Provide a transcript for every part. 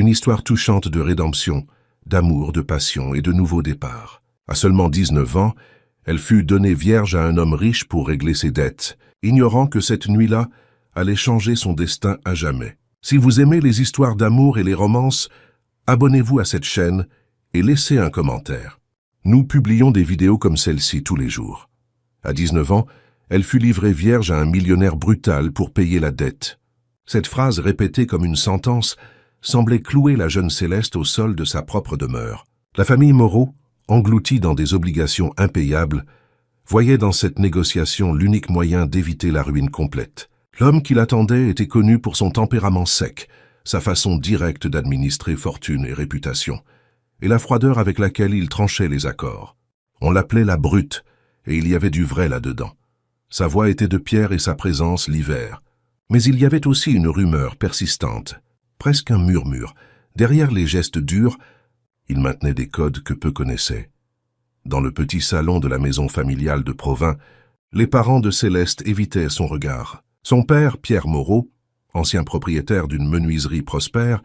Une histoire touchante de rédemption, d'amour, de passion et de nouveau départ. À seulement 19 ans, elle fut donnée vierge à un homme riche pour régler ses dettes, ignorant que cette nuit-là allait changer son destin à jamais. Si vous aimez les histoires d'amour et les romances, abonnez-vous à cette chaîne et laissez un commentaire. Nous publions des vidéos comme celle-ci tous les jours. À 19 ans, elle fut livrée vierge à un millionnaire brutal pour payer la dette. Cette phrase répétée comme une sentence semblait clouer la jeune Céleste au sol de sa propre demeure. La famille Moreau, engloutie dans des obligations impayables, voyait dans cette négociation l'unique moyen d'éviter la ruine complète. L'homme qui l'attendait était connu pour son tempérament sec, sa façon directe d'administrer fortune et réputation, et la froideur avec laquelle il tranchait les accords. On l'appelait la brute, et il y avait du vrai là-dedans. Sa voix était de pierre et sa présence l'hiver. Mais il y avait aussi une rumeur persistante, presque un murmure. Derrière les gestes durs, il maintenait des codes que peu connaissaient. Dans le petit salon de la maison familiale de Provins, les parents de Céleste évitaient son regard. Son père, Pierre Moreau, ancien propriétaire d'une menuiserie prospère,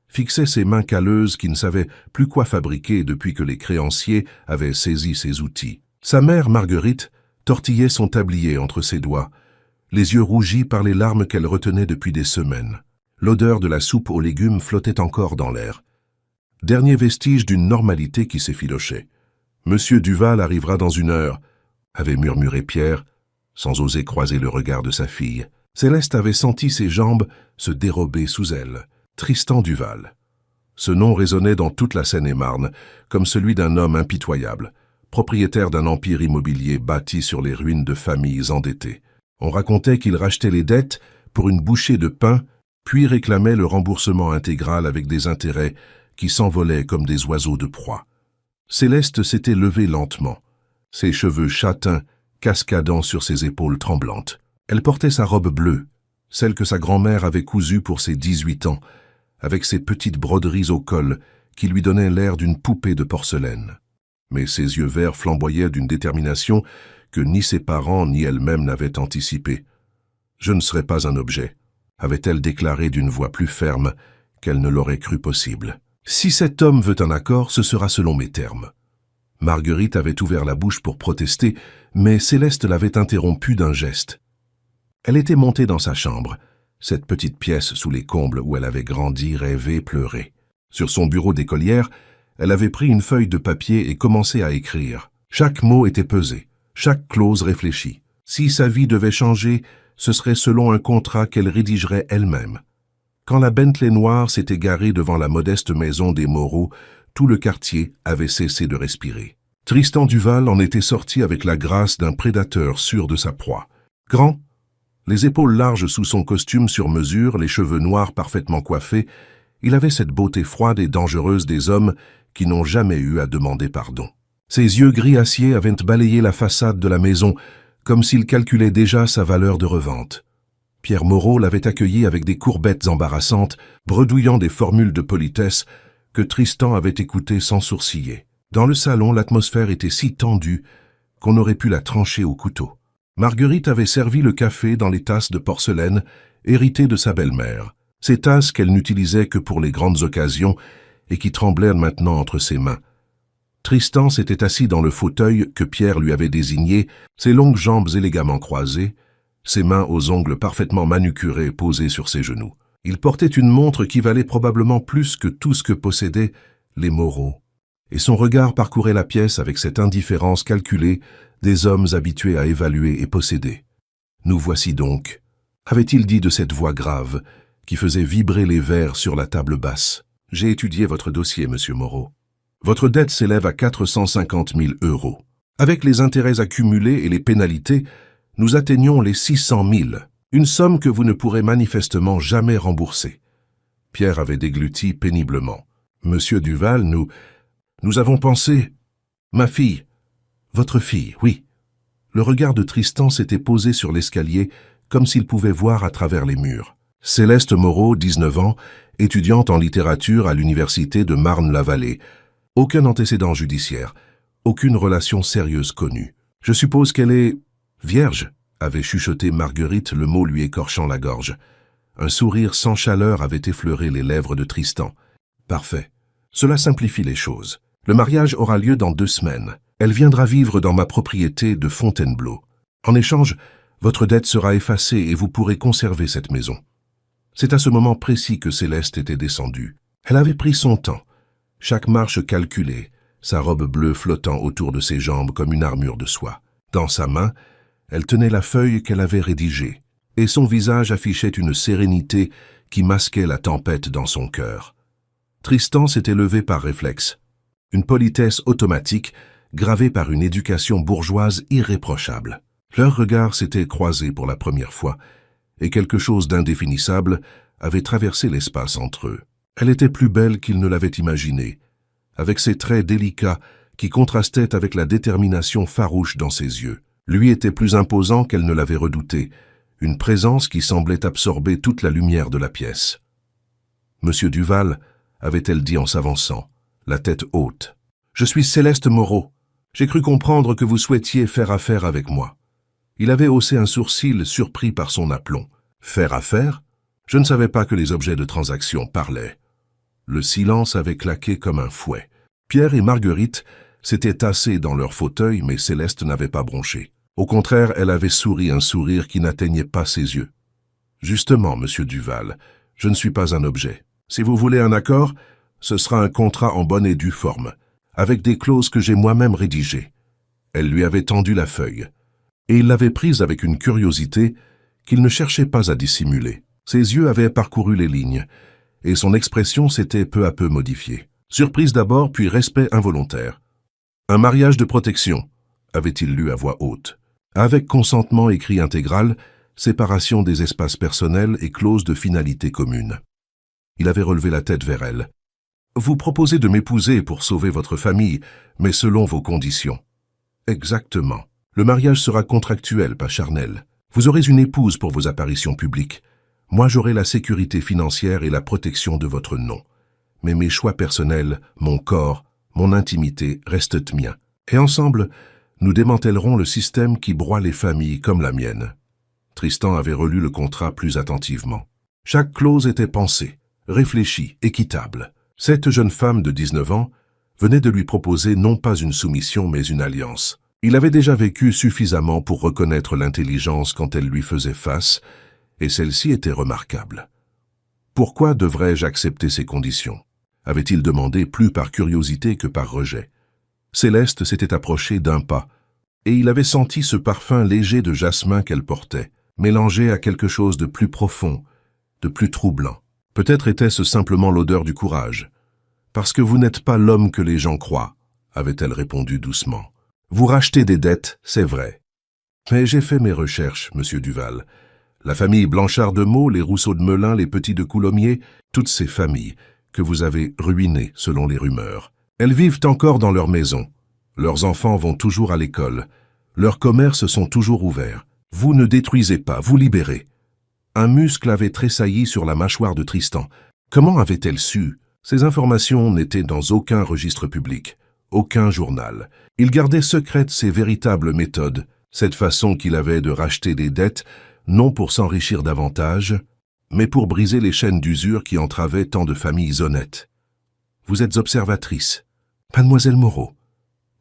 fixait ses mains calleuses qui ne savaient plus quoi fabriquer depuis que les créanciers avaient saisi ses outils. Sa mère, Marguerite, tortillait son tablier entre ses doigts, les yeux rougis par les larmes qu'elle retenait depuis des semaines. L'odeur de la soupe aux légumes flottait encore dans l'air. Dernier vestige d'une normalité qui s'effilochait. « Monsieur Duval arrivera dans 1 heure », avait murmuré Pierre, sans oser croiser le regard de sa fille. Céleste avait senti ses jambes se dérober sous elle. Tristan Duval. Ce nom résonnait dans toute la Seine-et-Marne, comme celui d'un homme impitoyable, propriétaire d'un empire immobilier bâti sur les ruines de familles endettées. On racontait qu'il rachetait les dettes pour une bouchée de pain, puis réclamait le remboursement intégral avec des intérêts qui s'envolaient comme des oiseaux de proie. Céleste s'était levée lentement, ses cheveux châtains cascadant sur ses épaules tremblantes. Elle portait sa robe bleue, celle que sa grand-mère avait cousue pour ses 18 ans, avec ses petites broderies au col qui lui donnaient l'air d'une poupée de porcelaine. Mais ses yeux verts flamboyaient d'une détermination que ni ses parents ni elle-même n'avaient anticipée. « Je ne serai pas un objet », avait-elle déclaré d'une voix plus ferme qu'elle ne l'aurait cru possible. « Si cet homme veut un accord, ce sera selon mes termes. » Marguerite avait ouvert la bouche pour protester, mais Céleste l'avait interrompue d'un geste. Elle était montée dans sa chambre, cette petite pièce sous les combles où elle avait grandi, rêvé, pleuré. Sur son bureau d'écolière, elle avait pris une feuille de papier et commencé à écrire. Chaque mot était pesé, chaque clause réfléchie. Si sa vie devait changer, ce serait selon un contrat qu'elle rédigerait elle-même. Quand la Bentley noire s'était garée devant la modeste maison des Moreau, tout le quartier avait cessé de respirer. Tristan Duval en était sorti avec la grâce d'un prédateur sûr de sa proie. Grand, les épaules larges sous son costume sur mesure, les cheveux noirs parfaitement coiffés, il avait cette beauté froide et dangereuse des hommes qui n'ont jamais eu à demander pardon. Ses yeux gris acier avaient balayé la façade de la maison, comme s'il calculait déjà sa valeur de revente. Pierre Moreau l'avait accueilli avec des courbettes embarrassantes, bredouillant des formules de politesse que Tristan avait écoutées sans sourciller. Dans le salon, l'atmosphère était si tendue qu'on aurait pu la trancher au couteau. Marguerite avait servi le café dans les tasses de porcelaine héritées de sa belle-mère. Ces tasses qu'elle n'utilisait que pour les grandes occasions et qui tremblaient maintenant entre ses mains. Tristan s'était assis dans le fauteuil que Pierre lui avait désigné, ses longues jambes élégamment croisées, ses mains aux ongles parfaitement manucurés posées sur ses genoux. Il portait une montre qui valait probablement plus que tout ce que possédaient les Moreau, et son regard parcourait la pièce avec cette indifférence calculée des hommes habitués à évaluer et posséder. « Nous voici donc », avait-il dit de cette voix grave qui faisait vibrer les verres sur la table basse. « J'ai étudié votre dossier, monsieur Moreau. Votre dette s'élève à 450 000 €. Avec les intérêts accumulés et les pénalités, nous atteignons les 600 000, une somme que vous ne pourrez manifestement jamais rembourser. » Pierre avait dégluti péniblement. « Monsieur Duval, nous avons pensé... » « Ma fille, votre fille, oui. » Le regard de Tristan s'était posé sur l'escalier comme s'il pouvait voir à travers les murs. Céleste Moreau, 19 ans, étudiante en littérature à l'université de Marne-la-Vallée. Aucun antécédent judiciaire, aucune relation sérieuse connue. « Je suppose qu'elle est... vierge ?» avait chuchoté Marguerite, le mot lui écorchant la gorge. Un sourire sans chaleur avait effleuré les lèvres de Tristan. Parfait. Cela simplifie les choses. Le mariage aura lieu dans 2 semaines. Elle viendra vivre dans ma propriété de Fontainebleau. En échange, votre dette sera effacée et vous pourrez conserver cette maison. C'est à ce moment précis que Céleste était descendue. Elle avait pris son temps, chaque marche calculée, sa robe bleue flottant autour de ses jambes comme une armure de soie. Dans sa main, elle tenait la feuille qu'elle avait rédigée, et son visage affichait une sérénité qui masquait la tempête dans son cœur. Tristan s'était levé par réflexe, une politesse automatique gravée par une éducation bourgeoise irréprochable. Leurs regards s'étaient croisés pour la première fois, et quelque chose d'indéfinissable avait traversé l'espace entre eux. Elle était plus belle qu'il ne l'avait imaginé, avec ses traits délicats qui contrastaient avec la détermination farouche dans ses yeux. Lui était plus imposant qu'elle ne l'avait redouté, une présence qui semblait absorber toute la lumière de la pièce. « Monsieur Duval », avait-elle dit en s'avançant, la tête haute, « je suis Céleste Moreau. J'ai cru comprendre que vous souhaitiez faire affaire avec moi. » Il avait haussé un sourcil surpris par son aplomb. « Faire affaire ?» Je ne savais pas que les objets de transaction parlaient. Le silence avait claqué comme un fouet. Pierre et Marguerite s'étaient tassés dans leur fauteuil, mais Céleste n'avait pas bronché. Au contraire, elle avait souri un sourire qui n'atteignait pas ses yeux. « Justement, monsieur Duval, je ne suis pas un objet. Si vous voulez un accord, ce sera un contrat en bonne et due forme, avec des clauses que j'ai moi-même rédigées. » Elle lui avait tendu la feuille, et il l'avait prise avec une curiosité qu'il ne cherchait pas à dissimuler. Ses yeux avaient parcouru les lignes, et son expression s'était peu à peu modifiée. Surprise d'abord, puis respect involontaire. « Un mariage de protection », avait-il lu à voix haute. Avec consentement écrit intégral, séparation des espaces personnels et clause de finalité commune. Il avait relevé la tête vers elle. « Vous proposez de m'épouser pour sauver votre famille, mais selon vos conditions. »« Exactement. Le mariage sera contractuel, pas charnel. Vous aurez une épouse pour vos apparitions publiques. Moi, j'aurai la sécurité financière et la protection de votre nom. Mais mes choix personnels, mon corps, mon intimité restent miens. Et ensemble, nous démantèlerons le système qui broie les familles comme la mienne. » Tristan avait relu le contrat plus attentivement. Chaque clause était pensée, réfléchie, équitable. Cette jeune femme de 19 ans venait de lui proposer non pas une soumission mais une alliance. Il avait déjà vécu suffisamment pour reconnaître l'intelligence quand elle lui faisait face, et celle-ci était remarquable. Pourquoi devrais-je accepter ces conditions? Avait-il demandé plus par curiosité que par rejet. Céleste s'était approchée d'un pas, et il avait senti ce parfum léger de jasmin qu'elle portait, mélangé à quelque chose de plus profond, de plus troublant. Peut-être était-ce simplement l'odeur du courage. « Parce que vous n'êtes pas l'homme que les gens croient », avait-elle répondu doucement. « Vous rachetez des dettes, c'est vrai. Mais j'ai fait mes recherches, monsieur Duval. La famille Blanchard de Meaux, les Rousseau de Melun, les Petits de Coulommiers, toutes ces familles que vous avez ruinées selon les rumeurs. Elles vivent encore dans leur maison. Leurs enfants vont toujours à l'école. Leurs commerces sont toujours ouverts. Vous ne détruisez pas, vous libérez. » Un muscle avait tressailli sur la mâchoire de Tristan. Comment avait-elle su? Ces informations n'étaient dans aucun registre public, aucun journal. Il gardait secrètes ses véritables méthodes, cette façon qu'il avait de racheter des dettes, non pour s'enrichir davantage, mais pour briser les chaînes d'usure qui entravaient tant de familles honnêtes. Vous êtes observatrice, mademoiselle Moreau,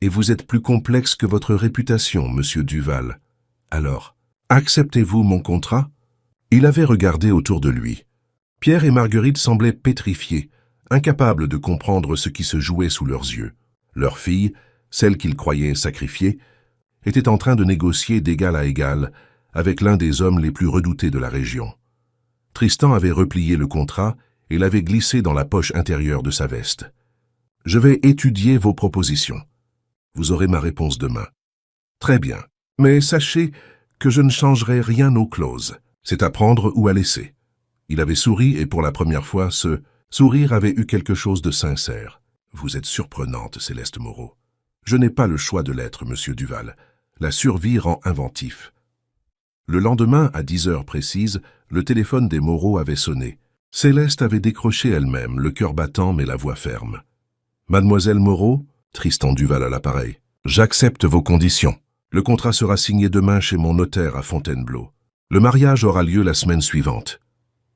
et vous êtes plus complexe que votre réputation, monsieur Duval. Alors, acceptez-vous mon contrat? Il avait regardé autour de lui. Pierre et Marguerite semblaient pétrifiés, incapables de comprendre ce qui se jouait sous leurs yeux. Leur fille, celle qu'ils croyaient sacrifiée, était en train de négocier d'égal à égal avec l'un des hommes les plus redoutés de la région. Tristan avait replié le contrat et l'avait glissé dans la poche intérieure de sa veste. « Je vais étudier vos propositions. Vous aurez ma réponse demain. »« Très bien, mais sachez que je ne changerai rien aux clauses. C'est à prendre ou à laisser. » Il avait souri et pour la première fois, ce sourire avait eu quelque chose de sincère. « Vous êtes surprenante, Céleste Moreau. Je n'ai pas le choix de l'être, monsieur Duval. La survie rend inventif. » Le lendemain, à 10 heures précises, le téléphone des Moreau avait sonné. Céleste avait décroché elle-même, le cœur battant mais la voix ferme. « Mademoiselle Moreau ?» Tristan Duval à l'appareil. « J'accepte vos conditions. Le contrat sera signé demain chez mon notaire à Fontainebleau. Le mariage aura lieu la semaine suivante. »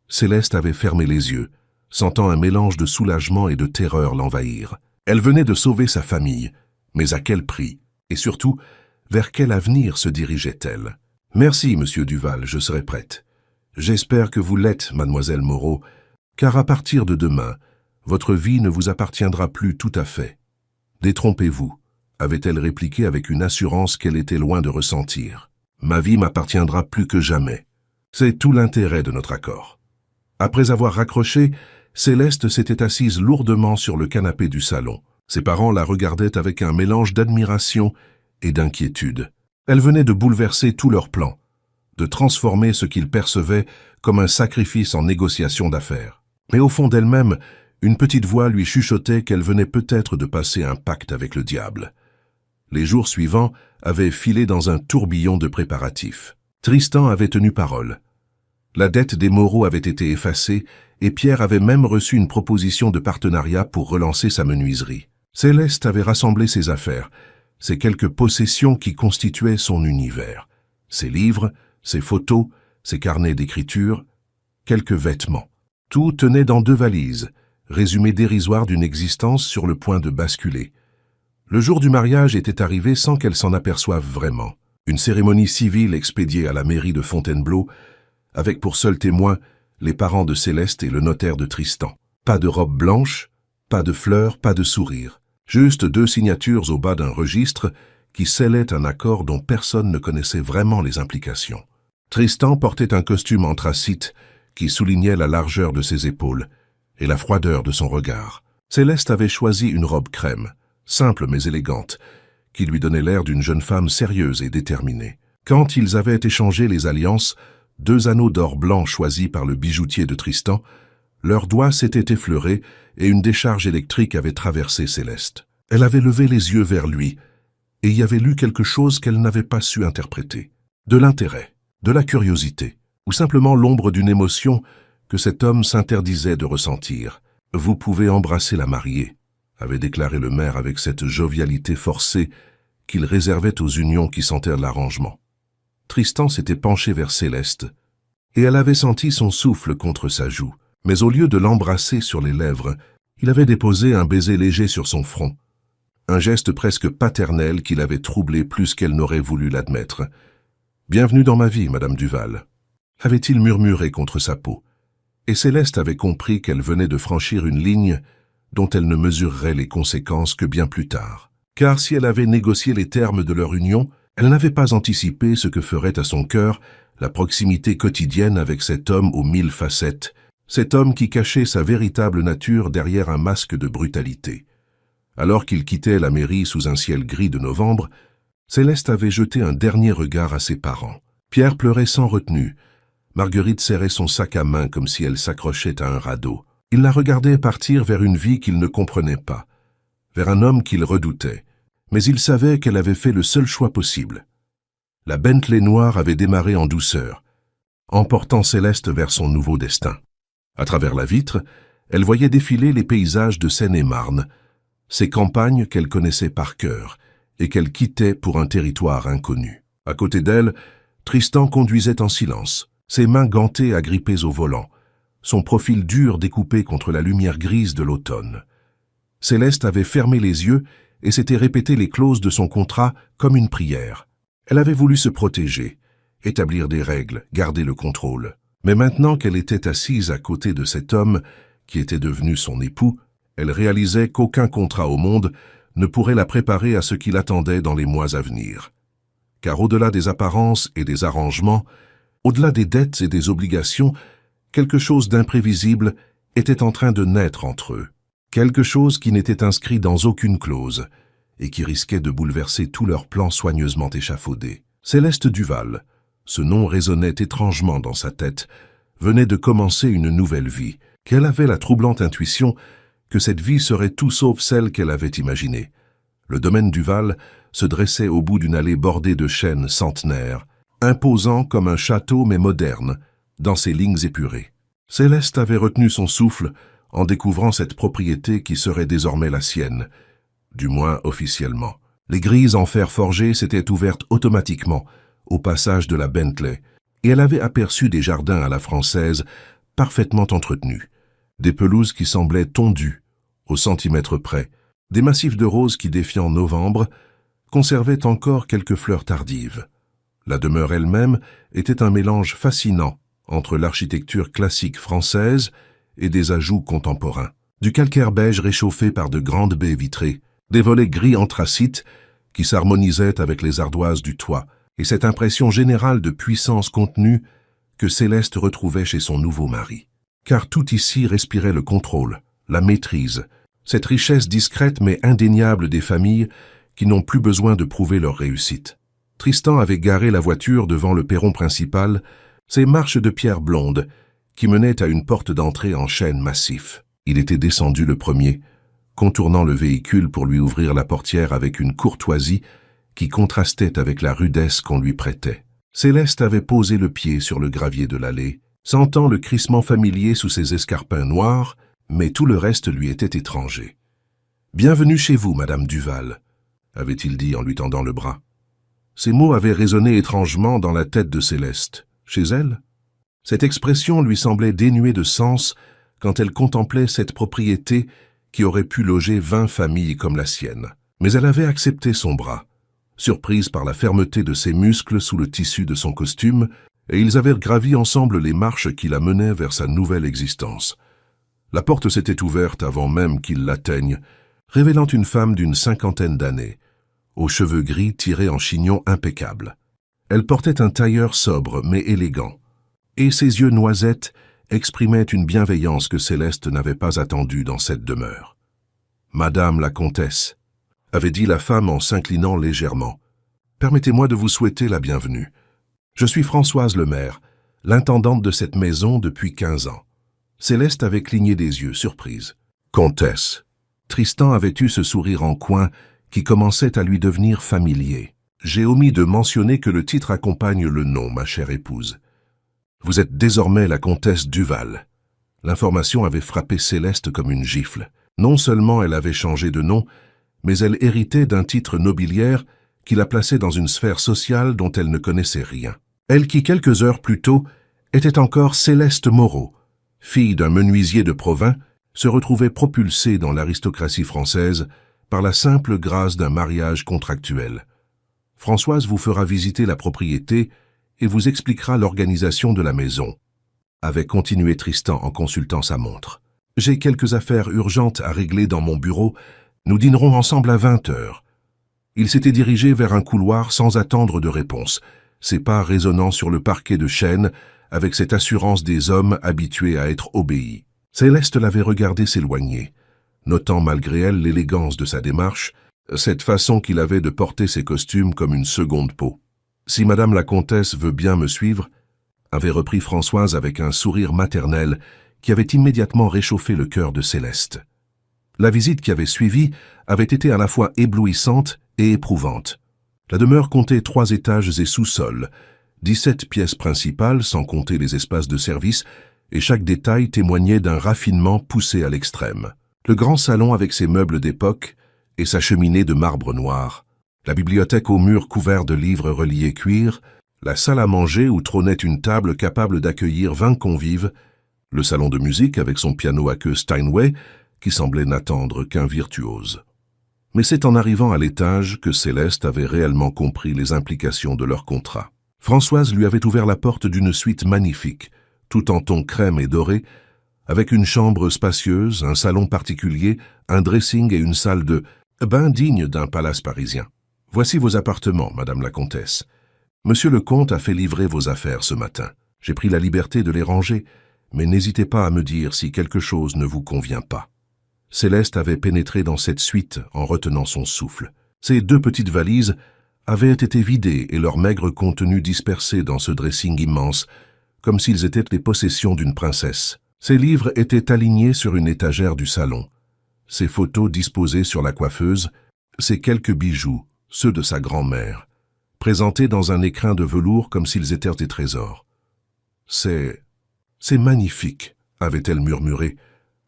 Céleste avait fermé les yeux, sentant un mélange de soulagement et de terreur l'envahir. Elle venait de sauver sa famille, mais à quel prix? Et surtout, vers quel avenir se dirigeait-elle? « Merci, monsieur Duval, je serai prête. J'espère que vous l'êtes, mademoiselle Moreau, car à partir de demain, votre vie ne vous appartiendra plus tout à fait. Détrompez-vous, avait-elle répliqué avec une assurance qu'elle était loin de ressentir. Ma vie m'appartiendra plus que jamais. C'est tout l'intérêt de notre accord. Après avoir raccroché, Céleste s'était assise lourdement sur le canapé du salon. Ses parents la regardaient avec un mélange d'admiration et d'inquiétude. Elle venait de bouleverser tous leurs plans, de transformer ce qu'ils percevaient comme un sacrifice en négociation d'affaires. Mais au fond d'elle-même, une petite voix lui chuchotait qu'elle venait peut-être de passer un pacte avec le diable. Les jours suivants avaient filé dans un tourbillon de préparatifs. Tristan avait tenu parole. La dette des Moreau avait été effacée et Pierre avait même reçu une proposition de partenariat pour relancer sa menuiserie. Céleste avait rassemblé ses affaires, ces quelques possessions qui constituaient son univers. Ses livres, ses photos, ses carnets d'écriture, quelques vêtements. Tout tenait dans 2 valises, résumé dérisoire d'une existence sur le point de basculer. Le jour du mariage était arrivé sans qu'elle s'en aperçoive vraiment. Une cérémonie civile expédiée à la mairie de Fontainebleau, avec pour seuls témoins les parents de Céleste et le notaire de Tristan. Pas de robe blanche, pas de fleurs, pas de sourire. Juste 2 signatures au bas d'un registre qui scellaient un accord dont personne ne connaissait vraiment les implications. Tristan portait un costume anthracite qui soulignait la largeur de ses épaules et la froideur de son regard. Céleste avait choisi une robe crème, simple mais élégante, qui lui donnait l'air d'une jeune femme sérieuse et déterminée. Quand ils avaient échangé les alliances, 2 anneaux d'or blanc choisis par le bijoutier de Tristan, leurs doigts s'étaient effleurés et une décharge électrique avait traversé Céleste. Elle avait levé les yeux vers lui et y avait lu quelque chose qu'elle n'avait pas su interpréter. De l'intérêt, de la curiosité, ou simplement l'ombre d'une émotion que cet homme s'interdisait de ressentir. « Vous pouvez embrasser la mariée », avait déclaré le maire avec cette jovialité forcée qu'il réservait aux unions qui sentèrent l'arrangement. Tristan s'était penché vers Céleste, et elle avait senti son souffle contre sa joue. Mais au lieu de l'embrasser sur les lèvres, il avait déposé un baiser léger sur son front, un geste presque paternel qui l'avait troublé plus qu'elle n'aurait voulu l'admettre. « Bienvenue dans ma vie, Madame Duval », avait-il murmuré contre sa peau. Et Céleste avait compris qu'elle venait de franchir une ligne dont elle ne mesurerait les conséquences que bien plus tard. Car si elle avait négocié les termes de leur union, elle n'avait pas anticipé ce que ferait à son cœur la proximité quotidienne avec cet homme aux 1000 facettes, cet homme qui cachait sa véritable nature derrière un masque de brutalité. Alors qu'il quittait la mairie sous un ciel gris de novembre, Céleste avait jeté un dernier regard à ses parents. Pierre pleurait sans retenue. Marguerite serrait son sac à main comme si elle s'accrochait à un radeau. Il la regardait partir vers une vie qu'il ne comprenait pas, vers un homme qu'il redoutait. Mais il savait qu'elle avait fait le seul choix possible. La Bentley noire avait démarré en douceur, emportant Céleste vers son nouveau destin. À travers la vitre, elle voyait défiler les paysages de Seine-et-Marne, ces campagnes qu'elle connaissait par cœur et qu'elle quittait pour un territoire inconnu. À côté d'elle, Tristan conduisait en silence, ses mains gantées agrippées au volant, son profil dur découpé contre la lumière grise de l'automne. Céleste avait fermé les yeux et s'était répété les clauses de son contrat comme une prière. Elle avait voulu se protéger, établir des règles, garder le contrôle. Mais maintenant qu'elle était assise à côté de cet homme qui était devenu son époux, elle réalisait qu'aucun contrat au monde ne pourrait la préparer à ce qui l'attendait dans les mois à venir. Car au-delà des apparences et des arrangements, au-delà des dettes et des obligations, quelque chose d'imprévisible était en train de naître entre eux. Quelque chose qui n'était inscrit dans aucune clause et qui risquait de bouleverser tous leurs plans soigneusement échafaudés. Céleste Duval, ce nom résonnait étrangement dans sa tête, venait de commencer une nouvelle vie, qu'elle avait la troublante intuition que cette vie serait tout sauf celle qu'elle avait imaginée. Le domaine Duval se dressait au bout d'une allée bordée de chênes centenaires, imposant comme un château mais moderne, dans ses lignes épurées. Céleste avait retenu son souffle en découvrant cette propriété qui serait désormais la sienne, du moins officiellement. Les grilles en fer forgé s'étaient ouvertes automatiquement au passage de la Bentley, et elle avait aperçu des jardins à la française parfaitement entretenus, des pelouses qui semblaient tondues, au centimètre près, des massifs de roses qui, défiant novembre, conservaient encore quelques fleurs tardives. La demeure elle-même était un mélange fascinant entre l'architecture classique française et des ajouts contemporains. Du calcaire beige réchauffé par de grandes baies vitrées, des volets gris anthracite qui s'harmonisaient avec les ardoises du toit, et cette impression générale de puissance contenue que Céleste retrouvait chez son nouveau mari. Car tout ici respirait le contrôle, la maîtrise, cette richesse discrète mais indéniable des familles qui n'ont plus besoin de prouver leur réussite. Tristan avait garé la voiture devant le perron principal, ces marches de pierre blonde qui menaient à une porte d'entrée en chêne massif. Il était descendu le premier, contournant le véhicule pour lui ouvrir la portière avec une courtoisie qui contrastait avec la rudesse qu'on lui prêtait. Céleste avait posé le pied sur le gravier de l'allée, sentant le crissement familier sous ses escarpins noirs, mais tout le reste lui était étranger. « Bienvenue chez vous, Madame Duval », avait-il dit en lui tendant le bras. Ces mots avaient résonné étrangement dans la tête de Céleste. Chez elle? Cette expression lui semblait dénuée de sens quand elle contemplait cette propriété qui aurait pu loger 20 familles comme la sienne. Mais elle avait accepté son bras, surprise par la fermeté de ses muscles sous le tissu de son costume, et ils avaient gravi ensemble les marches qui la menaient vers sa nouvelle existence. La porte s'était ouverte avant même qu'il l'atteigne, révélant une femme d'une 50aine d'années, aux cheveux gris tirés en chignon impeccable. Elle portait un tailleur sobre mais élégant, et ses yeux noisettes exprimaient une bienveillance que Céleste n'avait pas attendue dans cette demeure. « Madame la comtesse », avait dit la femme en s'inclinant légèrement, « permettez-moi de vous souhaiter la bienvenue. Je suis Françoise Lemaire, l'intendante de cette maison depuis 15 ans. » Céleste avait cligné des yeux, surprise. « Comtesse ». Tristan avait eu ce sourire en coin qui commençait à lui devenir familier. « J'ai omis de mentionner que le titre accompagne le nom, ma chère épouse. Vous êtes désormais la comtesse Duval. » L'information avait frappé Céleste comme une gifle. Non seulement elle avait changé de nom, mais elle héritait d'un titre nobiliaire qui la plaçait dans une sphère sociale dont elle ne connaissait rien. Elle qui, quelques heures plus tôt, était encore Céleste Moreau, fille d'un menuisier de Provins, se retrouvait propulsée dans l'aristocratie française par la simple grâce d'un mariage contractuel. Françoise vous fera visiter la propriété et vous expliquera l'organisation de la maison, avait continué Tristan en consultant sa montre. J'ai quelques affaires urgentes à régler dans mon bureau. Nous dînerons ensemble à 20 heures. Il s'était dirigé vers un couloir sans attendre de réponse, ses pas résonnant sur le parquet de chêne avec cette assurance des hommes habitués à être obéis. Céleste l'avait regardé s'éloigner, notant malgré elle l'élégance de sa démarche, cette façon qu'il avait de porter ses costumes comme une seconde peau. « Si Madame la Comtesse veut bien me suivre », avait repris Françoise avec un sourire maternel qui avait immédiatement réchauffé le cœur de Céleste. La visite qui avait suivi avait été à la fois éblouissante et éprouvante. La demeure comptait 3 étages et sous-sol, 17 pièces principales sans compter les espaces de service, et chaque détail témoignait d'un raffinement poussé à l'extrême. Le grand salon avec ses meubles d'époque et sa cheminée de marbre noir, la bibliothèque aux murs couverts de livres reliés cuir, la salle à manger où trônait une table capable d'accueillir 20 convives, le salon de musique avec son piano à queue Steinway, qui semblait n'attendre qu'un virtuose. Mais c'est en arrivant à l'étage que Céleste avait réellement compris les implications de leur contrat. Françoise lui avait ouvert la porte d'une suite magnifique, tout en ton crème et doré, avec une chambre spacieuse, un salon particulier, un dressing et une salle de bain digne d'un palace parisien. « Voici vos appartements, Madame la Comtesse. Monsieur le Comte a fait livrer vos affaires ce matin. J'ai pris la liberté de les ranger, mais n'hésitez pas à me dire si quelque chose ne vous convient pas. » Céleste avait pénétré dans cette suite en retenant son souffle. Ses 2 petites valises avaient été vidées et leur maigre contenu dispersé dans ce dressing immense, comme s'ils étaient les possessions d'une princesse. Ses livres étaient alignés sur une étagère du salon, ses photos disposées sur la coiffeuse, ses quelques bijoux, ceux de sa grand-mère, présentés dans un écrin de velours comme s'ils étaient des trésors. « C'est magnifique », avait-elle murmuré,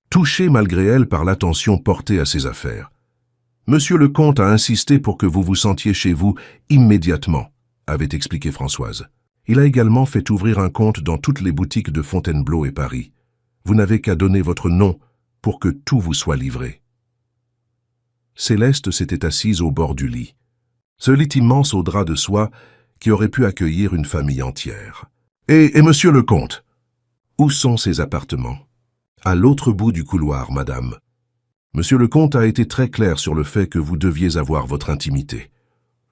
touchée malgré elle par l'attention portée à ses affaires. « Monsieur le comte a insisté pour que vous vous sentiez chez vous immédiatement », avait expliqué Françoise. Il a également fait ouvrir un compte dans toutes les boutiques de Fontainebleau et Paris. Vous n'avez qu'à donner votre nom pour que tout vous soit livré. » Céleste s'était assise au bord du lit. Ce lit immense au drap de soie qui aurait pu accueillir une famille entière. « Et monsieur le comte, où sont ses appartements ?»« À l'autre bout du couloir, madame. Monsieur le comte a été très clair sur le fait que vous deviez avoir votre intimité. »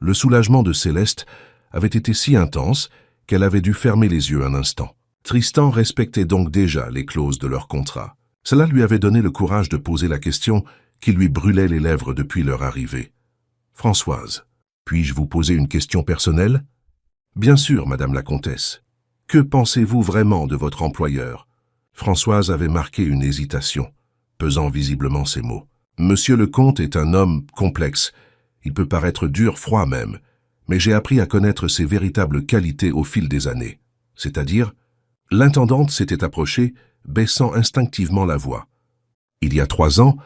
Le soulagement de Céleste avait été si intense qu'elle avait dû fermer les yeux un instant. Tristan respectait donc déjà les clauses de leur contrat. Cela lui avait donné le courage de poser la question qui lui brûlait les lèvres depuis leur arrivée. « Françoise, puis-je vous poser une question personnelle ?»« Bien sûr, madame la comtesse. Que pensez-vous vraiment de votre employeur ?» Françoise avait marqué une hésitation, pesant visiblement ses mots. « Monsieur le comte est un homme complexe. Il peut paraître dur, froid même, mais j'ai appris à connaître ses véritables qualités au fil des années. C'est-à-dire, l'intendante s'était approchée, baissant instinctivement la voix. « Il y a 3 ans,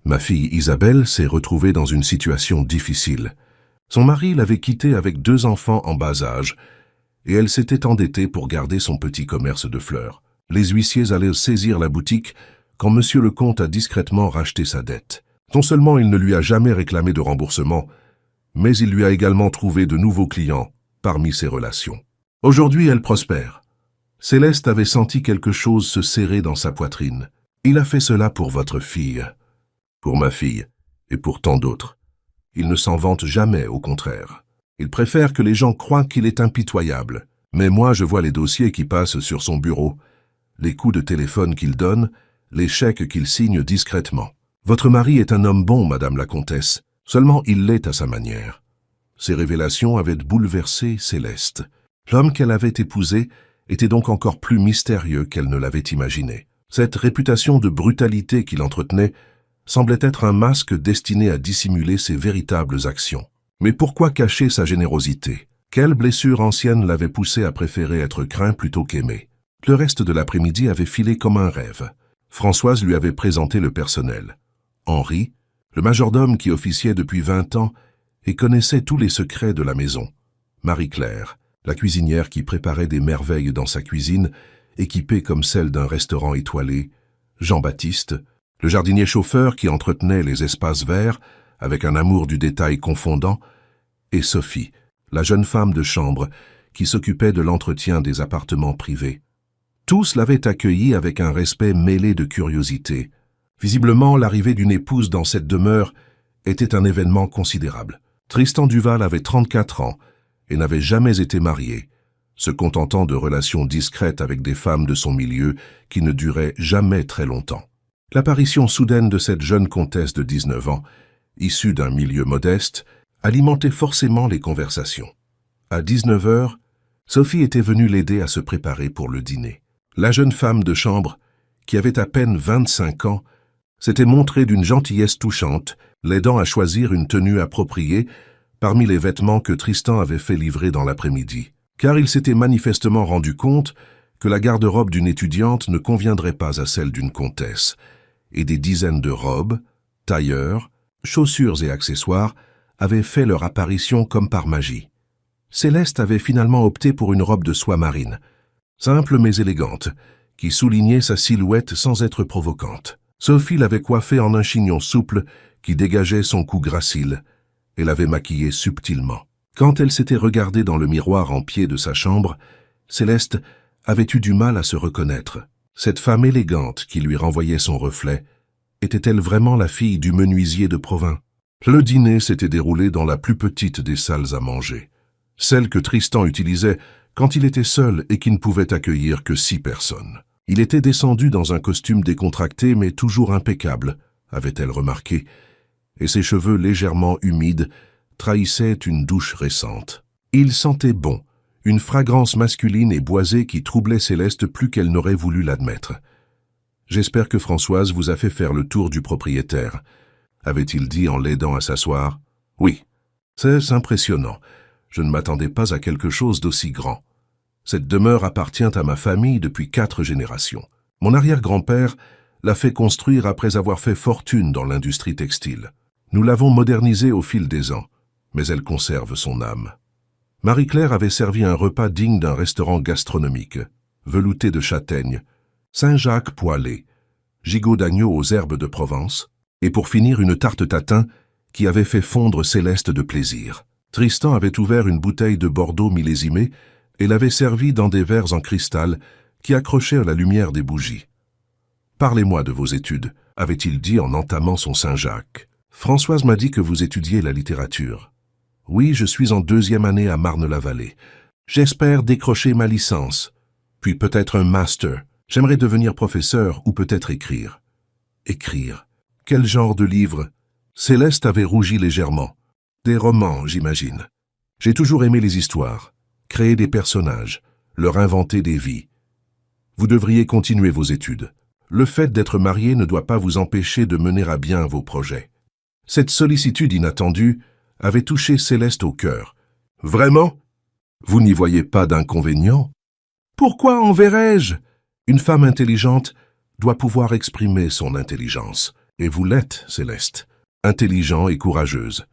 ma fille Isabelle s'est retrouvée dans une situation difficile. Son mari l'avait quittée avec 2 enfants en bas âge, et elle s'était endettée pour garder son petit commerce de fleurs. Les huissiers allaient saisir la boutique quand monsieur le comte a discrètement racheté sa dette. Non seulement il ne lui a jamais réclamé de remboursement, mais il lui a également trouvé de nouveaux clients parmi ses relations. Aujourd'hui, elle prospère. Céleste avait senti quelque chose se serrer dans sa poitrine. Il a fait cela pour votre fille, pour ma fille et pour tant d'autres. Il ne s'en vante jamais, au contraire. Il préfère que les gens croient qu'il est impitoyable. Mais moi, je vois les dossiers qui passent sur son bureau, les coups de téléphone qu'il donne, les chèques qu'il signe discrètement. Votre mari est un homme bon, madame la comtesse, seulement il l'est à sa manière. » Ces révélations avaient bouleversé Céleste. L'homme qu'elle avait épousé était donc encore plus mystérieux qu'elle ne l'avait imaginé. Cette réputation de brutalité qu'il entretenait semblait être un masque destiné à dissimuler ses véritables actions. Mais pourquoi cacher sa générosité? Quelle blessure ancienne l'avait poussé à préférer être craint plutôt qu'aimé? Le reste de l'après-midi avait filé comme un rêve. Françoise lui avait présenté le personnel. Henri, le majordome qui officiait depuis 20 ans et connaissait tous les secrets de la maison. Marie-Claire, la cuisinière qui préparait des merveilles dans sa cuisine, équipée comme celle d'un restaurant étoilé. Jean-Baptiste, le jardinier chauffeur qui entretenait les espaces verts avec un amour du détail confondant, et Sophie, la jeune femme de chambre qui s'occupait de l'entretien des appartements privés. Tous l'avaient accueilli avec un respect mêlé de curiosité. Visiblement, l'arrivée d'une épouse dans cette demeure était un événement considérable. Tristan Duval avait 34 ans et n'avait jamais été marié, se contentant de relations discrètes avec des femmes de son milieu qui ne duraient jamais très longtemps. L'apparition soudaine de cette jeune comtesse de 19 ans, issue d'un milieu modeste, alimentait forcément les conversations. À 19 heures, Sophie était venue l'aider à se préparer pour le dîner. La jeune femme de chambre, qui avait à peine 25 ans, s'était montrée d'une gentillesse touchante, l'aidant à choisir une tenue appropriée parmi les vêtements que Tristan avait fait livrer dans l'après-midi, car il s'était manifestement rendu compte que la garde-robe d'une étudiante ne conviendrait pas à celle d'une comtesse, et des dizaines de robes, tailleurs, chaussures et accessoires avaient fait leur apparition comme par magie. Céleste avait finalement opté pour une robe de soie marine, simple mais élégante, qui soulignait sa silhouette sans être provocante. Sophie l'avait coiffée en un chignon souple qui dégageait son cou gracile et l'avait maquillée subtilement. Quand elle s'était regardée dans le miroir en pied de sa chambre, Céleste avait eu du mal à se reconnaître. Cette femme élégante qui lui renvoyait son reflet, était-elle vraiment la fille du menuisier de Provins? Le dîner s'était déroulé dans la plus petite des salles à manger, celle que Tristan utilisait quand il était seul et qui ne pouvait accueillir que 6 personnes. Il était descendu dans un costume décontracté mais toujours impeccable, avait-elle remarqué, et ses cheveux légèrement humides trahissaient une douche récente. Il sentait bon, une fragrance masculine et boisée qui troublait Céleste plus qu'elle n'aurait voulu l'admettre. « J'espère que Françoise vous a fait faire le tour du propriétaire », avait-il dit en l'aidant à s'asseoir. « Oui, c'est impressionnant. Je ne m'attendais pas à quelque chose d'aussi grand. Cette demeure appartient à ma famille depuis 4 générations. Mon arrière-grand-père l'a fait construire après avoir fait fortune dans l'industrie textile. Nous l'avons modernisée au fil des ans, mais elle conserve son âme. » Marie-Claire avait servi un repas digne d'un restaurant gastronomique, velouté de châtaigne, Saint-Jacques poêlé, gigot d'agneau aux herbes de Provence, et pour finir une tarte tatin qui avait fait fondre Céleste de plaisir. Tristan avait ouvert une bouteille de Bordeaux millésimée et l'avait servie dans des verres en cristal qui accrochaient à la lumière des bougies. « Parlez-moi de vos études », avait-il dit en entamant son Saint-Jacques. « Françoise m'a dit que vous étudiez la littérature. »« Oui, je suis en 2e année à Marne-la-Vallée. J'espère décrocher ma licence, puis peut-être un master. J'aimerais devenir professeur ou peut-être écrire. » Écrire. Quel genre de livre? Céleste avait rougi légèrement. Des romans, j'imagine. J'ai toujours aimé les histoires, créer des personnages, leur inventer des vies. Vous devriez continuer vos études. Le fait d'être marié ne doit pas vous empêcher de mener à bien vos projets. Cette sollicitude inattendue avait touché Céleste au cœur. Vraiment? Vous n'y voyez pas d'inconvénient? Pourquoi en verrais-je? Une femme intelligente doit pouvoir exprimer son intelligence. Et vous l'êtes, Céleste, intelligent et courageuse.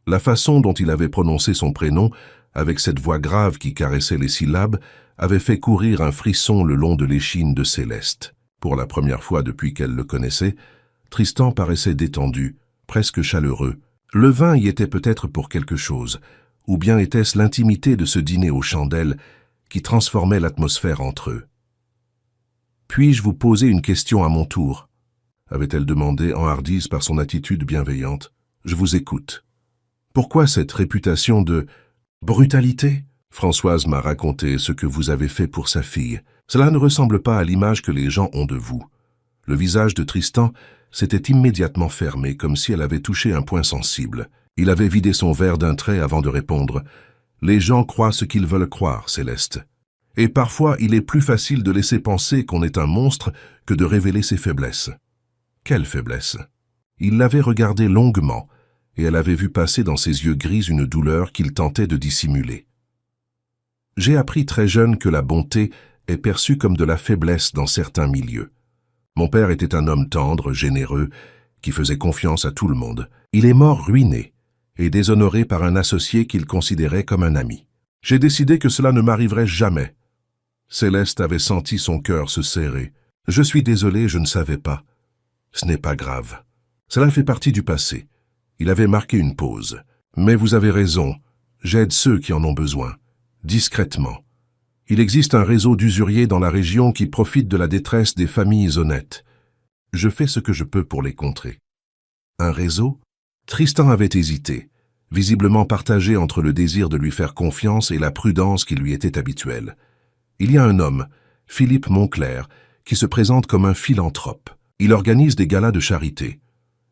La façon dont il avait prononcé son prénom, avec cette voix grave qui caressait les syllabes, avait fait courir un frisson le long de l'échine de Céleste. Pour la première fois depuis qu'elle le connaissait, Tristan paraissait détendu, presque chaleureux. Le vin y était peut-être pour quelque chose, ou bien était-ce l'intimité de ce dîner aux chandelles qui transformait l'atmosphère entre eux. « Puis-je vous poser une question à mon tour ?» avait-elle demandé enhardie par son attitude bienveillante. « Je vous écoute. » Pourquoi cette réputation de brutalité? Françoise m'a raconté ce que vous avez fait pour sa fille. Cela ne ressemble pas à l'image que les gens ont de vous. Le visage de Tristan s'était immédiatement fermé, comme si elle avait touché un point sensible. Il avait vidé son verre d'un trait avant de répondre. Les gens croient ce qu'ils veulent croire, Céleste. Et parfois, il est plus facile de laisser penser qu'on est un monstre que de révéler ses faiblesses. Quelle faiblesse? Il l'avait regardée longuement, et elle avait vu passer dans ses yeux gris une douleur qu'il tentait de dissimuler. J'ai appris très jeune que la bonté est perçue comme de la faiblesse dans certains milieux. Mon père était un homme tendre, généreux, qui faisait confiance à tout le monde. Il est mort ruiné et déshonoré par un associé qu'il considérait comme un ami. J'ai décidé que cela ne m'arriverait jamais. Céleste avait senti son cœur se serrer. Je suis désolé, je ne savais pas. Ce n'est pas grave. Cela fait partie du passé. Il avait marqué une pause. Mais vous avez raison, j'aide ceux qui en ont besoin, discrètement. Il existe un réseau d'usuriers dans la région qui profitent de la détresse des familles honnêtes. Je fais ce que je peux pour les contrer. Un réseau? Tristan avait hésité, visiblement partagé entre le désir de lui faire confiance et la prudence qui lui était habituelle. Il y a un homme, Philippe Monclerc, qui se présente comme un philanthrope. Il organise des galas de charité,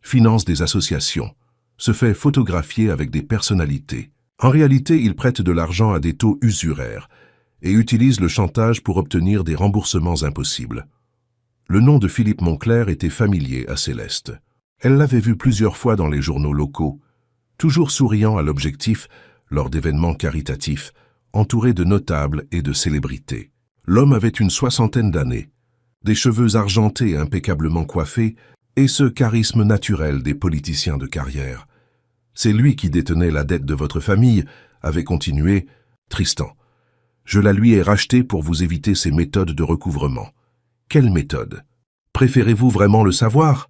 finance des associations, se fait photographier avec des personnalités. En réalité, il prête de l'argent à des taux usuraires et utilise le chantage pour obtenir des remboursements impossibles. Le nom de Philippe Monclerc était familier à Céleste. Elle l'avait vu plusieurs fois dans les journaux locaux, toujours souriant à l'objectif lors d'événements caritatifs, entouré de notables et de célébrités. L'homme avait une 60aine d'années, des cheveux argentés impeccablement coiffés et ce charisme naturel des politiciens de carrière. C'est lui qui détenait la dette de votre famille, avait continué Tristan. Je la lui ai rachetée pour vous éviter ces méthodes de recouvrement. Quelle méthode? Préférez-vous vraiment le savoir?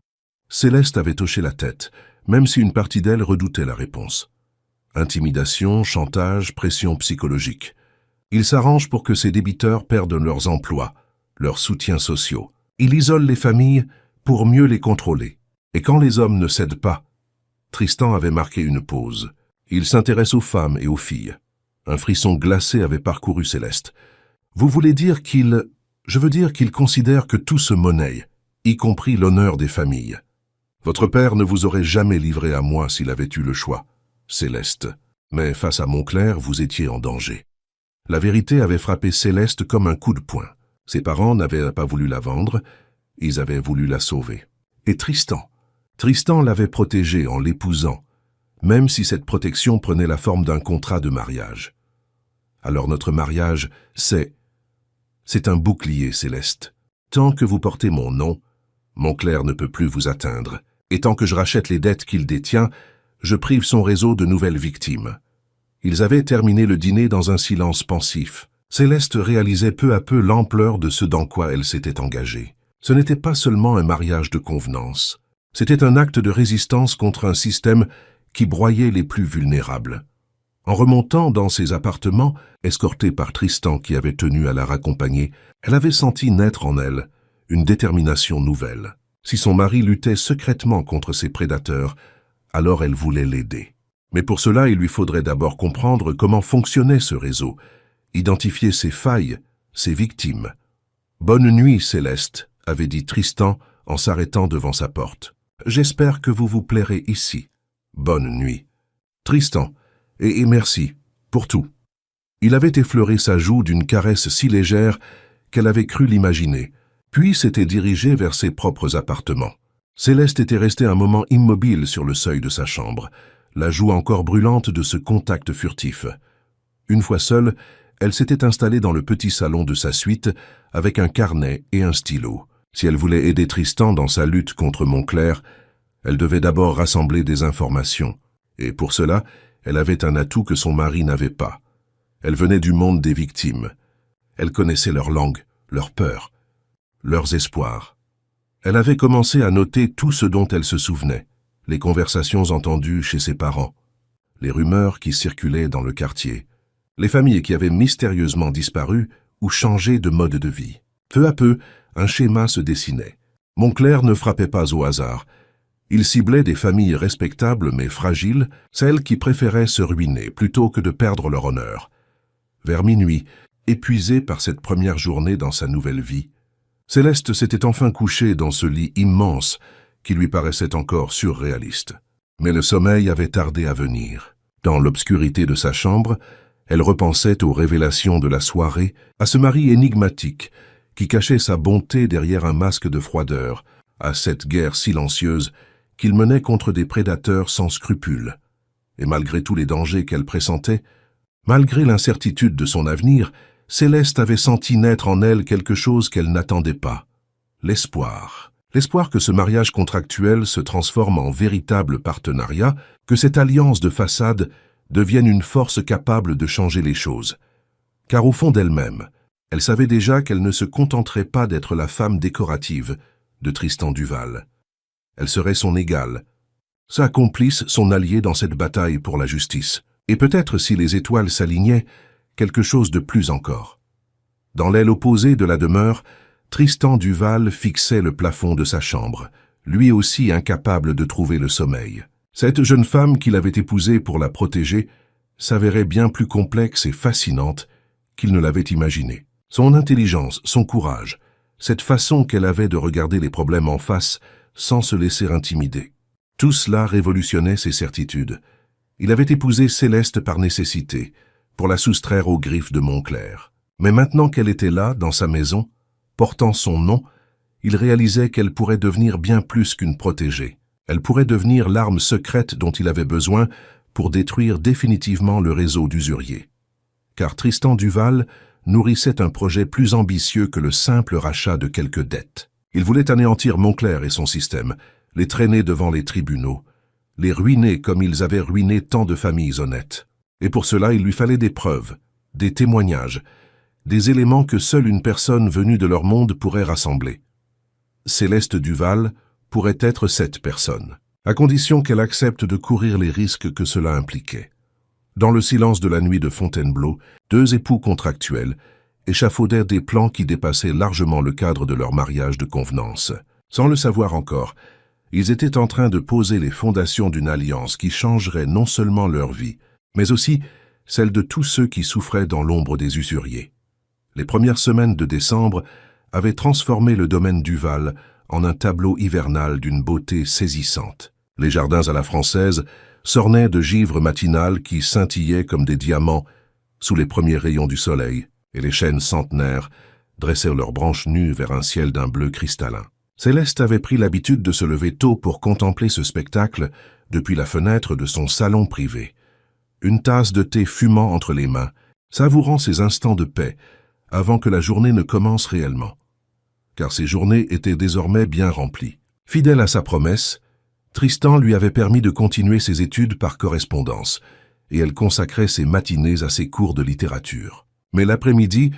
Céleste avait hoché la tête, même si une partie d'elle redoutait la réponse. Intimidation, chantage, pression psychologique. Il s'arrange pour que ses débiteurs perdent leurs emplois, leurs soutiens sociaux. Il isole les familles pour mieux les contrôler. Et quand les hommes ne cèdent pas, Tristan avait marqué une pause. Il s'intéresse aux femmes et aux filles. Un frisson glacé avait parcouru Céleste. Vous voulez dire qu'il... Je veux dire qu'il considère que tout se monnaie, y compris l'honneur des familles. Votre père ne vous aurait jamais livré à moi s'il avait eu le choix, Céleste. Mais face à Monclerc, vous étiez en danger. La vérité avait frappé Céleste comme un coup de poing. Ses parents n'avaient pas voulu la vendre, ils avaient voulu la sauver. Et Tristan l'avait protégée en l'épousant, même si cette protection prenait la forme d'un contrat de mariage. Alors notre mariage, c'est un bouclier, Céleste. Tant que vous portez mon nom, Monclerc ne peut plus vous atteindre. Et tant que je rachète les dettes qu'il détient, je prive son réseau de nouvelles victimes. Ils avaient terminé le dîner dans un silence pensif. Céleste réalisait peu à peu l'ampleur de ce dans quoi elle s'était engagée. Ce n'était pas seulement un mariage de convenance. C'était un acte de résistance contre un système qui broyait les plus vulnérables. En remontant dans ses appartements, escortée par Tristan qui avait tenu à la raccompagner, elle avait senti naître en elle une détermination nouvelle. Si son mari luttait secrètement contre ses prédateurs, alors elle voulait l'aider. Mais pour cela, il lui faudrait d'abord comprendre comment fonctionnait ce réseau, identifier ses failles, ses victimes. « Bonne nuit, Céleste », avait dit Tristan en s'arrêtant devant sa porte. « J'espère que vous vous plairez ici. Bonne nuit. » Tristan, et merci, pour tout. Il avait effleuré sa joue d'une caresse si légère qu'elle avait cru l'imaginer, puis s'était dirigé vers ses propres appartements. Céleste était restée un moment immobile sur le seuil de sa chambre, la joue encore brûlante de ce contact furtif. Une fois seule, elle s'était installée dans le petit salon de sa suite avec un carnet et un stylo. Si elle voulait aider Tristan dans sa lutte contre Montclair, elle devait d'abord rassembler des informations, et pour cela, elle avait un atout que son mari n'avait pas. Elle venait du monde des victimes. Elle connaissait leur langue, leurs peurs, leurs espoirs. Elle avait commencé à noter tout ce dont elle se souvenait, les conversations entendues chez ses parents, les rumeurs qui circulaient dans le quartier, les familles qui avaient mystérieusement disparu ou changé de mode de vie. Peu à peu, un schéma se dessinait. Montclair ne frappait pas au hasard. Il ciblait des familles respectables mais fragiles, celles qui préféraient se ruiner plutôt que de perdre leur honneur. Vers minuit, épuisée par cette première journée dans sa nouvelle vie, Céleste s'était enfin couchée dans ce lit immense qui lui paraissait encore surréaliste. Mais le sommeil avait tardé à venir. Dans l'obscurité de sa chambre, elle repensait aux révélations de la soirée, à ce mari énigmatique qui cachait sa bonté derrière un masque de froideur, à cette guerre silencieuse qu'il menait contre des prédateurs sans scrupules. Et malgré tous les dangers qu'elle pressentait, malgré l'incertitude de son avenir, Céleste avait senti naître en elle quelque chose qu'elle n'attendait pas. L'espoir. L'espoir que ce mariage contractuel se transforme en véritable partenariat, que cette alliance de façade devienne une force capable de changer les choses. Car au fond d'elle-même, elle savait déjà qu'elle ne se contenterait pas d'être la femme décorative de Tristan Duval. Elle serait son égale, sa complice, son allié dans cette bataille pour la justice. Et peut-être, si les étoiles s'alignaient, quelque chose de plus encore. Dans l'aile opposée de la demeure, Tristan Duval fixait le plafond de sa chambre, lui aussi incapable de trouver le sommeil. Cette jeune femme qu'il avait épousée pour la protéger s'avérait bien plus complexe et fascinante qu'il ne l'avait imaginé. Son intelligence, son courage, cette façon qu'elle avait de regarder les problèmes en face sans se laisser intimider. Tout cela révolutionnait ses certitudes. Il avait épousé Céleste par nécessité, pour la soustraire aux griffes de Montclair. Mais maintenant qu'elle était là, dans sa maison, portant son nom, il réalisait qu'elle pourrait devenir bien plus qu'une protégée. Elle pourrait devenir l'arme secrète dont il avait besoin pour détruire définitivement le réseau d'usuriers. Car Tristan Duval nourrissait un projet plus ambitieux que le simple rachat de quelques dettes. Il voulait anéantir Montclair et son système, les traîner devant les tribunaux, les ruiner comme ils avaient ruiné tant de familles honnêtes. Et pour cela, il lui fallait des preuves, des témoignages, des éléments que seule une personne venue de leur monde pourrait rassembler. Céleste Duval pourrait être cette personne, à condition qu'elle accepte de courir les risques que cela impliquait. Dans le silence de la nuit de Fontainebleau, deux époux contractuels échafaudèrent des plans qui dépassaient largement le cadre de leur mariage de convenance. Sans le savoir encore, ils étaient en train de poser les fondations d'une alliance qui changerait non seulement leur vie, mais aussi celle de tous ceux qui souffraient dans l'ombre des usuriers. Les premières semaines de décembre avaient transformé le domaine Duval en un tableau hivernal d'une beauté saisissante. Les jardins à la française s'ornaient de givre matinales qui scintillaient comme des diamants sous les premiers rayons du soleil, et les chênes centenaires dressèrent leurs branches nues vers un ciel d'un bleu cristallin. Céleste avait pris l'habitude de se lever tôt pour contempler ce spectacle depuis la fenêtre de son salon privé. Une tasse de thé fumant entre les mains, savourant ces instants de paix avant que la journée ne commence réellement. Car ses journées étaient désormais bien remplies. Fidèle à sa promesse, Tristan lui avait permis de continuer ses études par correspondance, et elle consacrait ses matinées à ses cours de littérature. Mais l'après-midi,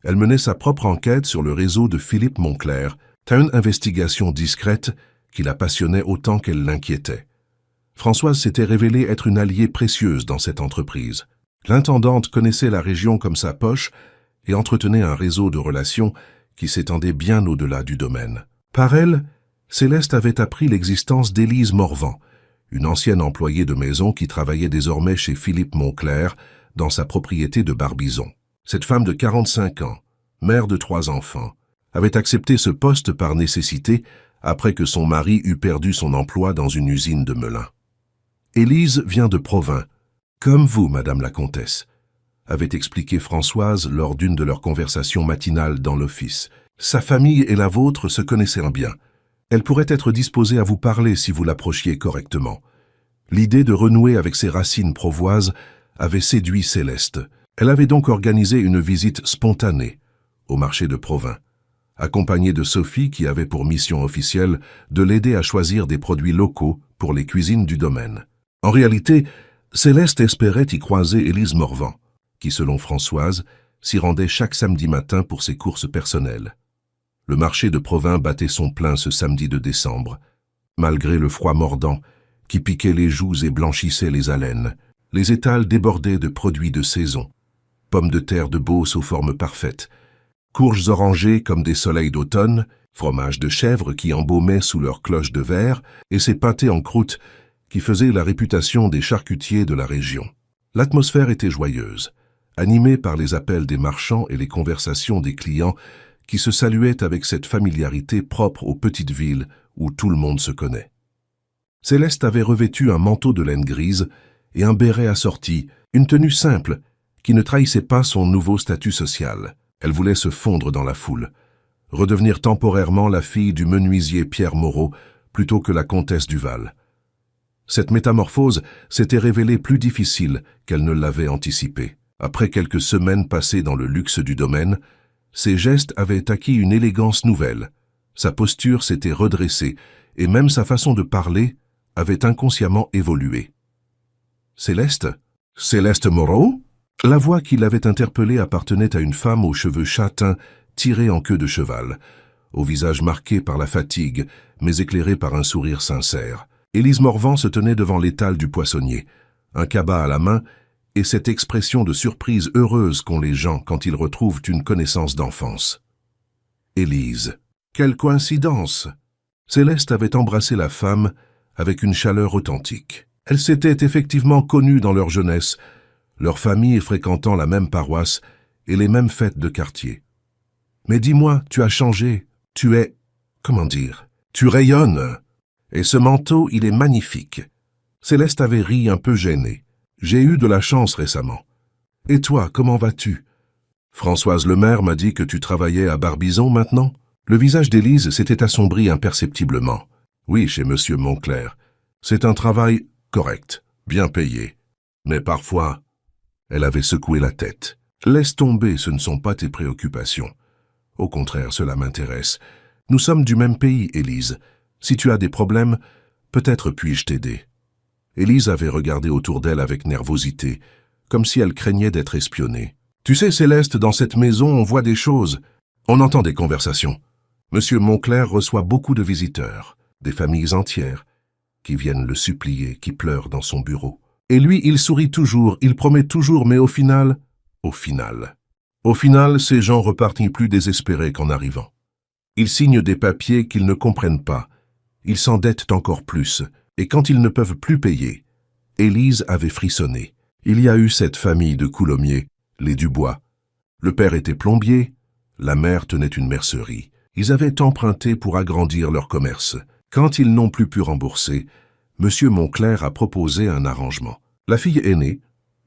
elle menait sa propre enquête sur le réseau de Philippe Moncler, une investigation discrète qui la passionnait autant qu'elle l'inquiétait. Françoise s'était révélée être une alliée précieuse dans cette entreprise. L'intendante connaissait la région comme sa poche et entretenait un réseau de relations qui s'étendait bien au-delà du domaine. Par elle, Céleste avait appris l'existence d'Élise Morvan, une ancienne employée de maison qui travaillait désormais chez Philippe Moncler dans sa propriété de Barbizon. Cette femme de 45 ans, mère de 3 enfants, avait accepté ce poste par nécessité après que son mari eut perdu son emploi dans une usine de Melun. Élise vient de Provins, comme vous, Madame la Comtesse, avait expliqué Françoise lors d'une de leurs conversations matinales dans l'office. Sa famille et la vôtre se connaissaient bien. Elle pourrait être disposée à vous parler si vous l'approchiez correctement. L'idée de renouer avec ses racines provoises avait séduit Céleste. Elle avait donc organisé une visite spontanée au marché de Provins, accompagnée de Sophie qui avait pour mission officielle de l'aider à choisir des produits locaux pour les cuisines du domaine. En réalité, Céleste espérait y croiser Élise Morvan, qui, selon Françoise, s'y rendait chaque samedi matin pour ses courses personnelles. Le marché de Provins battait son plein ce samedi de décembre. Malgré le froid mordant, qui piquait les joues et blanchissait les haleines, les étals débordaient de produits de saison. Pommes de terre de Beauce aux formes parfaites, courges orangées comme des soleils d'automne, fromage de chèvre qui embaumaient sous leurs cloches de verre, et ces pâtés en croûte qui faisaient la réputation des charcutiers de la région. L'atmosphère était joyeuse, animée par les appels des marchands et les conversations des clients qui se saluaient avec cette familiarité propre aux petites villes où tout le monde se connaît. Céleste avait revêtu un manteau de laine grise et un béret assorti, une tenue simple qui ne trahissait pas son nouveau statut social. Elle voulait se fondre dans la foule, redevenir temporairement la fille du menuisier Pierre Moreau plutôt que la comtesse Duval. Cette métamorphose s'était révélée plus difficile qu'elle ne l'avait anticipé. Après quelques semaines passées dans le luxe du domaine, ses gestes avaient acquis une élégance nouvelle. Sa posture s'était redressée et même sa façon de parler avait inconsciemment évolué. « Céleste ? Céleste Moreau ?» La voix qui l'avait interpellée appartenait à une femme aux cheveux châtains tirés en queue de cheval, au visage marqué par la fatigue, mais éclairé par un sourire sincère. Élise Morvan se tenait devant l'étal du poissonnier, un cabas à la main, et cette expression de surprise heureuse qu'ont les gens quand ils retrouvent une connaissance d'enfance. Élise. Quelle coïncidence! Céleste avait embrassé la femme avec une chaleur authentique. Elles s'étaient effectivement connues dans leur jeunesse, leur famille fréquentant la même paroisse et les mêmes fêtes de quartier. Mais dis-moi, tu as changé, tu es... comment dire? Tu rayonnes. Et ce manteau, il est magnifique. Céleste avait ri un peu gênée. J'ai eu de la chance récemment. Et toi, comment vas-tu? Françoise Lemaire m'a dit que tu travaillais à Barbizon maintenant. Le visage d'Élise s'était assombri imperceptiblement. Oui, chez Monsieur Moncler. C'est un travail correct, bien payé. Mais parfois... Elle avait secoué la tête. Laisse tomber, ce ne sont pas tes préoccupations. Au contraire, cela m'intéresse. Nous sommes du même pays, Élise. Si tu as des problèmes, peut-être puis-je t'aider. Élise avait regardé autour d'elle avec nervosité, comme si elle craignait d'être espionnée. Tu sais, Céleste, dans cette maison, on voit des choses. On entend des conversations. Monsieur Moncler reçoit beaucoup de visiteurs, des familles entières, qui viennent le supplier, qui pleurent dans son bureau. Et lui, il sourit toujours, il promet toujours, mais au final, ces gens repartent plus désespérés qu'en arrivant. Ils signent des papiers qu'ils ne comprennent pas. Ils s'endettent encore plus, et quand ils ne peuvent plus payer, Élise avait frissonné. Il y a eu cette famille de coulommiers, les Dubois. Le père était plombier, la mère tenait une mercerie. Ils avaient emprunté pour agrandir leur commerce. Quand ils n'ont plus pu rembourser, Monsieur Moncler a proposé un arrangement. La fille aînée,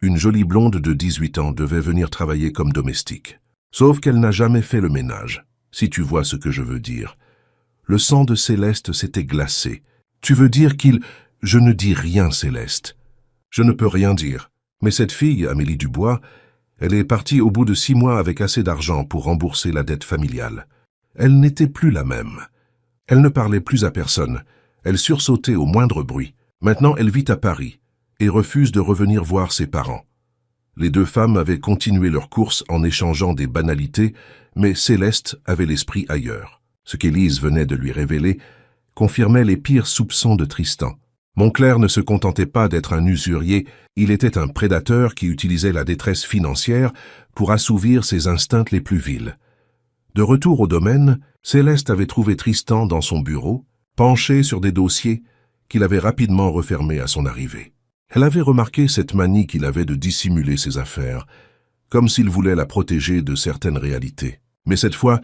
une jolie blonde de 18 ans, devait venir travailler comme domestique. Sauf qu'elle n'a jamais fait le ménage, si tu vois ce que je veux dire. Le sang de Céleste s'était glacé. Tu veux dire qu'il... Je ne dis rien, Céleste. Je ne peux rien dire. Mais cette fille, Amélie Dubois, elle est partie au bout de 6 mois avec assez d'argent pour rembourser la dette familiale. Elle n'était plus la même. Elle ne parlait plus à personne. Elle sursautait au moindre bruit. Maintenant, elle vit à Paris et refuse de revenir voir ses parents. Les deux femmes avaient continué leur course en échangeant des banalités, mais Céleste avait l'esprit ailleurs. Ce qu'Élise venait de lui révéler confirmait les pires soupçons de Tristan. Montclair ne se contentait pas d'être un usurier, il était un prédateur qui utilisait la détresse financière pour assouvir ses instincts les plus vils. De retour au domaine, Céleste avait trouvé Tristan dans son bureau, penché sur des dossiers qu'il avait rapidement refermés à son arrivée. Elle avait remarqué cette manie qu'il avait de dissimuler ses affaires, comme s'il voulait la protéger de certaines réalités. Mais cette fois,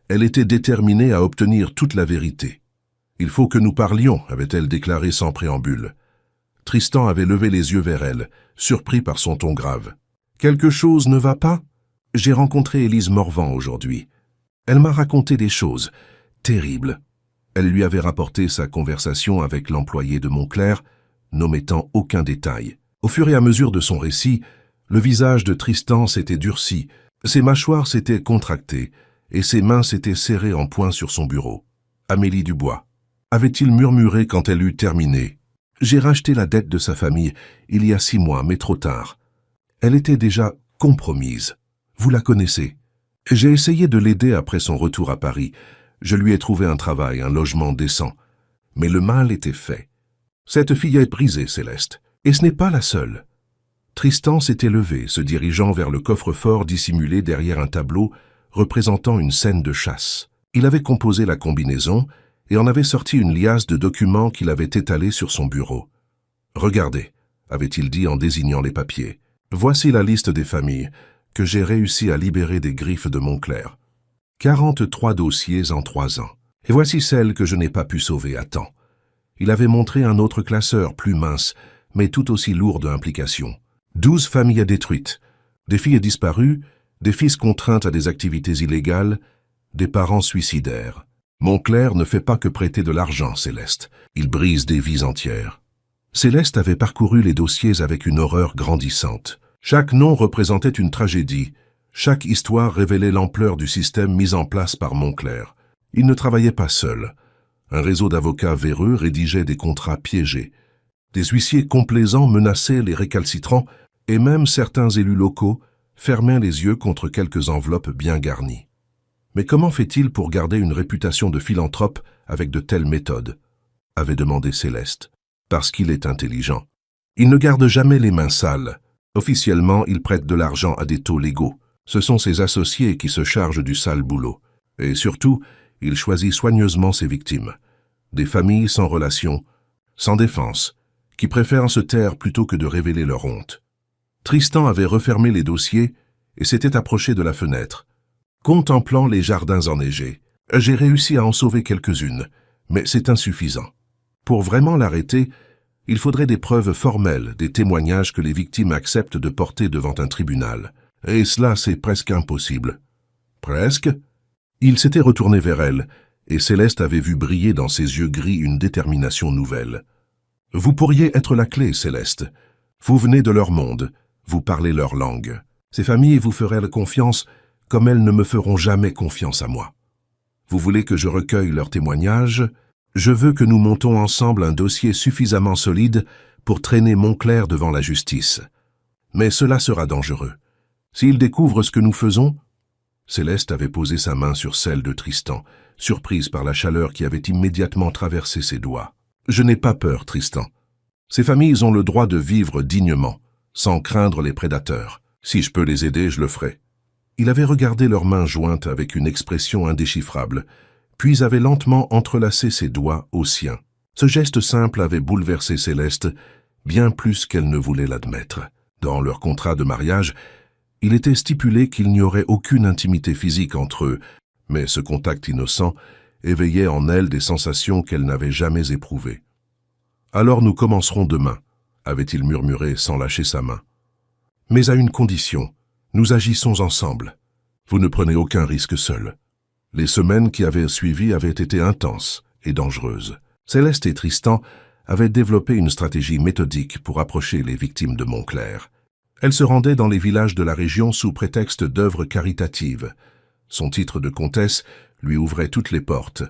elle était déterminée à obtenir toute la vérité. « Il faut que nous parlions », avait-elle déclaré sans préambule. Tristan avait levé les yeux vers elle, surpris par son ton grave. « Quelque chose ne va pas ? J'ai rencontré Élise Morvan aujourd'hui. Elle m'a raconté des choses terribles. » Elle lui avait rapporté sa conversation avec l'employé de Montclair, n'omettant aucun détail. Au fur et à mesure de son récit, le visage de Tristan s'était durci, ses mâchoires s'étaient contractées et ses mains s'étaient serrées en poing sur son bureau. Amélie Dubois, avait-il murmuré quand elle eut terminé. « J'ai racheté la dette de sa famille il y a 6 mois, mais trop tard. Elle était déjà compromise. Vous la connaissez. J'ai essayé de l'aider après son retour à Paris. Je lui ai trouvé un travail, un logement décent. Mais le mal était fait. Cette fille est brisée, Céleste, et ce n'est pas la seule. » Tristan s'était levé, se dirigeant vers le coffre-fort dissimulé derrière un tableau représentant une scène de chasse. Il avait composé la combinaison et en avait sorti une liasse de documents qu'il avait étalés sur son bureau. « Regardez », avait-il dit en désignant les papiers. « Voici la liste des familles que j'ai réussi à libérer des griffes de Montclair. 43 dossiers en 3 ans. Et voici celles que je n'ai pas pu sauver à temps. » Il avait montré un autre classeur, plus mince, mais tout aussi lourd d'implications. 12 familles détruites, des filles disparues, des fils contraints à des activités illégales, des parents suicidaires. Montclair ne fait pas que prêter de l'argent, Céleste. Il brise des vies entières. Céleste avait parcouru les dossiers avec une horreur grandissante. Chaque nom représentait une tragédie. Chaque histoire révélait l'ampleur du système mis en place par Montclair. Il ne travaillait pas seul. Un réseau d'avocats véreux rédigeait des contrats piégés. Des huissiers complaisants menaçaient les récalcitrants et même certains élus locaux fermaient les yeux contre quelques enveloppes bien garnies. Mais comment fait-il pour garder une réputation de philanthrope avec de telles méthodes ? Avait demandé Céleste. Parce qu'il est intelligent. Il ne garde jamais les mains sales. Officiellement, il prête de l'argent à des taux légaux. Ce sont ses associés qui se chargent du sale boulot. Et surtout, il choisit soigneusement ses victimes. Des familles sans relation, sans défense, qui préfèrent se taire plutôt que de révéler leur honte. Tristan avait refermé les dossiers et s'était approché de la fenêtre. Contemplant les jardins enneigés, j'ai réussi à en sauver quelques-unes, mais c'est insuffisant. Pour vraiment l'arrêter, il faudrait des preuves formelles, des témoignages que les victimes acceptent de porter devant un tribunal. Et cela, c'est presque impossible. Presque ? Il s'était retourné vers elle, et Céleste avait vu briller dans ses yeux gris une détermination nouvelle. « Vous pourriez être la clé, Céleste. Vous venez de leur monde, vous parlez leur langue. Ces familles vous feraient confiance comme elles ne me feront jamais confiance à moi. Vous voulez que je recueille leurs témoignages ? Je veux que nous montons ensemble un dossier suffisamment solide pour traîner Montclair devant la justice. Mais cela sera dangereux. S'ils découvrent ce que nous faisons... » Céleste avait posé sa main sur celle de Tristan, surprise par la chaleur qui avait immédiatement traversé ses doigts. « Je n'ai pas peur, Tristan. Ces familles ont le droit de vivre dignement, sans craindre les prédateurs. Si je peux les aider, je le ferai. » Il avait regardé leurs mains jointes avec une expression indéchiffrable, puis avait lentement entrelacé ses doigts aux siens. Ce geste simple avait bouleversé Céleste, bien plus qu'elle ne voulait l'admettre. Dans leur contrat de mariage, il était stipulé qu'il n'y aurait aucune intimité physique entre eux, mais ce contact innocent éveillait en elle des sensations qu'elle n'avait jamais éprouvées. « Alors nous commencerons demain », avait-il murmuré sans lâcher sa main. « Mais à une condition, nous agissons ensemble. Vous ne prenez aucun risque seul. » Les semaines qui avaient suivi avaient été intenses et dangereuses. Céleste et Tristan avaient développé une stratégie méthodique pour approcher les victimes de Montclair. Elle se rendait dans les villages de la région sous prétexte d'œuvres caritatives. Son titre de comtesse lui ouvrait toutes les portes.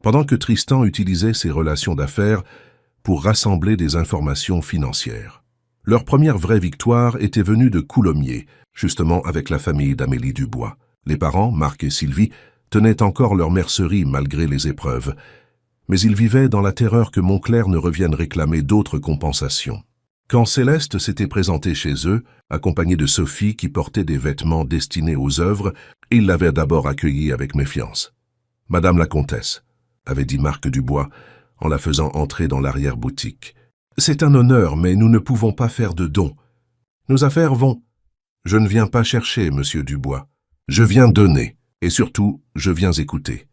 Pendant que Tristan utilisait ses relations d'affaires pour rassembler des informations financières. Leur première vraie victoire était venue de Coulommiers, justement avec la famille d'Amélie Dubois. Les parents, Marc et Sylvie, tenaient encore leur mercerie malgré les épreuves, mais ils vivaient dans la terreur que Montclair ne revienne réclamer d'autres compensations. Quand Céleste s'était présentée chez eux, accompagnée de Sophie qui portait des vêtements destinés aux œuvres, ils l'avaient d'abord accueillie avec méfiance. « Madame la comtesse », avait dit Marc Dubois en la faisant entrer dans l'arrière-boutique. « C'est un honneur, mais nous ne pouvons pas faire de dons. Nos affaires vont. Je ne viens pas chercher, monsieur Dubois. Je viens donner, et surtout, je viens écouter. »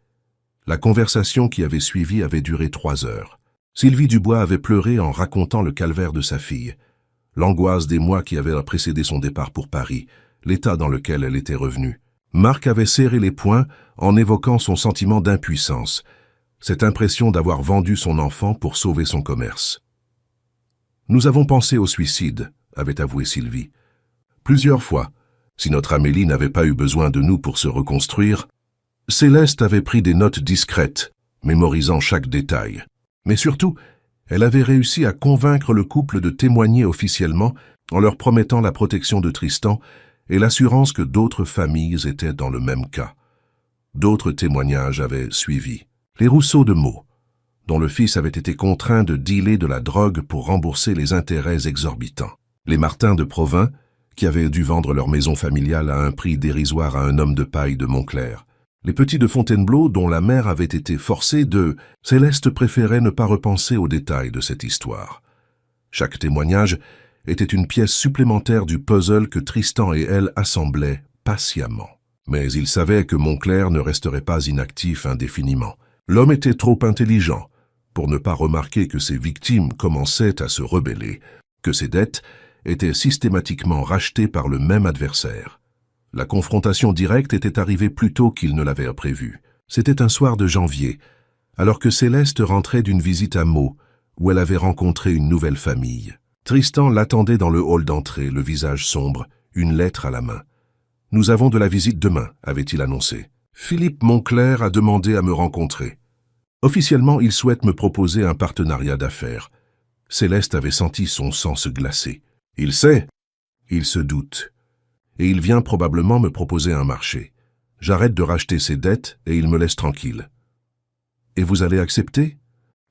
La conversation qui avait suivi avait duré 3 heures. Sylvie Dubois avait pleuré en racontant le calvaire de sa fille, l'angoisse des mois qui avaient précédé son départ pour Paris, l'état dans lequel elle était revenue. Marc avait serré les poings en évoquant son sentiment d'impuissance, cette impression d'avoir vendu son enfant pour sauver son commerce. « Nous avons pensé au suicide », avait avoué Sylvie. « Plusieurs fois, si notre Amélie n'avait pas eu besoin de nous pour se reconstruire. » Céleste avait pris des notes discrètes, mémorisant chaque détail. Mais surtout, elle avait réussi à convaincre le couple de témoigner officiellement en leur promettant la protection de Tristan et l'assurance que d'autres familles étaient dans le même cas. D'autres témoignages avaient suivi. Les Rousseau de Meaux, dont le fils avait été contraint de dealer de la drogue pour rembourser les intérêts exorbitants. Les Martin de Provins, qui avaient dû vendre leur maison familiale à un prix dérisoire à un homme de paille de Montclair. Les petits de Fontainebleau, dont la mère avait été forcée de... Céleste préférait ne pas repenser aux détails de cette histoire. Chaque témoignage était une pièce supplémentaire du puzzle que Tristan et elle assemblaient patiemment. Mais il savait que Montclair ne resterait pas inactif indéfiniment. L'homme était trop intelligent pour ne pas remarquer que ses victimes commençaient à se rebeller, que ses dettes étaient systématiquement rachetées par le même adversaire. La confrontation directe était arrivée plus tôt qu'il ne l'avait prévu. C'était un soir de janvier, alors que Céleste rentrait d'une visite à Meaux, où elle avait rencontré une nouvelle famille. Tristan l'attendait dans le hall d'entrée, le visage sombre, une lettre à la main. « Nous avons de la visite demain », avait-il annoncé. « Philippe Montclair a demandé à me rencontrer. Officiellement, il souhaite me proposer un partenariat d'affaires. » Céleste avait senti son sang se glacer. « Il sait ?» ?»« Il se doute. Et il vient probablement me proposer un marché. J'arrête de racheter ses dettes et il me laisse tranquille. »« Et vous allez accepter ?»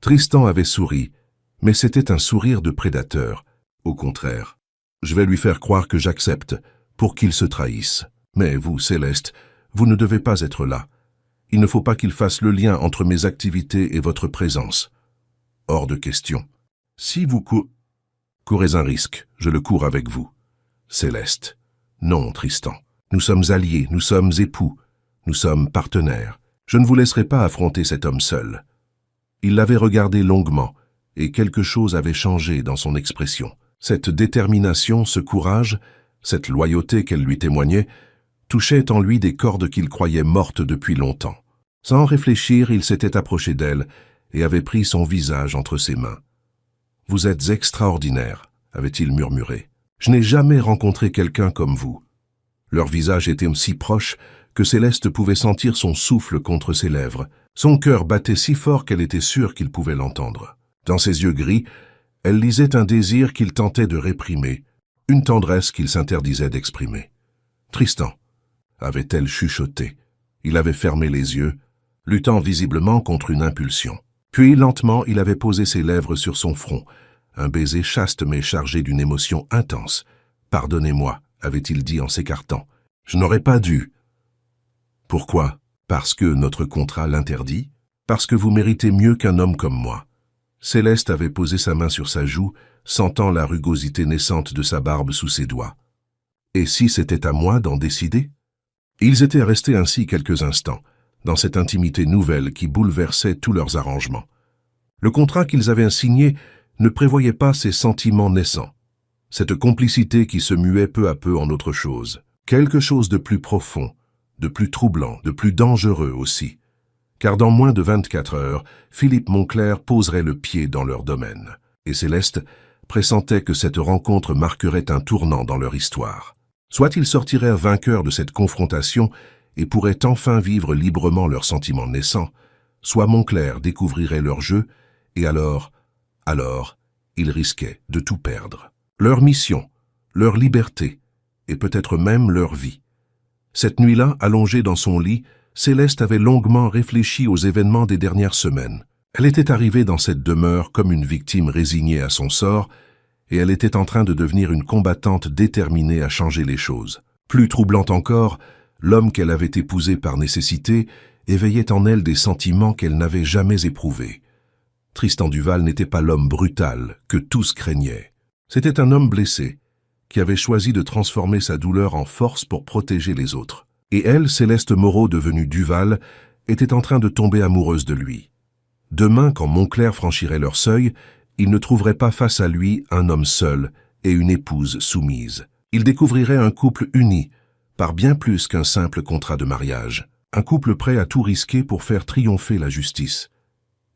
Tristan avait souri, mais c'était un sourire de prédateur. Au contraire, je vais lui faire croire que j'accepte, pour qu'il se trahisse. Mais vous, Céleste, vous ne devez pas être là. Il ne faut pas qu'il fasse le lien entre mes activités et votre présence. Hors de question. Si vous courez un risque, je le cours avec vous. Céleste. Non, Tristan. Nous sommes alliés, nous sommes époux, nous sommes partenaires. Je ne vous laisserai pas affronter cet homme seul. Il l'avait regardé longuement, et quelque chose avait changé dans son expression. Cette détermination, ce courage, cette loyauté qu'elle lui témoignait, touchaient en lui des cordes qu'il croyait mortes depuis longtemps. Sans réfléchir, il s'était approché d'elle et avait pris son visage entre ses mains. « Vous êtes extraordinaire », avait-il murmuré. « Je n'ai jamais rencontré quelqu'un comme vous. » Leur visage était si proche que Céleste pouvait sentir son souffle contre ses lèvres. Son cœur battait si fort qu'elle était sûre qu'il pouvait l'entendre. Dans ses yeux gris, elle lisait un désir qu'il tentait de réprimer, une tendresse qu'il s'interdisait d'exprimer. « Tristan » avait-elle chuchoté. Il avait fermé les yeux, luttant visiblement contre une impulsion. Puis, lentement, il avait posé ses lèvres sur son front, un baiser chaste mais chargé d'une émotion intense. « Pardonnez-moi », avait-il dit en s'écartant. « Je n'aurais pas dû. » « Pourquoi? Parce que notre contrat l'interdit? Parce que vous méritez mieux qu'un homme comme moi. » Céleste avait posé sa main sur sa joue, sentant la rugosité naissante de sa barbe sous ses doigts. Et si c'était à moi d'en décider? Ils étaient restés ainsi quelques instants, dans cette intimité nouvelle qui bouleversait tous leurs arrangements. Le contrat qu'ils avaient signé ne prévoyait pas ces sentiments naissants, cette complicité qui se muait peu à peu en autre chose, quelque chose de plus profond, de plus troublant, de plus dangereux aussi. Car dans moins de 24 heures, Philippe Montclair poserait le pied dans leur domaine. Et Céleste pressentait que cette rencontre marquerait un tournant dans leur histoire. Soit ils sortiraient vainqueurs de cette confrontation et pourraient enfin vivre librement leurs sentiments naissants, soit Montclair découvrirait leur jeu, et alors, ils risquaient de tout perdre. leur mission, leur liberté, et peut-être même leur vie. Cette nuit-là, allongée dans son lit, Céleste avait longuement réfléchi aux événements des dernières semaines. Elle était arrivée dans cette demeure comme une victime résignée à son sort, et elle était en train de devenir une combattante déterminée à changer les choses. Plus troublant encore, l'homme qu'elle avait épousé par nécessité éveillait en elle des sentiments qu'elle n'avait jamais éprouvés. Tristan Duval n'était pas l'homme brutal que tous craignaient. C'était un homme blessé, qui avait choisi de transformer sa douleur en force pour protéger les autres. Et elle, Céleste Moreau devenue Duval, était en train de tomber amoureuse de lui. Demain, quand Montclair franchirait leur seuil, il ne trouverait pas face à lui un homme seul et une épouse soumise. Il découvrirait un couple uni, par bien plus qu'un simple contrat de mariage. Un couple prêt à tout risquer pour faire triompher la justice.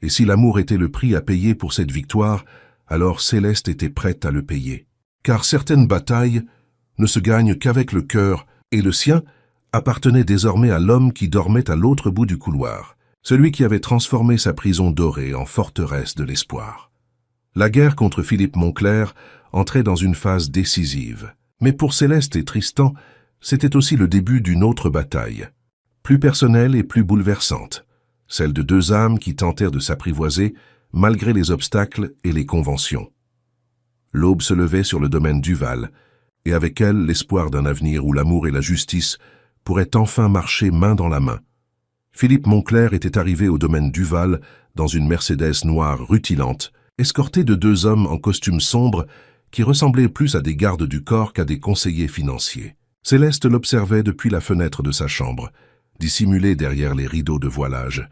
Et si l'amour était le prix à payer pour cette victoire, alors Céleste était prête à le payer. Car certaines batailles ne se gagnent qu'avec le cœur, et le sien appartenait désormais à l'homme qui dormait à l'autre bout du couloir, celui qui avait transformé sa prison dorée en forteresse de l'espoir. La guerre contre Philippe Montclair entrait dans une phase décisive. Mais pour Céleste et Tristan, c'était aussi le début d'une autre bataille, plus personnelle et plus bouleversante, celle de deux âmes qui tentèrent de s'apprivoiser malgré les obstacles et les conventions. L'aube se levait sur le domaine Duval, et avec elle l'espoir d'un avenir où l'amour et la justice pourraient enfin marcher main dans la main. Philippe Montclair était arrivé au domaine Duval dans une Mercedes noire rutilante, escorté de deux hommes en costume sombre qui ressemblaient plus à des gardes du corps qu'à des conseillers financiers. Céleste l'observait depuis la fenêtre de sa chambre, dissimulée derrière les rideaux de voilage,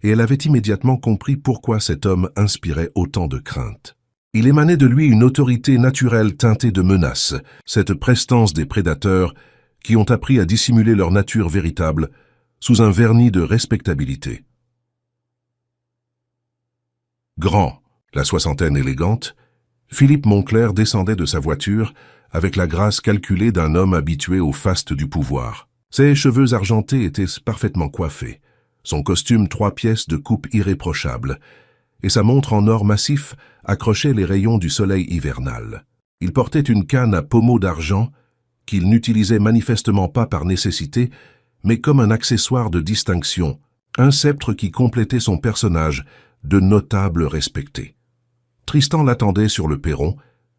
et elle avait immédiatement compris pourquoi cet homme inspirait autant de crainte. Il émanait de lui une autorité naturelle teintée de menace, cette prestance des prédateurs qui ont appris à dissimuler leur nature véritable sous un vernis de respectabilité. Grand, la soixantaine élégante, Philippe Montclair descendait de sa voiture avec la grâce calculée d'un homme habitué au faste du pouvoir. Ses cheveux argentés étaient parfaitement coiffés, son costume 3 pièces de coupe irréprochable, et sa montre en or massif accrochait les rayons du soleil hivernal. Il portait une canne à pommeau d'argent qu'il n'utilisait manifestement pas par nécessité, mais comme un accessoire de distinction, un sceptre qui complétait son personnage de notable respecté. Tristan l'attendait sur le perron,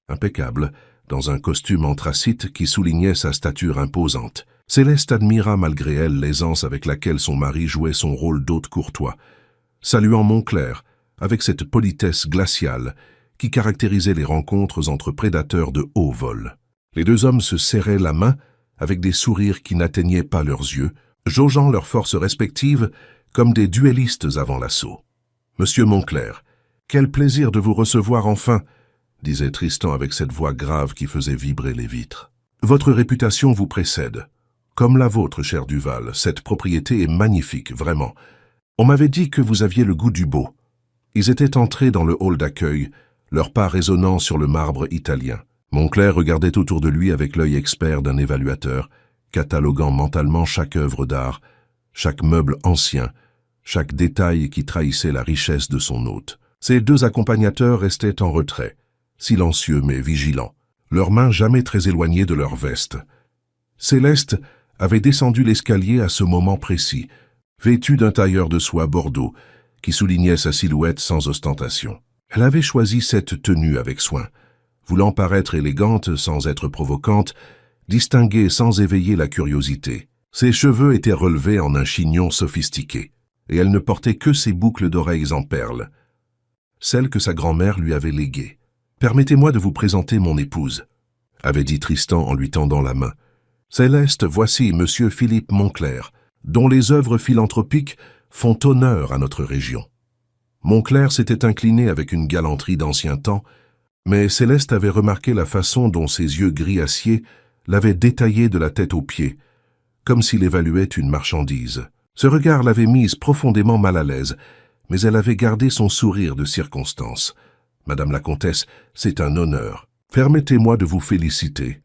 impeccable, dans un costume anthracite qui soulignait sa stature imposante. Céleste admira malgré elle l'aisance avec laquelle son mari jouait son rôle d'hôte courtois, saluant Montclair avec cette politesse glaciale qui caractérisait les rencontres entre prédateurs de haut vol. Les deux hommes se serraient la main avec des sourires qui n'atteignaient pas leurs yeux, jaugeant leurs forces respectives comme des duellistes avant l'assaut. « Monsieur Montclair, quel plaisir de vous recevoir enfin !» disait Tristan avec cette voix grave qui faisait vibrer les vitres. « Votre réputation vous précède. Comme la vôtre, cher Duval, cette propriété est magnifique, vraiment. On m'avait dit que vous aviez le goût du beau. » Ils étaient entrés dans le hall d'accueil, leurs pas résonnant sur le marbre italien. Montclair regardait autour de lui avec l'œil expert d'un évaluateur, cataloguant mentalement chaque œuvre d'art, chaque meuble ancien, chaque détail qui trahissait la richesse de son hôte. Ses deux accompagnateurs restaient en retrait, silencieux mais vigilants, leurs mains jamais très éloignées de leurs vestes. Céleste avait descendu l'escalier à ce moment précis, vêtue d'un tailleur de soie bordeaux, qui soulignait sa silhouette sans ostentation. Elle avait choisi cette tenue avec soin, voulant paraître élégante sans être provocante, distinguée sans éveiller la curiosité. Ses cheveux étaient relevés en un chignon sophistiqué, et elle ne portait que ses boucles d'oreilles en perles, celles que sa grand-mère lui avait léguées. « Permettez-moi de vous présenter mon épouse », avait dit Tristan en lui tendant la main. « Céleste, voici Monsieur Philippe Montclair, dont les œuvres philanthropiques font honneur à notre région. » Montclair s'était incliné avec une galanterie d'ancien temps, mais Céleste avait remarqué la façon dont ses yeux gris acier l'avaient détaillé de la tête aux pieds, comme s'il évaluait une marchandise. Ce regard l'avait mise profondément mal à l'aise, mais elle avait gardé son sourire de circonstance. « Madame la comtesse, c'est un honneur. Permettez-moi de vous féliciter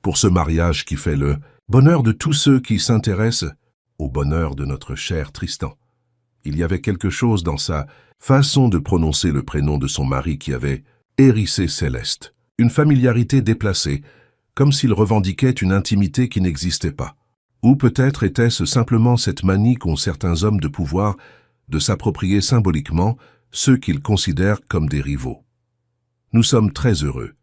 pour ce mariage qui fait le bonheur de tous ceux qui s'intéressent au bonheur de notre cher Tristan. » Il y avait quelque chose dans sa façon de prononcer le prénom de son mari qui avait hérissé Céleste. une familiarité déplacée, comme s'il revendiquait une intimité qui n'existait pas. Ou peut-être était-ce simplement cette manie qu'ont certains hommes de pouvoir de s'approprier symboliquement ceux qu'ils considèrent comme des rivaux. « Nous sommes très heureux »,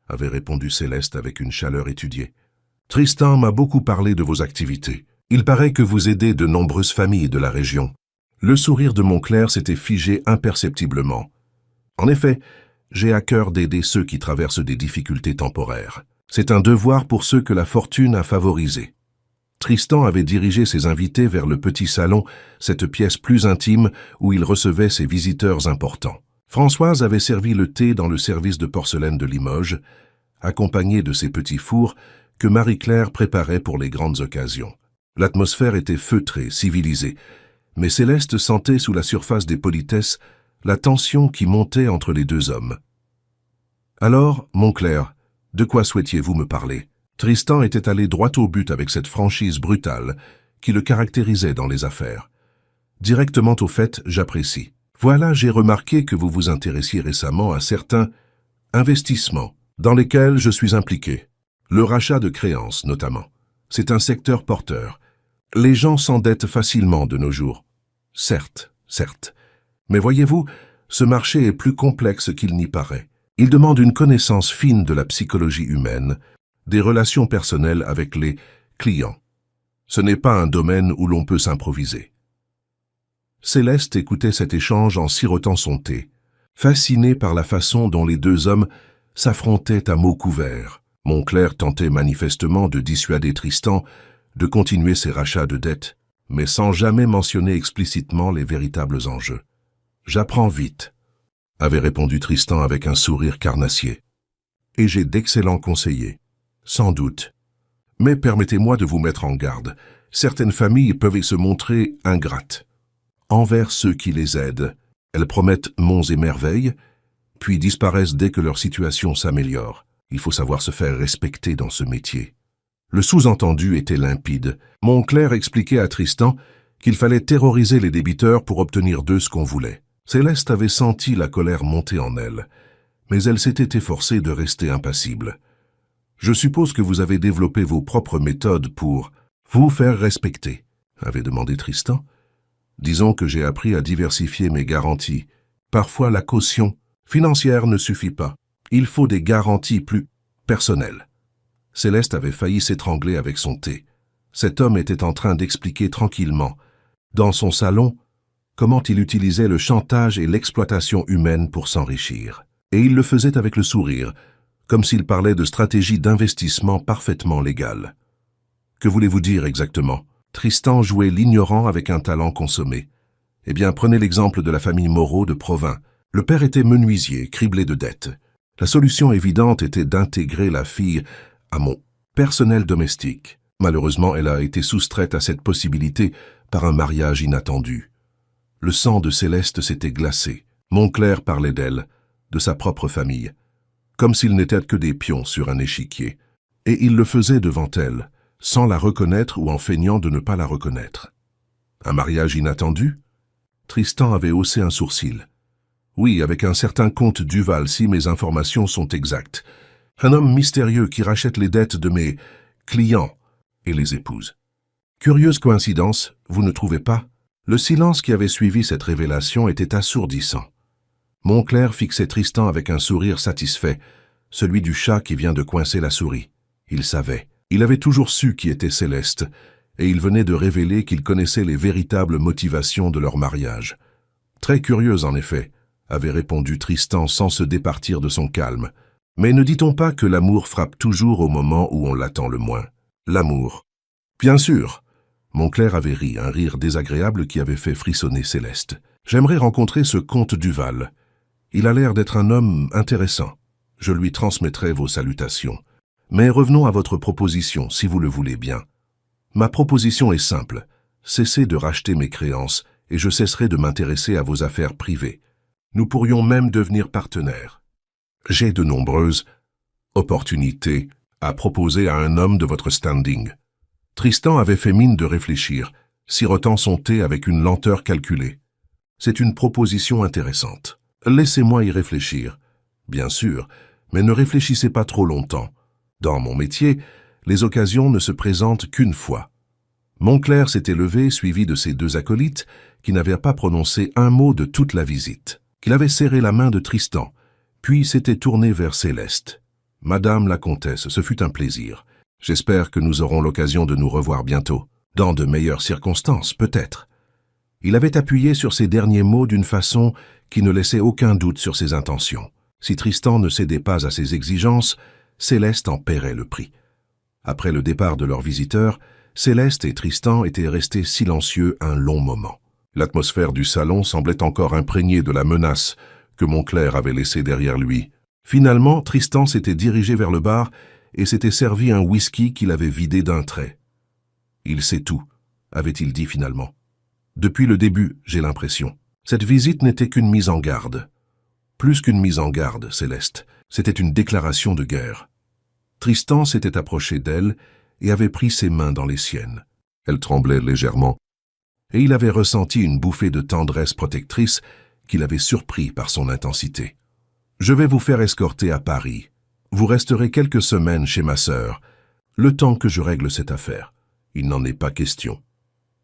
avait répondu Céleste avec une chaleur étudiée. « Tristan m'a beaucoup parlé de vos activités. Il paraît que vous aidez de nombreuses familles de la région. » Le sourire de Montclair s'était figé imperceptiblement. « En effet, j'ai à cœur d'aider ceux qui traversent des difficultés temporaires. C'est un devoir pour ceux que la fortune a favorisés. » Tristan avait dirigé ses invités vers le petit salon, cette pièce plus intime où il recevait ses visiteurs importants. Françoise avait servi le thé dans le service de porcelaine de Limoges, accompagné de ses petits fours que Marie-Claire préparait pour les grandes occasions. L'atmosphère était feutrée, civilisée, mais Céleste sentait sous la surface des politesses la tension qui montait entre les deux hommes. « Alors, Montclair, de quoi souhaitiez-vous me parler ?» Tristan était allé droit au but avec cette franchise brutale qui le caractérisait dans les affaires. « Directement au fait, j'apprécie. Voilà, j'ai remarqué que vous vous intéressiez récemment à certains investissements dans lesquels je suis impliqué. Le rachat de créances, notamment. C'est un secteur porteur. Les gens s'endettent facilement de nos jours. Certes, certes. Mais voyez-vous, ce marché est plus complexe qu'il n'y paraît. Il demande une connaissance fine de la psychologie humaine, des relations personnelles avec les clients. Ce n'est pas un domaine où l'on peut s'improviser. » Céleste écoutait cet échange en sirotant son thé, fascinée par la façon dont les deux hommes s'affrontaient à mots couverts. Montclair tentait manifestement de dissuader Tristan de continuer ses rachats de dettes, mais sans jamais mentionner explicitement les véritables enjeux. « J'apprends vite », avait répondu Tristan avec un sourire carnassier. « Et j'ai d'excellents conseillers. Sans doute. Mais permettez-moi de vous mettre en garde. Certaines familles peuvent se montrer ingrates envers ceux qui les aident. Elles promettent monts et merveilles, puis disparaissent dès que leur situation s'améliore. Il faut savoir se faire respecter dans ce métier. » Le sous-entendu était limpide. Montclair expliquait à Tristan qu'il fallait terroriser les débiteurs pour obtenir d'eux ce qu'on voulait. Céleste avait senti la colère monter en elle, mais elle s'était efforcée de rester impassible. « Je suppose que vous avez développé vos propres méthodes pour vous faire respecter », avait demandé Tristan. « Disons que j'ai appris à diversifier mes garanties. Parfois, la caution financière ne suffit pas. Il faut des garanties plus personnelles. » Céleste avait failli s'étrangler avec son thé. Cet homme était en train d'expliquer tranquillement, dans son salon, comment il utilisait le chantage et l'exploitation humaine pour s'enrichir. Et il le faisait avec le sourire, comme s'il parlait de stratégies d'investissement parfaitement légales. Que voulez-vous dire exactement? Tristan jouait l'ignorant avec un talent consommé. Eh bien, prenez l'exemple de la famille Moreau de Provins. Le père était menuisier, criblé de dettes. La solution évidente était d'intégrer la fille à mon personnel domestique. Malheureusement, elle a été soustraite à cette possibilité par un mariage inattendu. Le sang de Céleste s'était glacé. Montclair parlait d'elle, de sa propre famille, comme s'ils n'étaient que des pions sur un échiquier. Et il le faisait devant elle, sans la reconnaître ou en feignant de ne pas la reconnaître. Un mariage inattendu? Tristan avait haussé un sourcil. Oui, avec un certain comte Duval, si mes informations sont exactes. Un homme mystérieux qui rachète les dettes de mes clients et les épouse. Curieuse coïncidence, vous ne trouvez pas? Le silence qui avait suivi cette révélation était assourdissant. Montclair fixait Tristan avec un sourire satisfait, celui du chat qui vient de coincer la souris. Il savait. Il avait toujours su qui était Céleste, et il venait de révéler qu'il connaissait les véritables motivations de leur mariage. Très curieuse en effet, avait répondu Tristan sans se départir de son calme. Mais ne dit-on pas que l'amour frappe toujours au moment où on l'attend le moins? L'amour. Bien sûr. Montclair avait ri, un rire désagréable qui avait fait frissonner Céleste. J'aimerais rencontrer ce comte Duval. Il a l'air d'être un homme intéressant. Je lui transmettrai vos salutations. Mais revenons à votre proposition, si vous le voulez bien. Ma proposition est simple. Cessez de racheter mes créances et je cesserai de m'intéresser à vos affaires privées. Nous pourrions même devenir partenaires. J'ai de nombreuses opportunités à proposer à un homme de votre standing. Tristan avait fait mine de réfléchir, sirotant son thé avec une lenteur calculée. C'est une proposition intéressante. Laissez-moi y réfléchir. Bien sûr, Mais ne réfléchissez pas trop longtemps. Dans mon métier, les occasions ne se présentent qu'une fois. Montclair s'était levé, suivi de ses deux acolytes, qui n'avaient pas prononcé un mot de toute la visite. Qu'il avait serré la main de Tristan, puis s'était tourné vers Céleste. « Madame la comtesse, ce fut un plaisir. J'espère que nous aurons l'occasion de nous revoir bientôt. Dans de meilleures circonstances, peut-être. » Il avait appuyé sur ces derniers mots d'une façon qui ne laissait aucun doute sur ses intentions. Si Tristan ne cédait pas à ses exigences, Céleste en paierait le prix. Après le départ de leur visiteur, Céleste et Tristan étaient restés silencieux un long moment. L'atmosphère du salon semblait encore imprégnée de la menace que Montclair avait laissée derrière lui. Finalement, Tristan s'était dirigé vers le bar et s'était servi un whisky qu'il avait vidé d'un trait. « Il sait tout », avait-il dit finalement. « Depuis le début, j'ai l'impression. Cette visite n'était qu'une mise en garde. Plus qu'une mise en garde, Céleste, c'était une déclaration de guerre. » Tristan s'était approché d'elle et avait pris ses mains dans les siennes. Elle tremblait légèrement, et il avait ressenti une bouffée de tendresse protectrice qui l'avait surpris par son intensité. « Je vais vous faire escorter à Paris. Vous resterez quelques semaines chez ma sœur, le temps que je règle cette affaire. Il n'en est pas question. »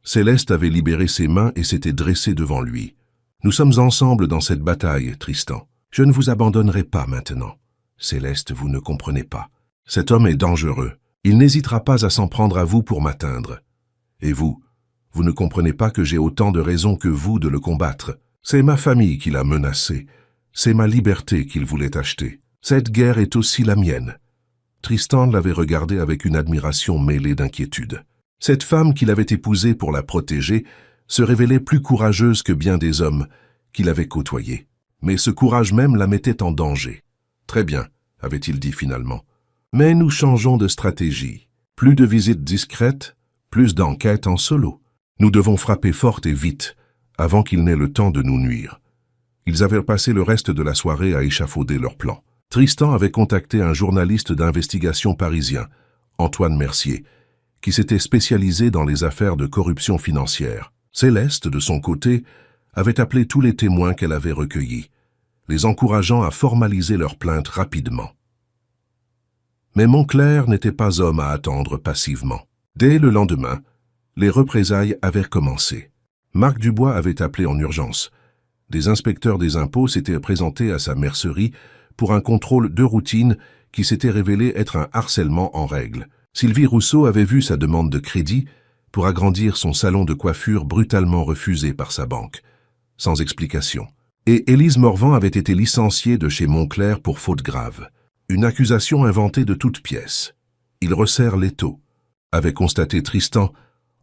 Céleste avait libéré ses mains et s'était dressée devant lui. « Nous sommes ensemble dans cette bataille, Tristan. Je ne vous abandonnerai pas maintenant. Céleste, vous ne comprenez pas. Cet homme est dangereux. Il n'hésitera pas à s'en prendre à vous pour m'atteindre. Et vous ne comprenez pas que j'ai autant de raisons que vous de le combattre. C'est ma famille qui l'a menacé. C'est ma liberté qu'il voulait acheter. Cette guerre est aussi la mienne. » Tristan l'avait regardé avec une admiration mêlée d'inquiétude. Cette femme qu'il avait épousée pour la protéger se révélait plus courageuse que bien des hommes qu'il avait côtoyés. Mais ce courage même la mettait en danger. « Très bien, » avait-il dit finalement. « Mais nous changeons de stratégie. Plus de visites discrètes, plus d'enquêtes en solo. Nous devons frapper fort et vite, avant qu'il n'ait le temps de nous nuire. » Ils avaient passé le reste de la soirée à échafauder leur plan. Tristan avait contacté un journaliste d'investigation parisien, Antoine Mercier, qui s'était spécialisé dans les affaires de corruption financière. Céleste, de son côté, avait appelé tous les témoins qu'elle avait recueillis, les encourageant à formaliser leur plainte rapidement. Mais Montclair n'était pas homme à attendre passivement. Dès le lendemain, les représailles avaient commencé. Marc Dubois avait appelé en urgence. Des inspecteurs des impôts s'étaient présentés à sa mercerie pour un contrôle de routine qui s'était révélé être un harcèlement en règle. Sylvie Rousseau avait vu sa demande de crédit pour agrandir son salon de coiffure brutalement refusé par sa banque, sans explication. Et Élise Morvan avait été licenciée de chez Montclair pour faute grave. Une accusation inventée de toutes pièces. Il resserre l'étau, avait constaté Tristan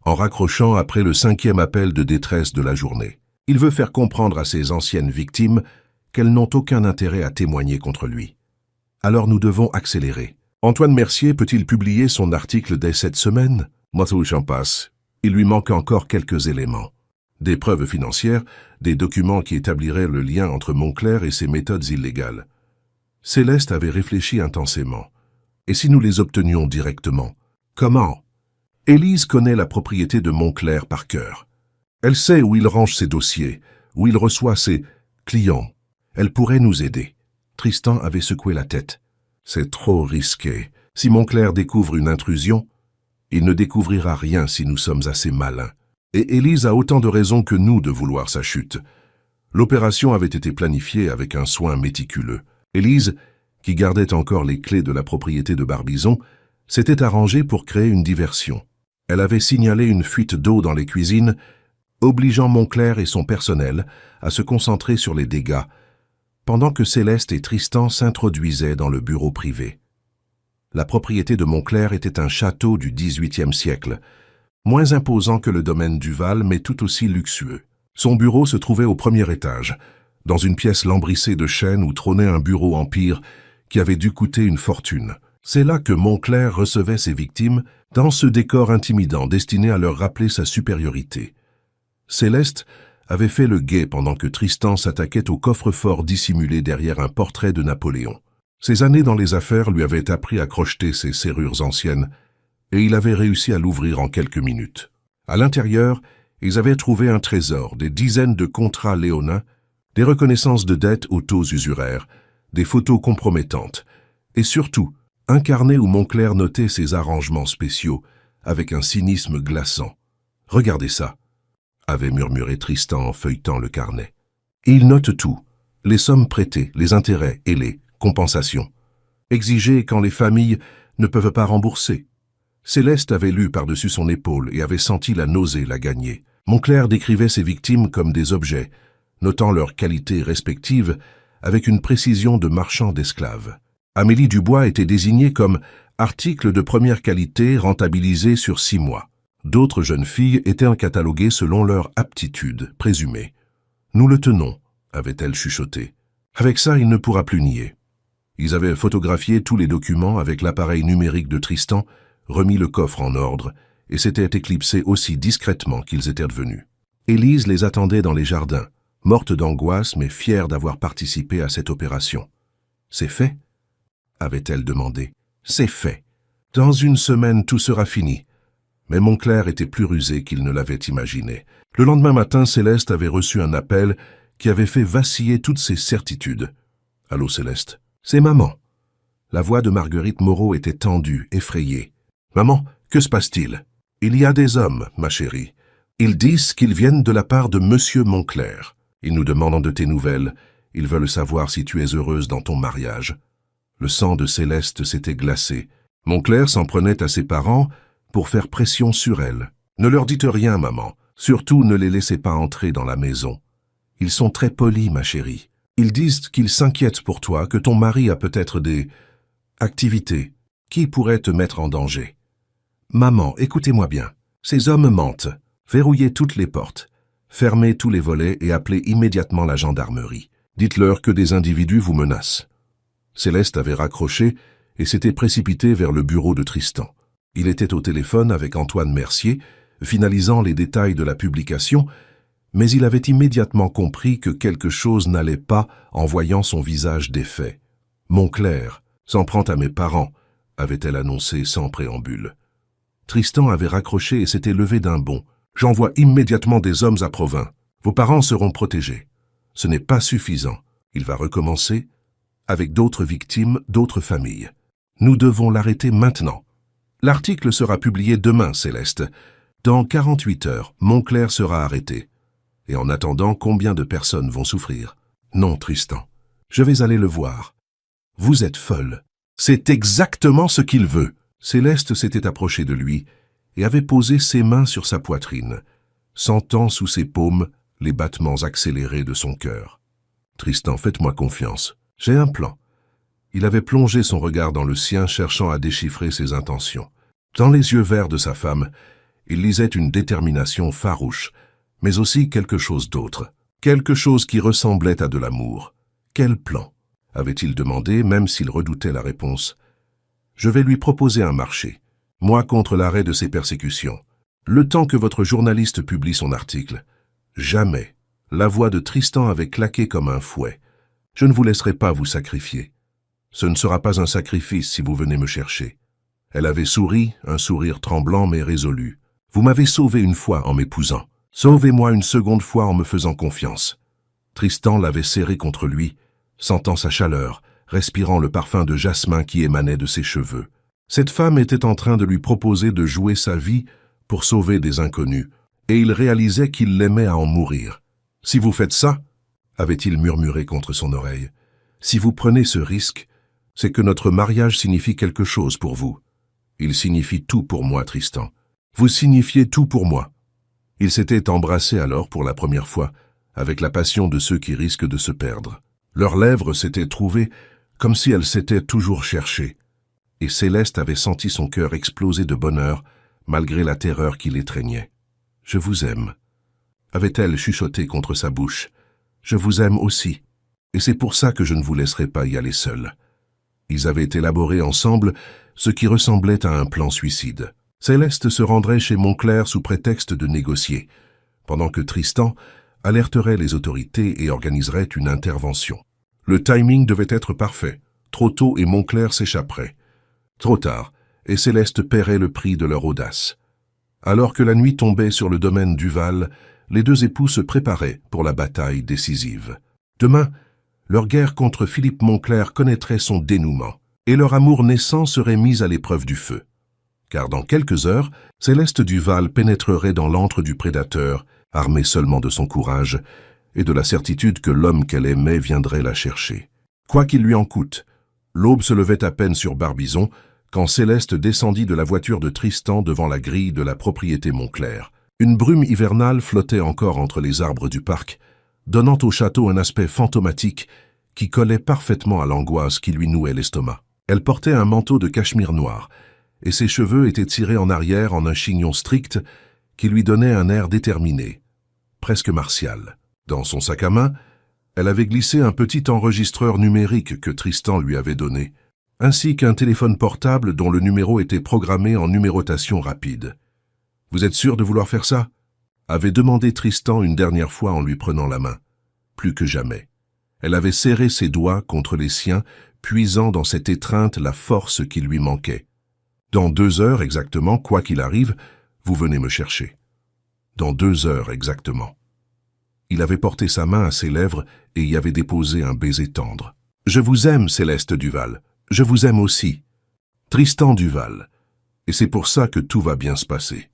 en raccrochant après le 5e appel de détresse de la journée. Il veut faire comprendre à ses anciennes victimes qu'elles n'ont aucun intérêt à témoigner contre lui. Alors nous devons accélérer. Antoine Mercier peut-il publier son article dès cette semaine? Moi, j'en passe. Il lui manque encore quelques éléments. Des preuves financières, des documents qui établiraient le lien entre Montclair et ses méthodes illégales. Céleste avait réfléchi intensément. Et si nous les obtenions directement? Comment? Élise connaît la propriété de Montclair par cœur. Elle sait où il range ses dossiers, où il reçoit ses clients. Elle pourrait nous aider. Tristan avait secoué la tête. C'est trop risqué. Si Montclair découvre une intrusion, il ne découvrira rien si nous sommes assez malins. Et Élise a autant de raisons que nous de vouloir sa chute. L'opération avait été planifiée avec un soin méticuleux. Élise, qui gardait encore les clés de la propriété de Barbizon, s'était arrangée pour créer une diversion. Elle avait signalé une fuite d'eau dans les cuisines, obligeant Montclair et son personnel à se concentrer sur les dégâts, pendant que Céleste et Tristan s'introduisaient dans le bureau privé. La propriété de Montclair était un château du XVIIIe siècle, moins imposant que le domaine Duval, mais tout aussi luxueux. Son bureau se trouvait au premier étage, dans une pièce lambrissée de chêne où trônait un bureau empire qui avait dû coûter une fortune. C'est là que Montclair recevait ses victimes, dans ce décor intimidant destiné à leur rappeler sa supériorité. Céleste avait fait le guet pendant que Tristan s'attaquait au coffre-fort dissimulé derrière un portrait de Napoléon. Ses années dans les affaires lui avaient appris à crocheter ses serrures anciennes, et il avait réussi à l'ouvrir en quelques minutes. À l'intérieur, ils avaient trouvé un trésor, des dizaines de contrats léonins, des reconnaissances de dettes aux taux usuraires, des photos compromettantes, Et surtout, un carnet où Montclair notait ses arrangements spéciaux, avec un cynisme glaçant. « Regardez ça !» avait murmuré Tristan en feuilletant le carnet. Et il note tout, les sommes prêtées, les intérêts et les compensations, exigées quand les familles ne peuvent pas rembourser. Céleste avait lu par-dessus son épaule et avait senti la nausée la gagner. Montclair décrivait ses victimes comme des objets, notant leurs qualités respectives avec une précision de marchand d'esclaves. Amélie Dubois était désignée comme article de première qualité rentabilisé sur 6 mois. D'autres jeunes filles étaient cataloguées selon leur aptitude présumée. « Nous le tenons », avait-elle chuchoté. « Avec ça, il ne pourra plus nier. » Ils avaient photographié tous les documents avec l'appareil numérique de Tristan, remis le coffre en ordre, et s'étaient éclipsés aussi discrètement qu'ils étaient revenus. Élise les attendait dans les jardins, morte d'angoisse mais fière d'avoir participé à cette opération. « C'est fait ?» avait-elle demandé. « C'est fait. Dans une semaine, tout sera fini. » Mais Montclair était plus rusé qu'il ne l'avait imaginé. Le lendemain matin, Céleste avait reçu un appel qui avait fait vaciller toutes ses certitudes. « Allô, Céleste ? C'est maman. » La voix de Marguerite Moreau était tendue, effrayée. « Maman, que se passe-t-il ? » « Il y a des hommes, ma chérie. Ils disent qu'ils viennent de la part de Monsieur Montclair. Ils nous demandent de tes nouvelles. Ils veulent savoir si tu es heureuse dans ton mariage. » Le sang de Céleste s'était glacé. Montclair s'en prenait à ses parents pour faire pression sur elle. « Ne leur dites rien, maman. Surtout ne les laissez pas entrer dans la maison. Ils sont très polis, ma chérie. Ils disent qu'ils s'inquiètent pour toi, que ton mari a peut-être des activités qui pourraient te mettre en danger. Maman, écoutez-moi bien. Ces hommes mentent. Verrouillez toutes les portes. Fermez tous les volets et appelez immédiatement la gendarmerie. Dites-leur que des individus vous menacent. » Céleste avait raccroché et s'était précipitée vers le bureau de Tristan. Il était au téléphone avec Antoine Mercier, finalisant les détails de la publication, mais il avait immédiatement compris que quelque chose n'allait pas en voyant son visage défait. « Montclair s'en prend à mes parents », avait-elle annoncé sans préambule. Tristan avait raccroché et s'était levé d'un bond. « J'envoie immédiatement des hommes à Provins. Vos parents seront protégés. » Ce n'est pas suffisant. Il va recommencer avec d'autres victimes, d'autres familles. Nous devons l'arrêter maintenant. L'article sera publié demain, Céleste. Dans 48 heures, Montclair sera arrêté. Et en attendant, combien de personnes vont souffrir? Non, Tristan. Je vais aller le voir. Vous êtes folle. C'est exactement ce qu'il veut. Céleste s'était approchée de lui et avait posé ses mains sur sa poitrine, sentant sous ses paumes les battements accélérés de son cœur. Tristan, faites-moi confiance. J'ai un plan. Il avait plongé son regard dans le sien, cherchant à déchiffrer ses intentions. Dans les yeux verts de sa femme, il lisait une détermination farouche, mais aussi quelque chose d'autre, quelque chose qui ressemblait à de l'amour. Quel plan? Avait-il demandé, même s'il redoutait la réponse. Je vais lui proposer un marché, moi contre l'arrêt de ses persécutions. Le temps que votre journaliste publie son article. Jamais. La voix de Tristan avait claqué comme un fouet. Je ne vous laisserai pas vous sacrifier. Ce ne sera pas un sacrifice si vous venez me chercher. Elle avait souri, un sourire tremblant mais résolu. Vous m'avez sauvé une fois en m'épousant. Sauvez-moi une seconde fois en me faisant confiance. Tristan l'avait serré contre lui, sentant sa chaleur, respirant le parfum de jasmin qui émanait de ses cheveux. Cette femme était en train de lui proposer de jouer sa vie pour sauver des inconnus, et il réalisait qu'il l'aimait à en mourir. « Si vous faites ça, » avait-il murmuré contre son oreille, « si vous prenez ce risque, c'est que notre mariage signifie quelque chose pour vous. Il signifie tout pour moi, Tristan. Vous signifiez tout pour moi. » Ils s'étaient embrassés alors pour la première fois, avec la passion de ceux qui risquent de se perdre. Leurs lèvres s'étaient trouvées comme si elles s'étaient toujours cherchées, et Céleste avait senti son cœur exploser de bonheur, malgré la terreur qui l'étreignait. « Je vous aime », avait-elle chuchoté contre sa bouche. « Je vous aime aussi, et c'est pour ça que je ne vous laisserai pas y aller seul. » Ils avaient élaboré ensemble ce qui ressemblait à un plan suicide. Céleste se rendrait chez Montclair sous prétexte de négocier, pendant que Tristan alerterait les autorités et organiserait une intervention. Le timing devait être parfait. Trop tôt et Montclair s'échapperait. Trop tard, et Céleste paierait le prix de leur audace. Alors que la nuit tombait sur le domaine Duval, les deux époux se préparaient pour la bataille décisive. Demain, leur guerre contre Philippe Montclair connaîtrait son dénouement. et leur amour naissant serait mis à l'épreuve du feu. Car dans quelques heures, Céleste Duval pénétrerait dans l'antre du prédateur, armée seulement de son courage et de la certitude que l'homme qu'elle aimait viendrait la chercher. Quoi qu'il lui en coûte, l'aube se levait à peine sur Barbizon quand Céleste descendit de la voiture de Tristan devant la grille de la propriété Montclair. Une brume hivernale flottait encore entre les arbres du parc, donnant au château un aspect fantomatique qui collait parfaitement à l'angoisse qui lui nouait l'estomac. Elle portait un manteau de cachemire noir, et ses cheveux étaient tirés en arrière en un chignon strict qui lui donnait un air déterminé, presque martial. Dans son sac à main, elle avait glissé un petit enregistreur numérique que Tristan lui avait donné, ainsi qu'un téléphone portable dont le numéro était programmé en numérotation rapide. « Vous êtes sûr de vouloir faire ça ?» avait demandé Tristan une dernière fois en lui prenant la main. Plus que jamais. Elle avait serré ses doigts contre les siens, puisant dans cette étreinte la force qui lui manquait. « Dans 2 heures exactement, quoi qu'il arrive, vous venez me chercher. Dans 2 heures exactement. » Il avait porté sa main à ses lèvres et y avait déposé un baiser tendre. « Je vous aime, Céleste Duval. Je vous aime aussi. Tristan Duval. Et c'est pour ça que tout va bien se passer. »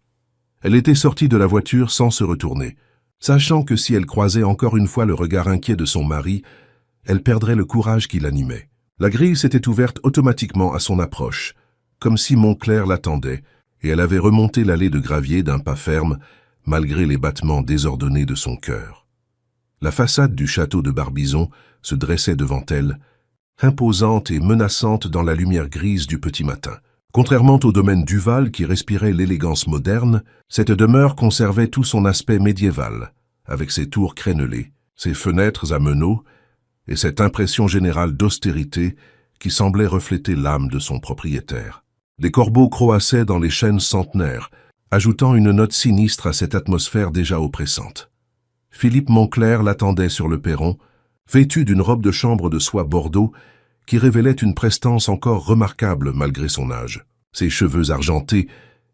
Elle était sortie de la voiture sans se retourner, sachant que si elle croisait encore une fois le regard inquiet de son mari, elle perdrait le courage qui l'animait. La grille s'était ouverte automatiquement à son approche, comme si Montclair l'attendait, et elle avait remonté l'allée de gravier d'un pas ferme, malgré les battements désordonnés de son cœur. La façade du château de Barbizon se dressait devant elle, imposante et menaçante dans la lumière grise du petit matin. Contrairement au domaine Duval qui respirait l'élégance moderne, cette demeure conservait tout son aspect médiéval, avec ses tours crénelées, ses fenêtres à meneaux et cette impression générale d'austérité qui semblait refléter l'âme de son propriétaire. Des corbeaux croassaient dans les chênes centenaires, ajoutant une note sinistre à cette atmosphère déjà oppressante. Philippe Montclair l'attendait sur le perron, vêtu d'une robe de chambre de soie bordeaux qui révélait une prestance encore remarquable malgré son âge. Ses cheveux argentés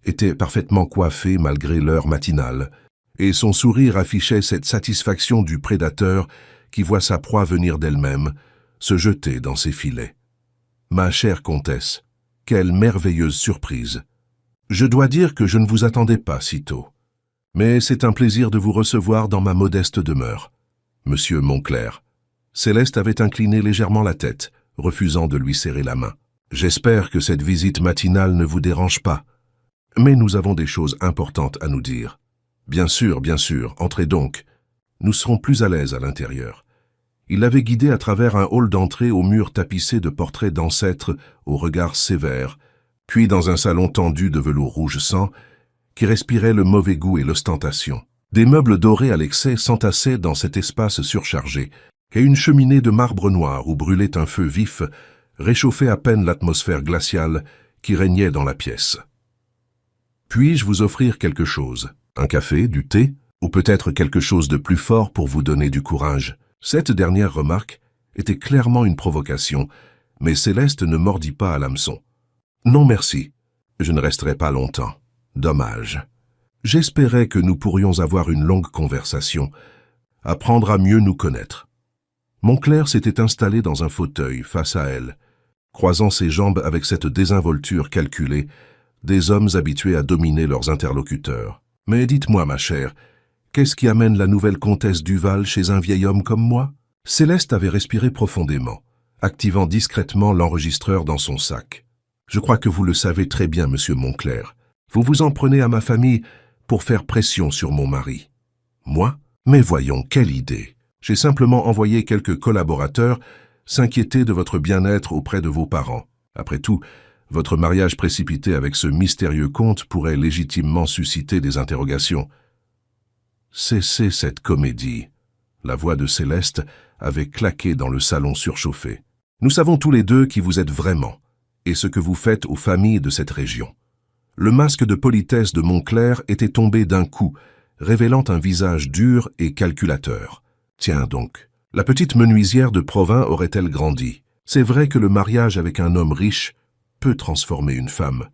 étaient parfaitement coiffés malgré l'heure matinale, et son sourire affichait cette satisfaction du prédateur qui voit sa proie venir d'elle-même, se jeter dans ses filets. « Ma chère comtesse, quelle merveilleuse surprise! Je dois dire que je ne vous attendais pas si tôt. Mais c'est un plaisir de vous recevoir dans ma modeste demeure. Monsieur Montclair. » Céleste avait incliné légèrement la tête, refusant de lui serrer la main. « J'espère que cette visite matinale ne vous dérange pas. Mais nous avons des choses importantes à nous dire. »« Bien sûr, entrez donc. Nous serons plus à l'aise à l'intérieur. » Il l'avait guidé à travers un hall d'entrée aux murs tapissés de portraits d'ancêtres au regard sévère, puis dans un salon tendu de velours rouge sang qui respirait le mauvais goût et l'ostentation. Des meubles dorés à l'excès s'entassaient dans cet espace surchargé, et une cheminée de marbre noir où brûlait un feu vif réchauffait à peine l'atmosphère glaciale qui régnait dans la pièce. « Puis-je vous offrir quelque chose? Un café, du thé, ou peut-être quelque chose de plus fort pour vous donner du courage ?» Cette dernière remarque était clairement une provocation, mais Céleste ne mordit pas à l'hameçon. « Non merci, je ne resterai pas longtemps. Dommage. J'espérais que nous pourrions avoir une longue conversation, apprendre à mieux nous connaître. » Montclair s'était installé dans un fauteuil face à elle, croisant ses jambes avec cette désinvolture calculée des hommes habitués à dominer leurs interlocuteurs. « Mais dites-moi, ma chère, qu'est-ce qui amène la nouvelle comtesse Duval chez un vieil homme comme moi ?» Céleste avait respiré profondément, activant discrètement l'enregistreur dans son sac. « Je crois que vous le savez très bien, monsieur Montclair. Vous vous en prenez à ma famille pour faire pression sur mon mari. »« Moi ? Mais voyons, quelle idée ! J'ai simplement envoyé quelques collaborateurs s'inquiéter de votre bien-être auprès de vos parents. Après tout, votre mariage précipité avec ce mystérieux comte pourrait légitimement susciter des interrogations. » Cessez cette comédie. La voix de Céleste avait claqué dans le salon surchauffé. Nous savons tous les deux qui vous êtes vraiment, et ce que vous faites aux familles de cette région. Le masque de politesse de Montclair était tombé d'un coup, révélant un visage dur et calculateur. Tiens donc, la petite menuisière de Provins aurait-elle grandi? C'est vrai que le mariage avec un homme riche peut transformer une femme.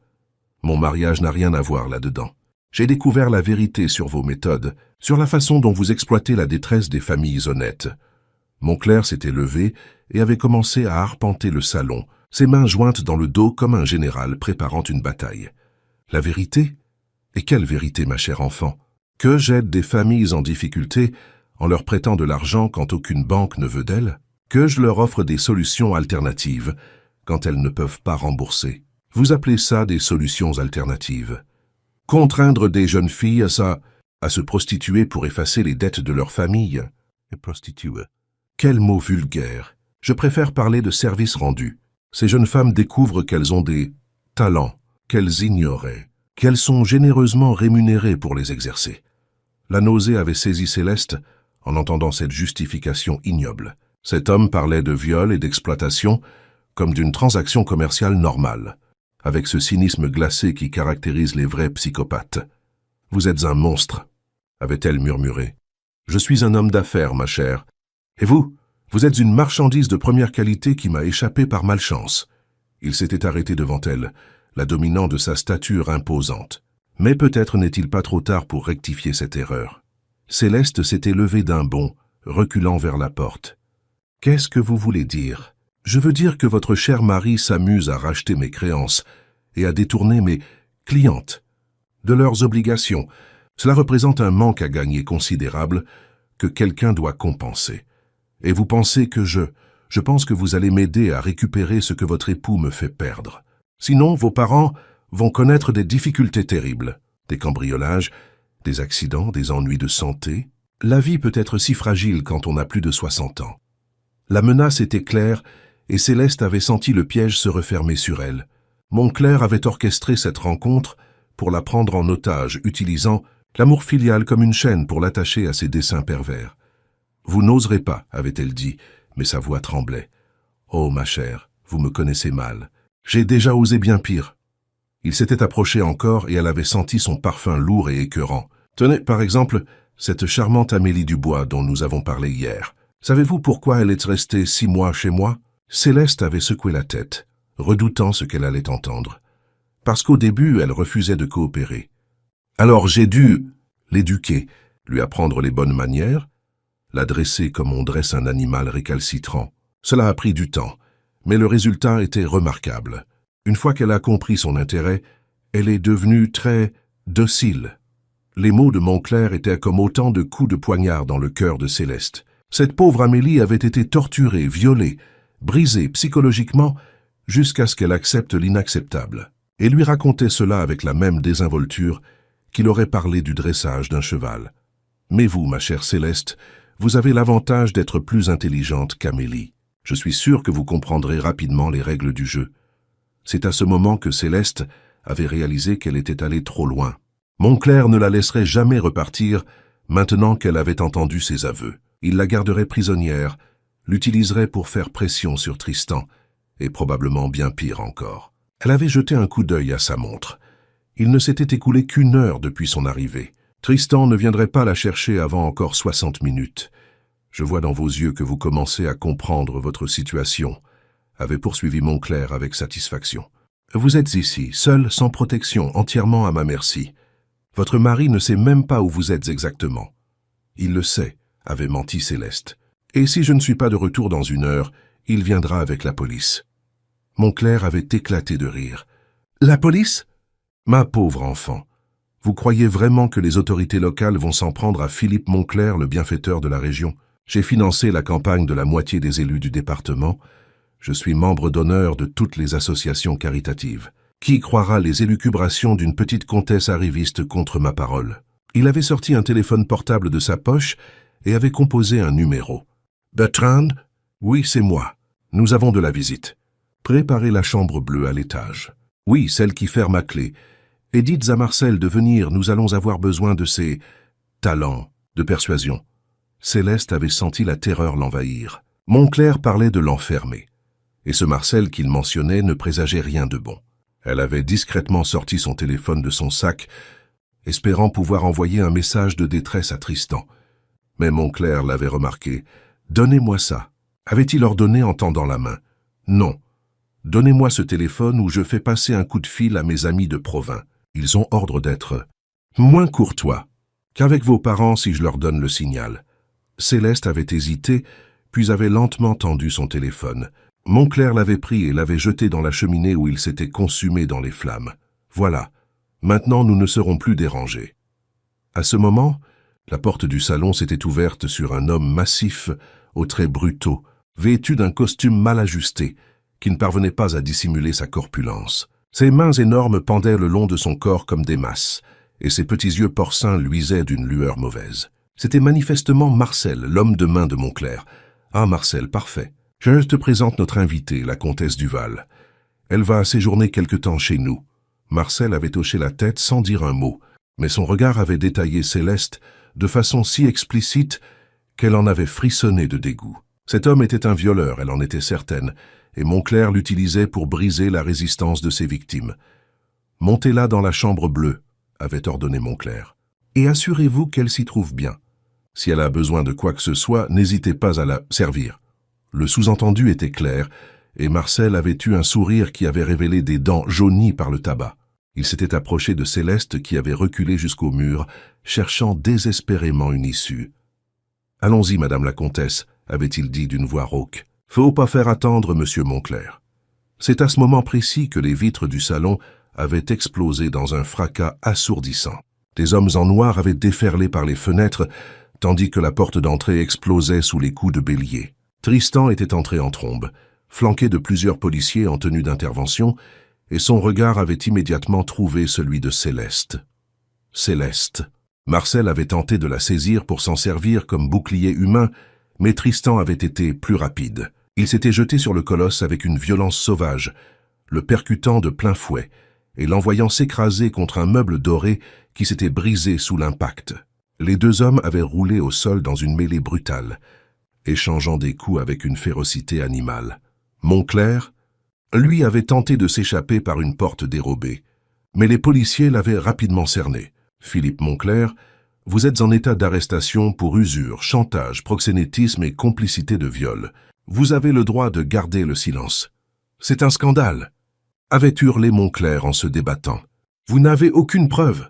Mon mariage n'a rien à voir là-dedans. J'ai découvert la vérité sur vos méthodes, sur la façon dont vous exploitez la détresse des familles honnêtes. » Montclair s'était levé et avait commencé à arpenter le salon, ses mains jointes dans le dos comme un général préparant une bataille. La vérité? Et quelle vérité, ma chère enfant? Que j'aide des familles en difficulté en leur prêtant de l'argent quand aucune banque ne veut d'elles? Que je leur offre des solutions alternatives quand elles ne peuvent pas rembourser? Vous appelez ça des solutions alternatives? Contraindre des jeunes filles à se prostituer pour effacer les dettes de leur famille? Et prostituer. Quel mot vulgaire! Je préfère parler de services rendus. Ces jeunes femmes découvrent qu'elles ont des talents qu'elles ignoraient, qu'elles sont généreusement rémunérées pour les exercer. La nausée avait saisi Céleste en entendant cette justification ignoble. Cet homme parlait de viol et d'exploitation comme d'une transaction commerciale normale, avec ce cynisme glacé qui caractérise les vrais psychopathes. « Vous êtes un monstre », avait-elle murmuré. « Je suis un homme d'affaires, ma chère. Et vous êtes une marchandise de première qualité qui m'a échappé par malchance. » Il s'était arrêté devant elle, la dominant de sa stature imposante. Mais peut-être n'est-il pas trop tard pour rectifier cette erreur. Céleste s'était levée d'un bond, reculant vers la porte. « Qu'est-ce que vous voulez dire? Je veux dire que votre cher mari s'amuse à racheter mes créances et à détourner mes clientes de leurs obligations. Cela représente un manque à gagner considérable que quelqu'un doit compenser. Et vous pensez que je pense que vous allez m'aider à récupérer ce que votre époux me fait perdre. Sinon, vos parents vont connaître des difficultés terribles, des cambriolages, des accidents, des ennuis de santé. La vie peut être si fragile quand on a plus de 60 ans. La menace était claire et Céleste avait senti le piège se refermer sur elle. Montclair avait orchestré cette rencontre pour la prendre en otage, utilisant l'amour filial comme une chaîne pour l'attacher à ses desseins pervers. « Vous n'oserez pas », avait-elle dit, mais sa voix tremblait. « Oh, ma chère, vous me connaissez mal. J'ai déjà osé bien pire. » Il s'était approché encore et elle avait senti son parfum lourd et écœurant. « Tenez, par exemple, cette charmante Amélie Dubois dont nous avons parlé hier. Savez-vous pourquoi elle est restée 6 mois chez moi ?» Céleste avait secoué la tête, redoutant ce qu'elle allait entendre. Parce qu'au début, elle refusait de coopérer. Alors j'ai dû l'éduquer, lui apprendre les bonnes manières, la dresser comme on dresse un animal récalcitrant. Cela a pris du temps, mais le résultat était remarquable. Une fois qu'elle a compris son intérêt, elle est devenue très docile. Les mots de Montclair étaient comme autant de coups de poignard dans le cœur de Céleste. Cette pauvre Amélie avait été torturée, violée, brisée psychologiquement, jusqu'à ce qu'elle accepte l'inacceptable. Et lui racontait cela avec la même désinvolture qu'il aurait parlé du dressage d'un cheval. Mais vous, ma chère Céleste, vous avez l'avantage d'être plus intelligente qu'Amélie. Je suis sûr que vous comprendrez rapidement les règles du jeu. C'est à ce moment que Céleste avait réalisé qu'elle était allée trop loin. Montclair ne la laisserait jamais repartir, maintenant qu'elle avait entendu ses aveux. Il la garderait prisonnière, l'utiliserait pour faire pression sur Tristan, et probablement bien pire encore. Elle avait jeté un coup d'œil à sa montre. Il ne s'était écoulé qu'1 heure depuis son arrivée. Tristan ne viendrait pas la chercher avant encore 60 minutes. Je vois dans vos yeux que vous commencez à comprendre votre situation, avait poursuivi Montclair avec satisfaction. Vous êtes ici, seul, sans protection, entièrement à ma merci. Votre mari ne sait même pas où vous êtes exactement. Il le sait, avait menti Céleste. Et si je ne suis pas de retour dans 1 heure, il viendra avec la police. Montclair avait éclaté de rire. La police? Ma pauvre enfant, vous croyez vraiment que les autorités locales vont s'en prendre à Philippe Montclair, le bienfaiteur de la région? J'ai financé la campagne de la moitié des élus du département. Je suis membre d'honneur de toutes les associations caritatives. Qui croira les élucubrations d'une petite comtesse arriviste contre ma parole? Il avait sorti un téléphone portable de sa poche et avait composé un numéro. Bertrand? Oui, c'est moi. Nous avons de la visite. Préparez la chambre bleue à l'étage. Oui, celle qui ferme à clé. Et dites à Marcel de venir, nous allons avoir besoin de ses talents de persuasion. Céleste avait senti la terreur l'envahir. Montclair parlait de l'enfermer. Et ce Marcel qu'il mentionnait ne présageait rien de bon. Elle avait discrètement sorti son téléphone de son sac, espérant pouvoir envoyer un message de détresse à Tristan. Mais Montclair l'avait remarqué. « Donnez-moi ça », avait-il ordonné en tendant la main. « Non. Donnez-moi ce téléphone où je fais passer un coup de fil à mes amis de Provins. Ils ont ordre d'être moins courtois qu'avec vos parents si je leur donne le signal. » Céleste avait hésité, puis avait lentement tendu son téléphone. « Montclair l'avait pris et l'avait jeté dans la cheminée où il s'était consumé dans les flammes. Voilà, maintenant nous ne serons plus dérangés. À ce moment, la porte du salon s'était ouverte sur un homme massif, aux traits brutaux, vêtu d'un costume mal ajusté, qui ne parvenait pas à dissimuler sa corpulence. Ses mains énormes pendaient le long de son corps comme des masses, et ses petits yeux porcins luisaient d'une lueur mauvaise. C'était manifestement Marcel, l'homme de main de Montclair. « Ah, Marcel, parfait. Je te présente notre invitée, la comtesse Duval. Elle va séjourner quelque temps chez nous. » Marcel avait hoché la tête sans dire un mot, mais son regard avait détaillé Céleste de façon si explicite qu'elle en avait frissonné de dégoût. Cet homme était un violeur, elle en était certaine, et Montclair l'utilisait pour briser la résistance de ses victimes. « Montez-la dans la chambre bleue », avait ordonné Montclair, « et assurez-vous qu'elle s'y trouve bien. Si elle a besoin de quoi que ce soit, n'hésitez pas à la servir. » Le sous-entendu était clair, et Marcel avait eu un sourire qui avait révélé des dents jaunies par le tabac. Il s'était approché de Céleste qui avait reculé jusqu'au mur, cherchant désespérément une issue. « Allons-y, madame la comtesse », avait-il dit d'une voix rauque. « Faut pas faire attendre monsieur Montclair. » C'est à ce moment précis que les vitres du salon avaient explosé dans un fracas assourdissant. Des hommes en noir avaient déferlé par les fenêtres, tandis que la porte d'entrée explosait sous les coups de bélier. Tristan était entré en trombe, flanqué de plusieurs policiers en tenue d'intervention, et son regard avait immédiatement trouvé celui de Céleste. Céleste. Marcel avait tenté de la saisir pour s'en servir comme bouclier humain, mais Tristan avait été plus rapide. Il s'était jeté sur le colosse avec une violence sauvage, le percutant de plein fouet, et l'envoyant s'écraser contre un meuble doré qui s'était brisé sous l'impact. Les deux hommes avaient roulé au sol dans une mêlée brutale, échangeant des coups avec une férocité animale. Montclair, lui, avait tenté de s'échapper par une porte dérobée, mais les policiers l'avaient rapidement cerné. « Philippe Montclair, vous êtes en état d'arrestation pour usure, chantage, proxénétisme et complicité de viol. Vous avez le droit de garder le silence. C'est un scandale !» avait hurlé Montclair en se débattant. « Vous n'avez aucune preuve.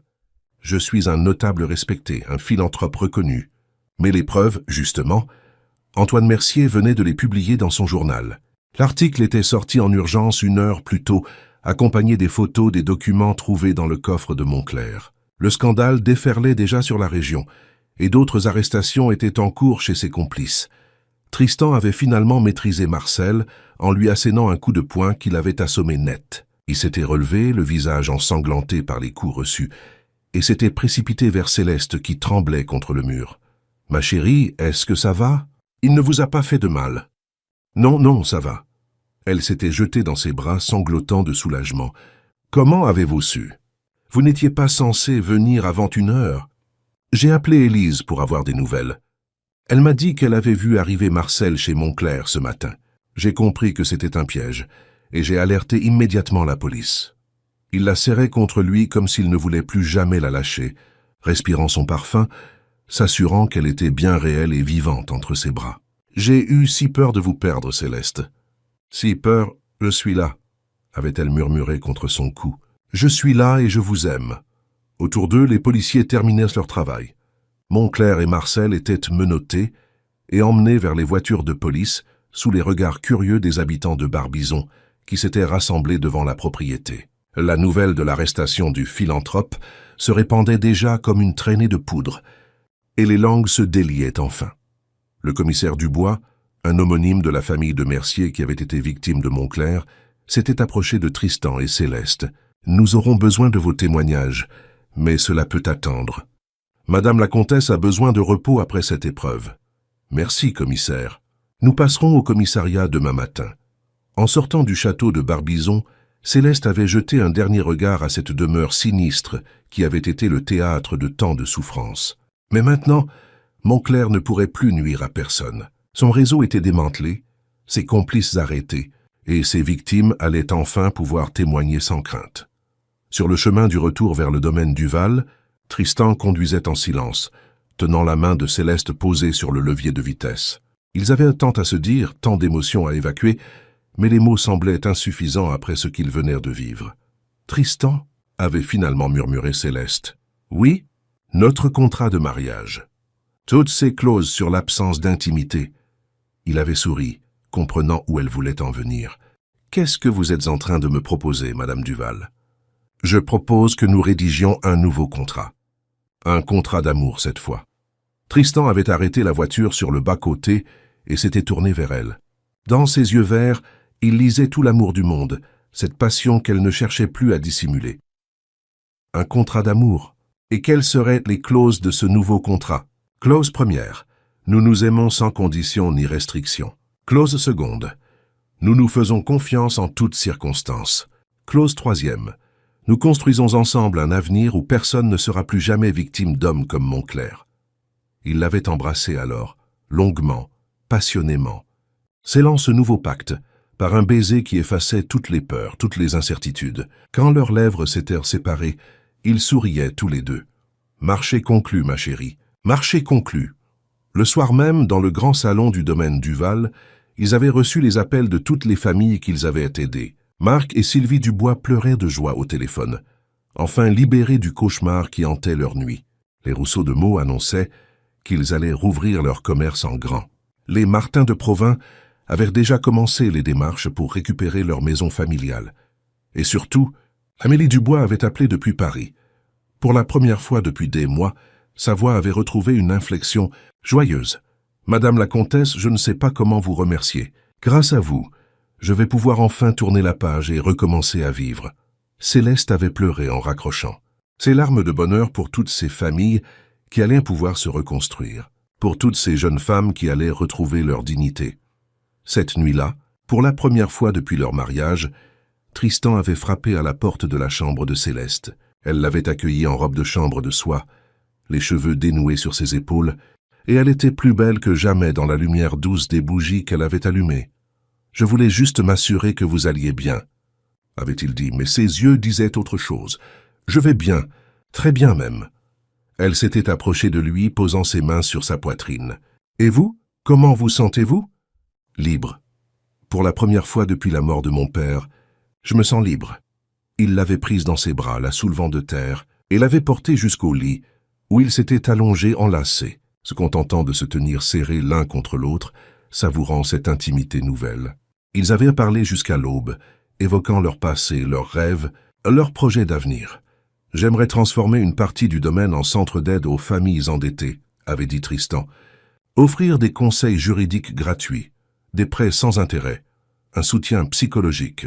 Je suis un notable respecté, un philanthrope reconnu. Mais les preuves, justement, Antoine Mercier venait de les publier dans son journal. L'article était sorti en urgence 1 heure plus tôt, accompagné des photos des documents trouvés dans le coffre de Montclair. Le scandale déferlait déjà sur la région, et d'autres arrestations étaient en cours chez ses complices. Tristan avait finalement maîtrisé Marcel en lui assénant un coup de poing qui l'avait assommé net. Il s'était relevé, le visage ensanglanté par les coups reçus, et s'était précipité vers Céleste qui tremblait contre le mur. « Ma chérie, est-ce que ça va ? Il ne vous a pas fait de mal. »« Non, non, ça va. » Elle s'était jetée dans ses bras, sanglotant de soulagement. « Comment avez-vous su ? Vous n'étiez pas censé venir avant 1 heure. J'ai appelé Élise pour avoir des nouvelles. Elle m'a dit qu'elle avait vu arriver Marcel chez Montclair ce matin. J'ai compris que c'était un piège, et j'ai alerté immédiatement la police. Il la serrait contre lui comme s'il ne voulait plus jamais la lâcher, respirant son parfum, s'assurant qu'elle était bien réelle et vivante entre ses bras. « J'ai eu si peur de vous perdre, Céleste. »« Si peur, je suis là, » avait-elle murmuré contre son cou. « Je suis là et je vous aime. » Autour d'eux, les policiers terminaient leur travail. Montclair et Marcel étaient menottés et emmenés vers les voitures de police sous les regards curieux des habitants de Barbizon qui s'étaient rassemblés devant la propriété. La nouvelle de l'arrestation du philanthrope se répandait déjà comme une traînée de poudre, et les langues se déliaient enfin. Le commissaire Dubois, un homonyme de la famille de Mercier qui avait été victime de Montclair, s'était approché de Tristan et Céleste. « Nous aurons besoin de vos témoignages, mais cela peut attendre. Madame la comtesse a besoin de repos après cette épreuve. »« Merci, commissaire. Nous passerons au commissariat demain matin. » En sortant du château de Barbizon, Céleste avait jeté un dernier regard à cette demeure sinistre qui avait été le théâtre de tant de souffrances. Mais maintenant, Montclair ne pourrait plus nuire à personne. Son réseau était démantelé, ses complices arrêtés, et ses victimes allaient enfin pouvoir témoigner sans crainte. Sur le chemin du retour vers le domaine Duval, Tristan conduisait en silence, tenant la main de Céleste posée sur le levier de vitesse. Ils avaient tant à se dire, tant d'émotions à évacuer, mais les mots semblaient insuffisants après ce qu'ils venaient de vivre. « Tristan » avait finalement murmuré Céleste. « Oui, notre contrat de mariage. Toutes ces clauses sur l'absence d'intimité. » Il avait souri, comprenant où elle voulait en venir. « Qu'est-ce que vous êtes en train de me proposer, Madame Duval ?»« Je propose que nous rédigions un nouveau contrat. Un contrat d'amour cette fois. » Tristan avait arrêté la voiture sur le bas-côté et s'était tourné vers elle. Dans ses yeux verts, il lisait tout l'amour du monde, cette passion qu'elle ne cherchait plus à dissimuler. Un contrat d'amour. Et quelles seraient les clauses de ce nouveau contrat? Clause première. Nous nous aimons sans condition ni restriction. Clause seconde. Nous nous faisons confiance en toutes circonstances. Clause troisième. Nous construisons ensemble un avenir où personne ne sera plus jamais victime d'hommes comme Montclair. Il l'avait embrassée alors, longuement, passionnément, scellant ce nouveau pacte, par un baiser qui effaçait toutes les peurs, toutes les incertitudes. Quand leurs lèvres s'étaient séparées, ils souriaient tous les deux. Marché conclu, ma chérie, marché conclu. Le soir même, dans le grand salon du domaine Duval, ils avaient reçu les appels de toutes les familles qu'ils avaient aidées. Marc et Sylvie Dubois pleuraient de joie au téléphone, enfin libérés du cauchemar qui hantait leur nuit. Les Rousseau de Meaux annonçaient qu'ils allaient rouvrir leur commerce en grand. Les Martin de Provins avaient déjà commencé les démarches pour récupérer leur maison familiale. Et surtout, Amélie Dubois avait appelé depuis Paris. Pour la première fois depuis des mois, sa voix avait retrouvé une inflexion joyeuse. « Madame la comtesse, je ne sais pas comment vous remercier. Grâce à vous, je vais pouvoir enfin tourner la page et recommencer à vivre. » Céleste avait pleuré en raccrochant. Ses larmes de bonheur pour toutes ces familles qui allaient pouvoir se reconstruire, pour toutes ces jeunes femmes qui allaient retrouver leur dignité. Cette nuit-là, pour la première fois depuis leur mariage, Tristan avait frappé à la porte de la chambre de Céleste. Elle l'avait accueillie en robe de chambre de soie, les cheveux dénoués sur ses épaules, et elle était plus belle que jamais dans la lumière douce des bougies qu'elle avait allumées. « Je voulais juste m'assurer que vous alliez bien, » avait-il dit, mais ses yeux disaient autre chose. « Je vais bien, très bien même. » Elle s'était approchée de lui, posant ses mains sur sa poitrine. « Et vous, comment vous sentez-vous ?»« Libre. Pour la première fois depuis la mort de mon père, je me sens libre. » Il l'avait prise dans ses bras, la soulevant de terre, et l'avait portée jusqu'au lit, où ils s'étaient allongés enlacés, se contentant de se tenir serrés l'un contre l'autre, savourant cette intimité nouvelle. Ils avaient parlé jusqu'à l'aube, évoquant leur passé, leurs rêves, leurs projets d'avenir. « J'aimerais transformer une partie du domaine en centre d'aide aux familles endettées, » avait dit Tristan. « Offrir des conseils juridiques gratuits, des prêts sans intérêt, un soutien psychologique.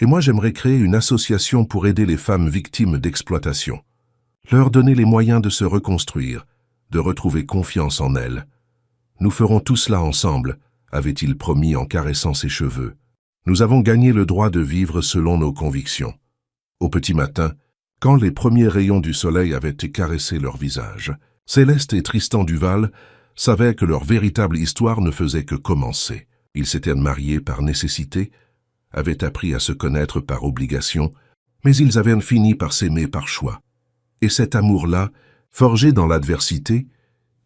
Et moi j'aimerais créer une association pour aider les femmes victimes d'exploitation. Leur donner les moyens de se reconstruire, de retrouver confiance en elles. Nous ferons tout cela ensemble, » avait-il promis en caressant ses cheveux. « Nous avons gagné le droit de vivre selon nos convictions. » Au petit matin, quand les premiers rayons du soleil avaient caressé leur visage, Céleste et Tristan Duval savaient que leur véritable histoire ne faisait que commencer. Ils s'étaient mariés par nécessité, avaient appris à se connaître par obligation, mais ils avaient fini par s'aimer par choix. Et cet amour-là, forgé dans l'adversité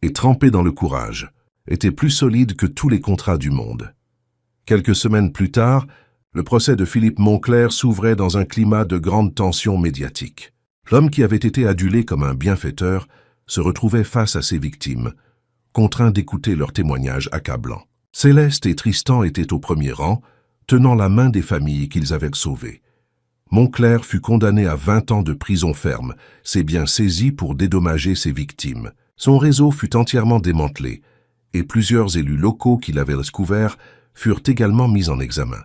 et trempé dans le courage, était plus solide que tous les contrats du monde. Quelques semaines plus tard, le procès de Philippe Montclair s'ouvrait dans un climat de grande tension médiatique. L'homme qui avait été adulé comme un bienfaiteur se retrouvait face à ses victimes, contraint d'écouter leurs témoignages accablants. Céleste et Tristan étaient au premier rang, tenant la main des familles qu'ils avaient sauvées. Montclair fut condamné à 20 ans de prison ferme, ses biens saisis pour dédommager ses victimes. Son réseau fut entièrement démantelé, et plusieurs élus locaux qui l'avaient couvert furent également mis en examen.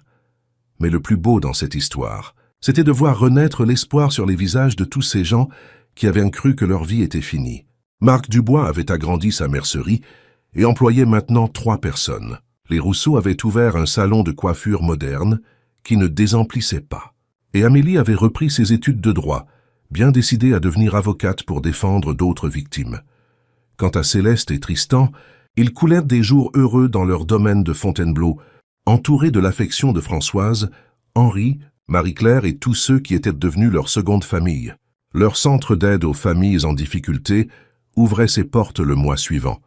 Mais le plus beau dans cette histoire, c'était de voir renaître l'espoir sur les visages de tous ces gens qui avaient cru que leur vie était finie. Marc Dubois avait agrandi sa mercerie et employait maintenant 3 personnes. Les Rousseau avaient ouvert un salon de coiffure moderne qui ne désemplissait pas. Et Amélie avait repris ses études de droit, bien décidée à devenir avocate pour défendre d'autres victimes. Quant à Céleste et Tristan, ils coulèrent des jours heureux dans leur domaine de Fontainebleau, entourés de l'affection de Françoise, Henri, Marie-Claire et tous ceux qui étaient devenus leur seconde famille. Leur centre d'aide aux familles en difficulté ouvrait ses portes le mois suivant.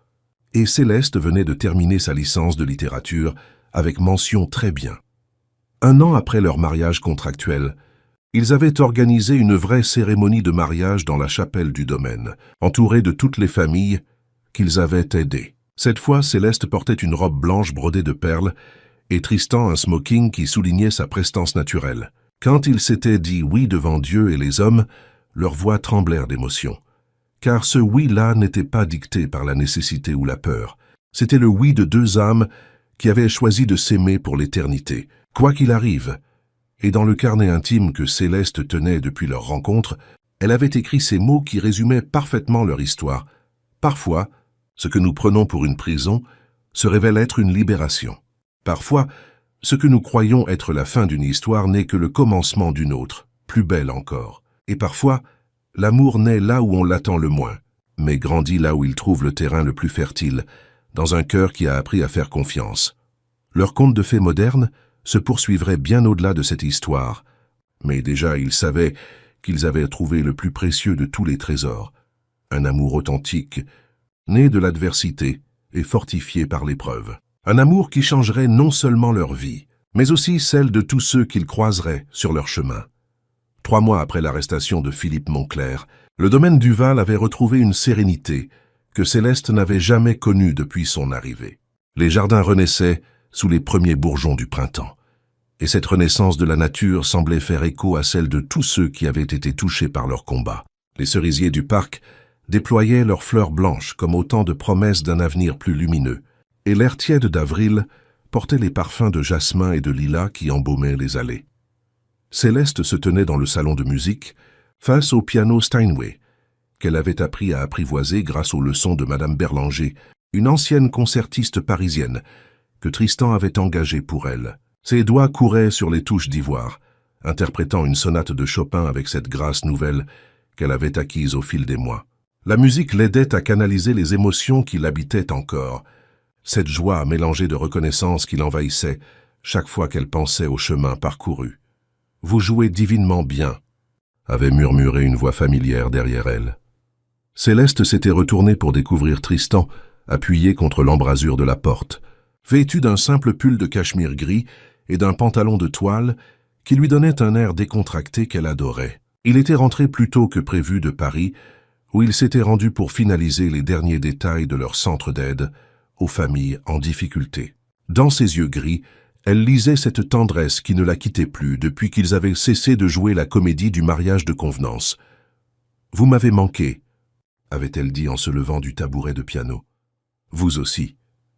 Et Céleste venait de terminer sa licence de littérature avec mention très bien. 1 an après leur mariage contractuel, ils avaient organisé une vraie cérémonie de mariage dans la chapelle du domaine, entourés de toutes les familles qu'ils avaient aidées. Cette fois, Céleste portait une robe blanche brodée de perles et Tristan un smoking qui soulignait sa prestance naturelle. Quand ils s'étaient dit oui devant Dieu et les hommes, leurs voix tremblèrent d'émotion. Car ce oui-là n'était pas dicté par la nécessité ou la peur. C'était le oui de deux âmes qui avaient choisi de s'aimer pour l'éternité, quoi qu'il arrive. Et dans le carnet intime que Céleste tenait depuis leur rencontre, elle avait écrit ces mots qui résumaient parfaitement leur histoire. Parfois, ce que nous prenons pour une prison se révèle être une libération. Parfois, ce que nous croyons être la fin d'une histoire n'est que le commencement d'une autre, plus belle encore. Et parfois, l'amour naît là où on l'attend le moins, mais grandit là où il trouve le terrain le plus fertile, dans un cœur qui a appris à faire confiance. Leur conte de fées moderne se poursuivrait bien au-delà de cette histoire, mais déjà ils savaient qu'ils avaient trouvé le plus précieux de tous les trésors, un amour authentique, né de l'adversité et fortifié par l'épreuve. Un amour qui changerait non seulement leur vie, mais aussi celle de tous ceux qu'ils croiseraient sur leur chemin. 3 mois après l'arrestation de Philippe Moncler, le domaine Duval avait retrouvé une sérénité que Céleste n'avait jamais connue depuis son arrivée. Les jardins renaissaient sous les premiers bourgeons du printemps, et cette renaissance de la nature semblait faire écho à celle de tous ceux qui avaient été touchés par leur combat. Les cerisiers du parc déployaient leurs fleurs blanches comme autant de promesses d'un avenir plus lumineux, et l'air tiède d'avril portait les parfums de jasmin et de lilas qui embaumaient les allées. Céleste se tenait dans le salon de musique, face au piano Steinway, qu'elle avait appris à apprivoiser grâce aux leçons de Madame Berlanger, une ancienne concertiste parisienne, que Tristan avait engagée pour elle. Ses doigts couraient sur les touches d'ivoire, interprétant une sonate de Chopin avec cette grâce nouvelle qu'elle avait acquise au fil des mois. La musique l'aidait à canaliser les émotions qui l'habitaient encore, cette joie mélangée de reconnaissance qui l'envahissait chaque fois qu'elle pensait au chemin parcouru. « Vous jouez divinement bien », avait murmuré une voix familière derrière elle. Céleste s'était retournée pour découvrir Tristan, appuyé contre l'embrasure de la porte, vêtu d'un simple pull de cachemire gris et d'un pantalon de toile qui lui donnait un air décontracté qu'elle adorait. Il était rentré plus tôt que prévu de Paris, où il s'était rendu pour finaliser les derniers détails de leur centre d'aide aux familles en difficulté. Dans ses yeux gris, elle lisait cette tendresse qui ne la quittait plus depuis qu'ils avaient cessé de jouer la comédie du mariage de convenance. « Vous m'avez manqué », avait-elle dit en se levant du tabouret de piano. « Vous aussi. »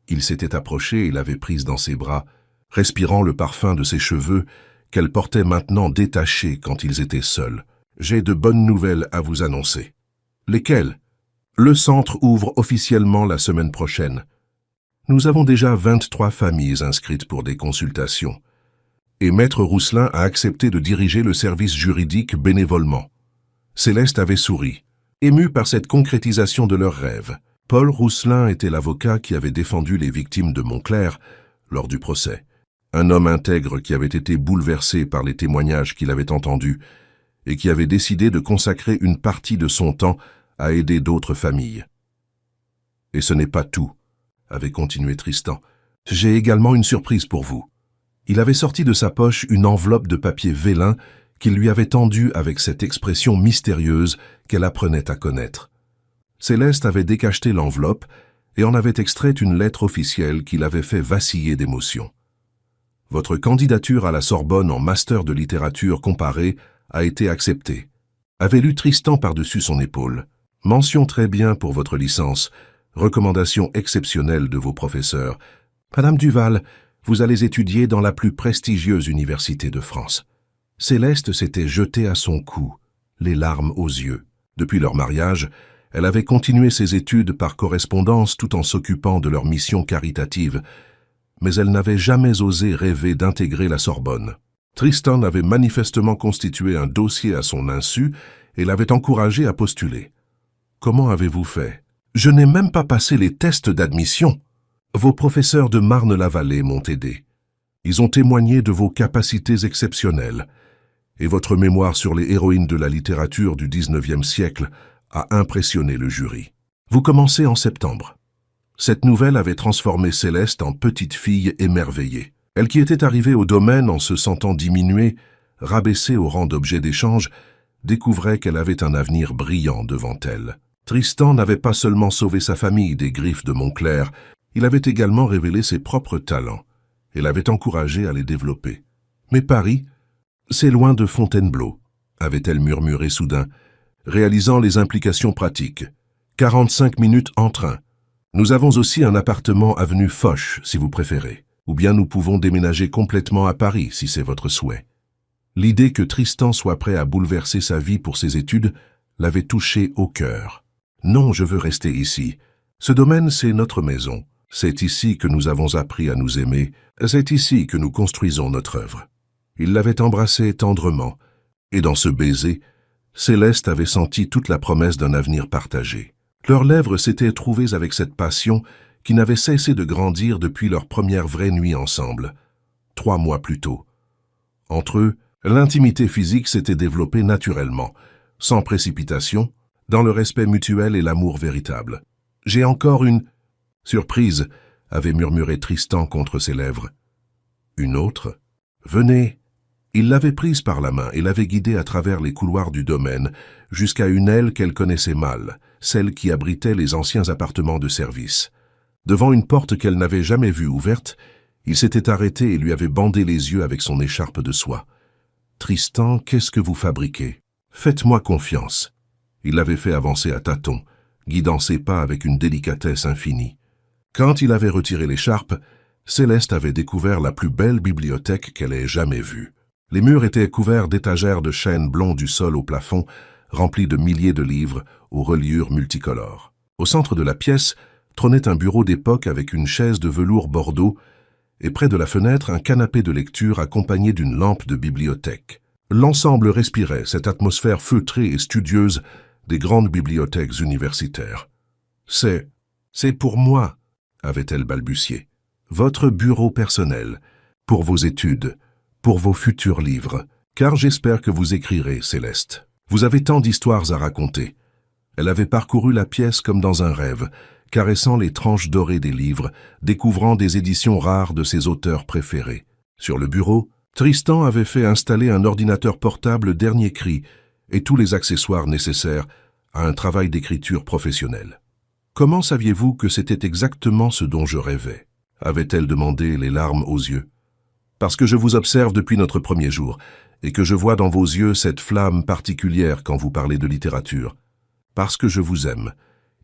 Il s'était approché et l'avait prise dans ses bras, respirant le parfum de ses cheveux qu'elle portait maintenant détachés quand ils étaient seuls. « J'ai de bonnes nouvelles à vous annoncer. »« Lesquelles ?»« Le centre ouvre officiellement la semaine prochaine. Nous avons déjà 23 familles inscrites pour des consultations. Et Maître Rousselin a accepté de diriger le service juridique bénévolement. » Céleste avait souri, émue par cette concrétisation de leurs rêves. Paul Rousselin était l'avocat qui avait défendu les victimes de Moncler lors du procès. Un homme intègre qui avait été bouleversé par les témoignages qu'il avait entendus et qui avait décidé de consacrer une partie de son temps à aider d'autres familles. « Et ce n'est pas tout, » avait continué Tristan. « J'ai également une surprise pour vous. » Il avait sorti de sa poche une enveloppe de papier vélin qu'il lui avait tendue avec cette expression mystérieuse qu'elle apprenait à connaître. Céleste avait décacheté l'enveloppe et en avait extrait une lettre officielle qui l'avait fait vaciller d'émotion. « Votre candidature à la Sorbonne en master de littérature comparée a été acceptée. » Avait lu Tristan par-dessus son épaule. « Mention très bien pour votre licence. Recommandation exceptionnelle de vos professeurs. Madame Duval, vous allez étudier dans la plus prestigieuse université de France. » Céleste s'était jetée à son cou, les larmes aux yeux. Depuis leur mariage, elle avait continué ses études par correspondance tout en s'occupant de leur mission caritative, mais elle n'avait jamais osé rêver d'intégrer la Sorbonne. Tristan avait manifestement constitué un dossier à son insu et l'avait encouragé à postuler. « Comment avez-vous fait ? » « Je n'ai même pas passé les tests d'admission. Vos professeurs de Marne-la-Vallée m'ont aidé. Ils ont témoigné de vos capacités exceptionnelles, et votre mémoire sur les héroïnes de la littérature du XIXe siècle a impressionné le jury. Vous commencez en septembre. » Cette nouvelle avait transformé Céleste en petite fille émerveillée. Elle qui était arrivée au domaine en se sentant diminuée, rabaissée au rang d'objet d'échange, découvrait qu'elle avait un avenir brillant devant elle. Tristan n'avait pas seulement sauvé sa famille des griffes de Montclair, il avait également révélé ses propres talents et l'avait encouragé à les développer. « Mais Paris, c'est loin de Fontainebleau », avait-elle murmuré soudain, réalisant les implications pratiques. 45 minutes en train. Nous avons aussi un appartement avenue Foch, si vous préférez. Ou bien nous pouvons déménager complètement à Paris, si c'est votre souhait. L'idée que Tristan soit prêt à bouleverser sa vie pour ses études l'avait touché au cœur. Non, je veux rester ici. Ce domaine, c'est notre maison. C'est ici que nous avons appris à nous aimer. C'est ici que nous construisons notre œuvre. Il l'avait embrassée tendrement, et dans ce baiser, Céleste avait senti toute la promesse d'un avenir partagé. Leurs lèvres s'étaient trouvées avec cette passion qui n'avait cessé de grandir depuis leur première vraie nuit ensemble, 3 mois plus tôt. Entre eux, l'intimité physique s'était développée naturellement, sans précipitation, dans le respect mutuel et l'amour véritable. « J'ai encore une surprise », avait murmuré Tristan contre ses lèvres. Une autre ? Venez. Il l'avait prise par la main et l'avait guidée à travers les couloirs du domaine, jusqu'à une aile qu'elle connaissait mal, celle qui abritait les anciens appartements de service. Devant une porte qu'elle n'avait jamais vue ouverte, il s'était arrêté et lui avait bandé les yeux avec son écharpe de soie. « Tristan, qu'est-ce que vous fabriquez ? Faites-moi confiance. » Il l'avait fait avancer à tâtons, guidant ses pas avec une délicatesse infinie. Quand il avait retiré l'écharpe, Céleste avait découvert la plus belle bibliothèque qu'elle ait jamais vue. Les murs étaient couverts d'étagères de chêne blond du sol au plafond, remplis de milliers de livres aux reliures multicolores. Au centre de la pièce trônait un bureau d'époque avec une chaise de velours bordeaux et près de la fenêtre un canapé de lecture accompagné d'une lampe de bibliothèque. L'ensemble respirait cette atmosphère feutrée et studieuse des grandes bibliothèques universitaires. « C'est pour moi », avait-elle balbutié. « Votre bureau personnel, pour vos études, pour vos futurs livres, car j'espère que vous écrirez, Céleste. Vous avez tant d'histoires à raconter. » Elle avait parcouru la pièce comme dans un rêve, caressant les tranches dorées des livres, découvrant des éditions rares de ses auteurs préférés. Sur le bureau, Tristan avait fait installer un ordinateur portable dernier cri et tous les accessoires nécessaires à un travail d'écriture professionnel. « Comment saviez-vous que c'était exactement ce dont je rêvais ?» avait-elle demandé, les larmes aux yeux. « Parce que je vous observe depuis notre premier jour et que je vois dans vos yeux cette flamme particulière quand vous parlez de littérature. Parce que je vous aime,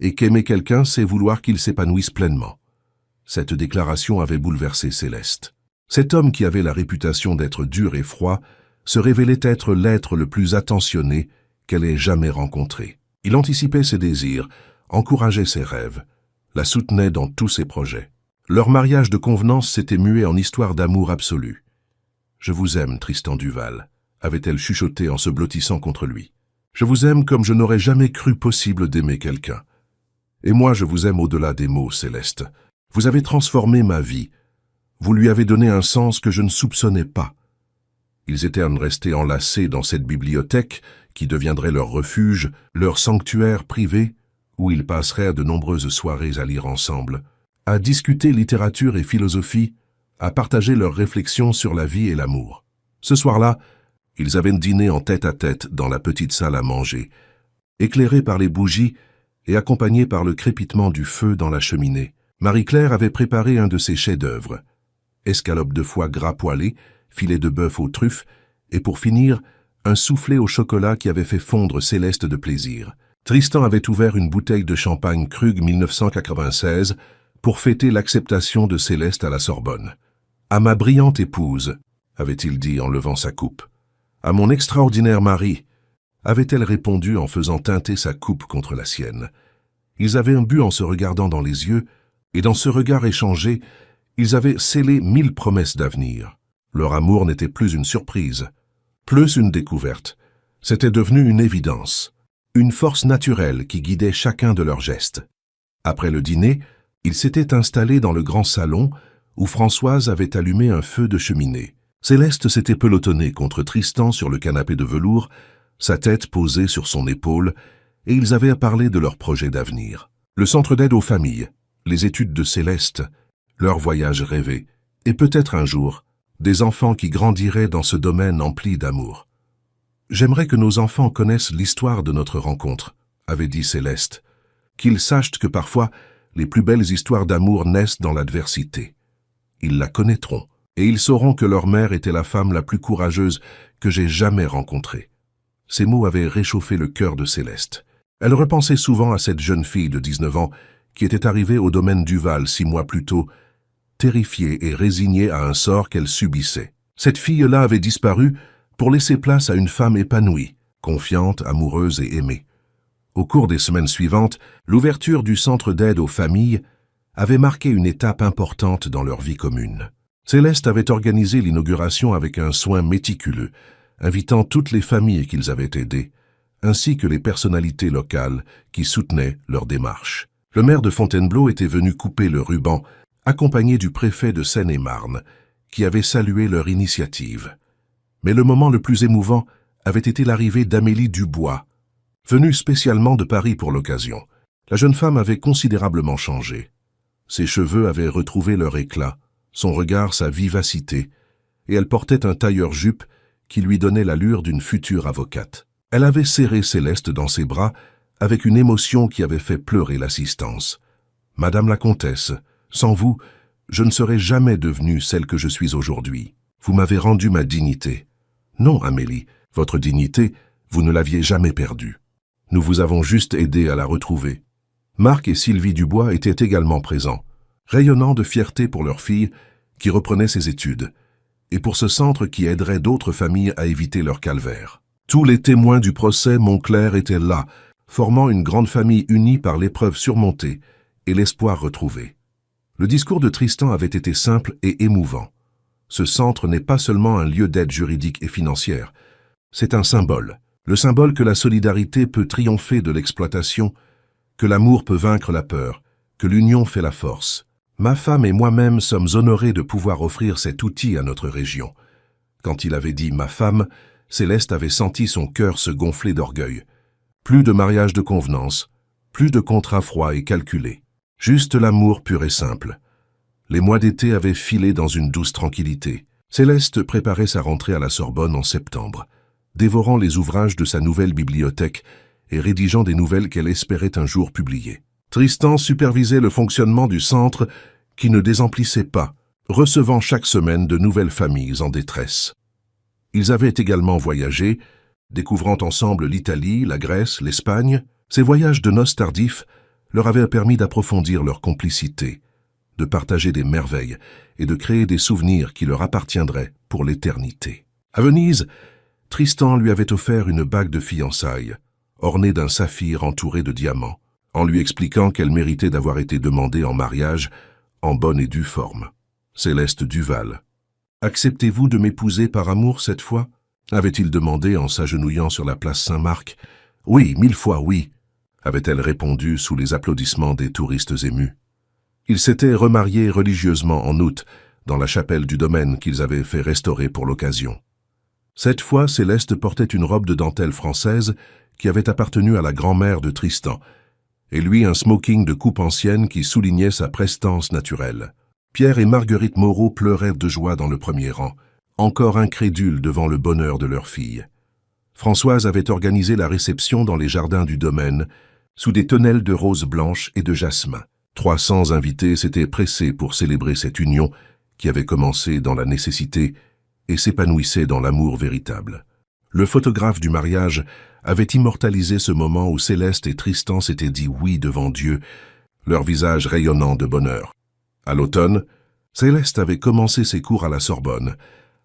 et qu'aimer quelqu'un, c'est vouloir qu'il s'épanouisse pleinement. » Cette déclaration avait bouleversé Céleste. Cet homme qui avait la réputation d'être dur et froid se révélait être l'être le plus attentionné qu'elle ait jamais rencontré. Il anticipait ses désirs, encourageait ses rêves, la soutenait dans tous ses projets. Leur mariage de convenance s'était mué en histoire d'amour absolu. « Je vous aime, Tristan Duval », avait-elle chuchoté en se blottissant contre lui. « Je vous aime comme je n'aurais jamais cru possible d'aimer quelqu'un. Et moi, je vous aime au-delà des mots, Céleste. Vous avez transformé ma vie. Vous lui avez donné un sens que je ne soupçonnais pas. » Ils étaient restés enlacés dans cette bibliothèque qui deviendrait leur refuge, leur sanctuaire privé, où ils passeraient de nombreuses soirées à lire ensemble, à discuter littérature et philosophie, à partager leurs réflexions sur la vie et l'amour. Ce soir-là, ils avaient dîné en tête-à-tête dans la petite salle à manger, éclairés par les bougies et accompagnés par le crépitement du feu dans la cheminée. Marie-Claire avait préparé un de ses chefs-d'œuvre, escalope de foie gras poêlé, filet de bœuf aux truffes, et pour finir, un soufflé au chocolat qui avait fait fondre Céleste de plaisir. Tristan avait ouvert une bouteille de champagne Krug 1996 pour fêter l'acceptation de Céleste à la Sorbonne. « À ma brillante épouse », avait-il dit en levant sa coupe. « À mon extraordinaire mari », avait-elle répondu en faisant teinter sa coupe contre la sienne. Ils avaient bu en se regardant dans les yeux, et dans ce regard échangé, ils avaient scellé 1000 promesses d'avenir. Leur amour n'était plus une surprise, plus une découverte. C'était devenu une évidence, une force naturelle qui guidait chacun de leurs gestes. Après le dîner, ils s'étaient installés dans le grand salon où Françoise avait allumé un feu de cheminée. Céleste s'était pelotonnée contre Tristan sur le canapé de velours, sa tête posée sur son épaule, et ils avaient parlé de leurs projets d'avenir. Le centre d'aide aux familles, les études de Céleste, leur voyage rêvé, et peut-être un jour, des enfants qui grandiraient dans ce domaine empli d'amour. « J'aimerais que nos enfants connaissent l'histoire de notre rencontre », avait dit Céleste, qu'ils sachent que parfois, les plus belles histoires d'amour naissent dans l'adversité. Ils la connaîtront, et ils sauront que leur mère était la femme la plus courageuse que j'ai jamais rencontrée. » Ces mots avaient réchauffé le cœur de Céleste. Elle repensait souvent à cette jeune fille de 19 ans qui était arrivée au domaine Duval 6 mois plus tôt, terrifiée et résignée à un sort qu'elle subissait. Cette fille-là avait disparu pour laisser place à une femme épanouie, confiante, amoureuse et aimée. Au cours des semaines suivantes, l'ouverture du centre d'aide aux familles avait marqué une étape importante dans leur vie commune. Céleste avait organisé l'inauguration avec un soin méticuleux, invitant toutes les familles qu'ils avaient aidées, ainsi que les personnalités locales qui soutenaient leur démarche. Le maire de Fontainebleau était venu couper le ruban, accompagné du préfet de Seine-et-Marne, qui avait salué leur initiative. Mais le moment le plus émouvant avait été l'arrivée d'Amélie Dubois, venue spécialement de Paris pour l'occasion. La jeune femme avait considérablement changé. Ses cheveux avaient retrouvé leur éclat, son regard sa vivacité, et elle portait un tailleur-jupe qui lui donnait l'allure d'une future avocate. Elle avait serré Céleste dans ses bras avec une émotion qui avait fait pleurer l'assistance. « Madame la comtesse, sans vous, je ne serais jamais devenue celle que je suis aujourd'hui. Vous m'avez rendu ma dignité. » « Non, Amélie, votre dignité, vous ne l'aviez jamais perdue. Nous vous avons juste aidé à la retrouver. » Marc et Sylvie Dubois étaient également présents, rayonnant de fierté pour leur fille qui reprenait ses études, et pour ce centre qui aiderait d'autres familles à éviter leur calvaire. Tous les témoins du procès Montclair étaient là, formant une grande famille unie par l'épreuve surmontée et l'espoir retrouvé. Le discours de Tristan avait été simple et émouvant. Ce centre n'est pas seulement un lieu d'aide juridique et financière, c'est un symbole. Le symbole que la solidarité peut triompher de l'exploitation, que l'amour peut vaincre la peur, que l'union fait la force. Ma femme et moi-même sommes honorés de pouvoir offrir cet outil à notre région. Quand il avait dit « ma femme », Céleste avait senti son cœur se gonfler d'orgueil. Plus de mariage de convenance, plus de contrats froids et calculés. Juste l'amour pur et simple. Les mois d'été avaient filé dans une douce tranquillité. Céleste préparait sa rentrée à la Sorbonne en septembre, dévorant les ouvrages de sa nouvelle bibliothèque et rédigeant des nouvelles qu'elle espérait un jour publier. Tristan supervisait le fonctionnement du centre qui ne désemplissait pas, recevant chaque semaine de nouvelles familles en détresse. Ils avaient également voyagé, découvrant ensemble l'Italie, la Grèce, l'Espagne. Ces voyages de noces tardifs leur avaient permis d'approfondir leur complicité, de partager des merveilles et de créer des souvenirs qui leur appartiendraient pour l'éternité. À Venise, Tristan lui avait offert une bague de fiançailles, ornée d'un saphir entouré de diamants, en lui expliquant qu'elle méritait d'avoir été demandée en mariage en bonne et due forme. Céleste Duval. « Acceptez-vous de m'épouser par amour cette fois ?» avait-il demandé en s'agenouillant sur la place Saint-Marc. « Oui, 1000 fois oui », avait-elle répondu sous les applaudissements des touristes émus. Ils s'étaient remariés religieusement en août, dans la chapelle du domaine qu'ils avaient fait restaurer pour l'occasion. Cette fois, Céleste portait une robe de dentelle française qui avait appartenu à la grand-mère de Tristan, et lui un smoking de coupe ancienne qui soulignait sa prestance naturelle. Pierre et Marguerite Moreau pleuraient de joie dans le premier rang, encore incrédules devant le bonheur de leur fille. Françoise avait organisé la réception dans les jardins du domaine, sous des tonnelles de roses blanches et de jasmin. 300 invités s'étaient pressés pour célébrer cette union qui avait commencé dans la nécessité et s'épanouissait dans l'amour véritable. Le photographe du mariage avait immortalisé ce moment où Céleste et Tristan s'étaient dit oui devant Dieu, leur visage rayonnant de bonheur. À l'automne, Céleste avait commencé ses cours à la Sorbonne,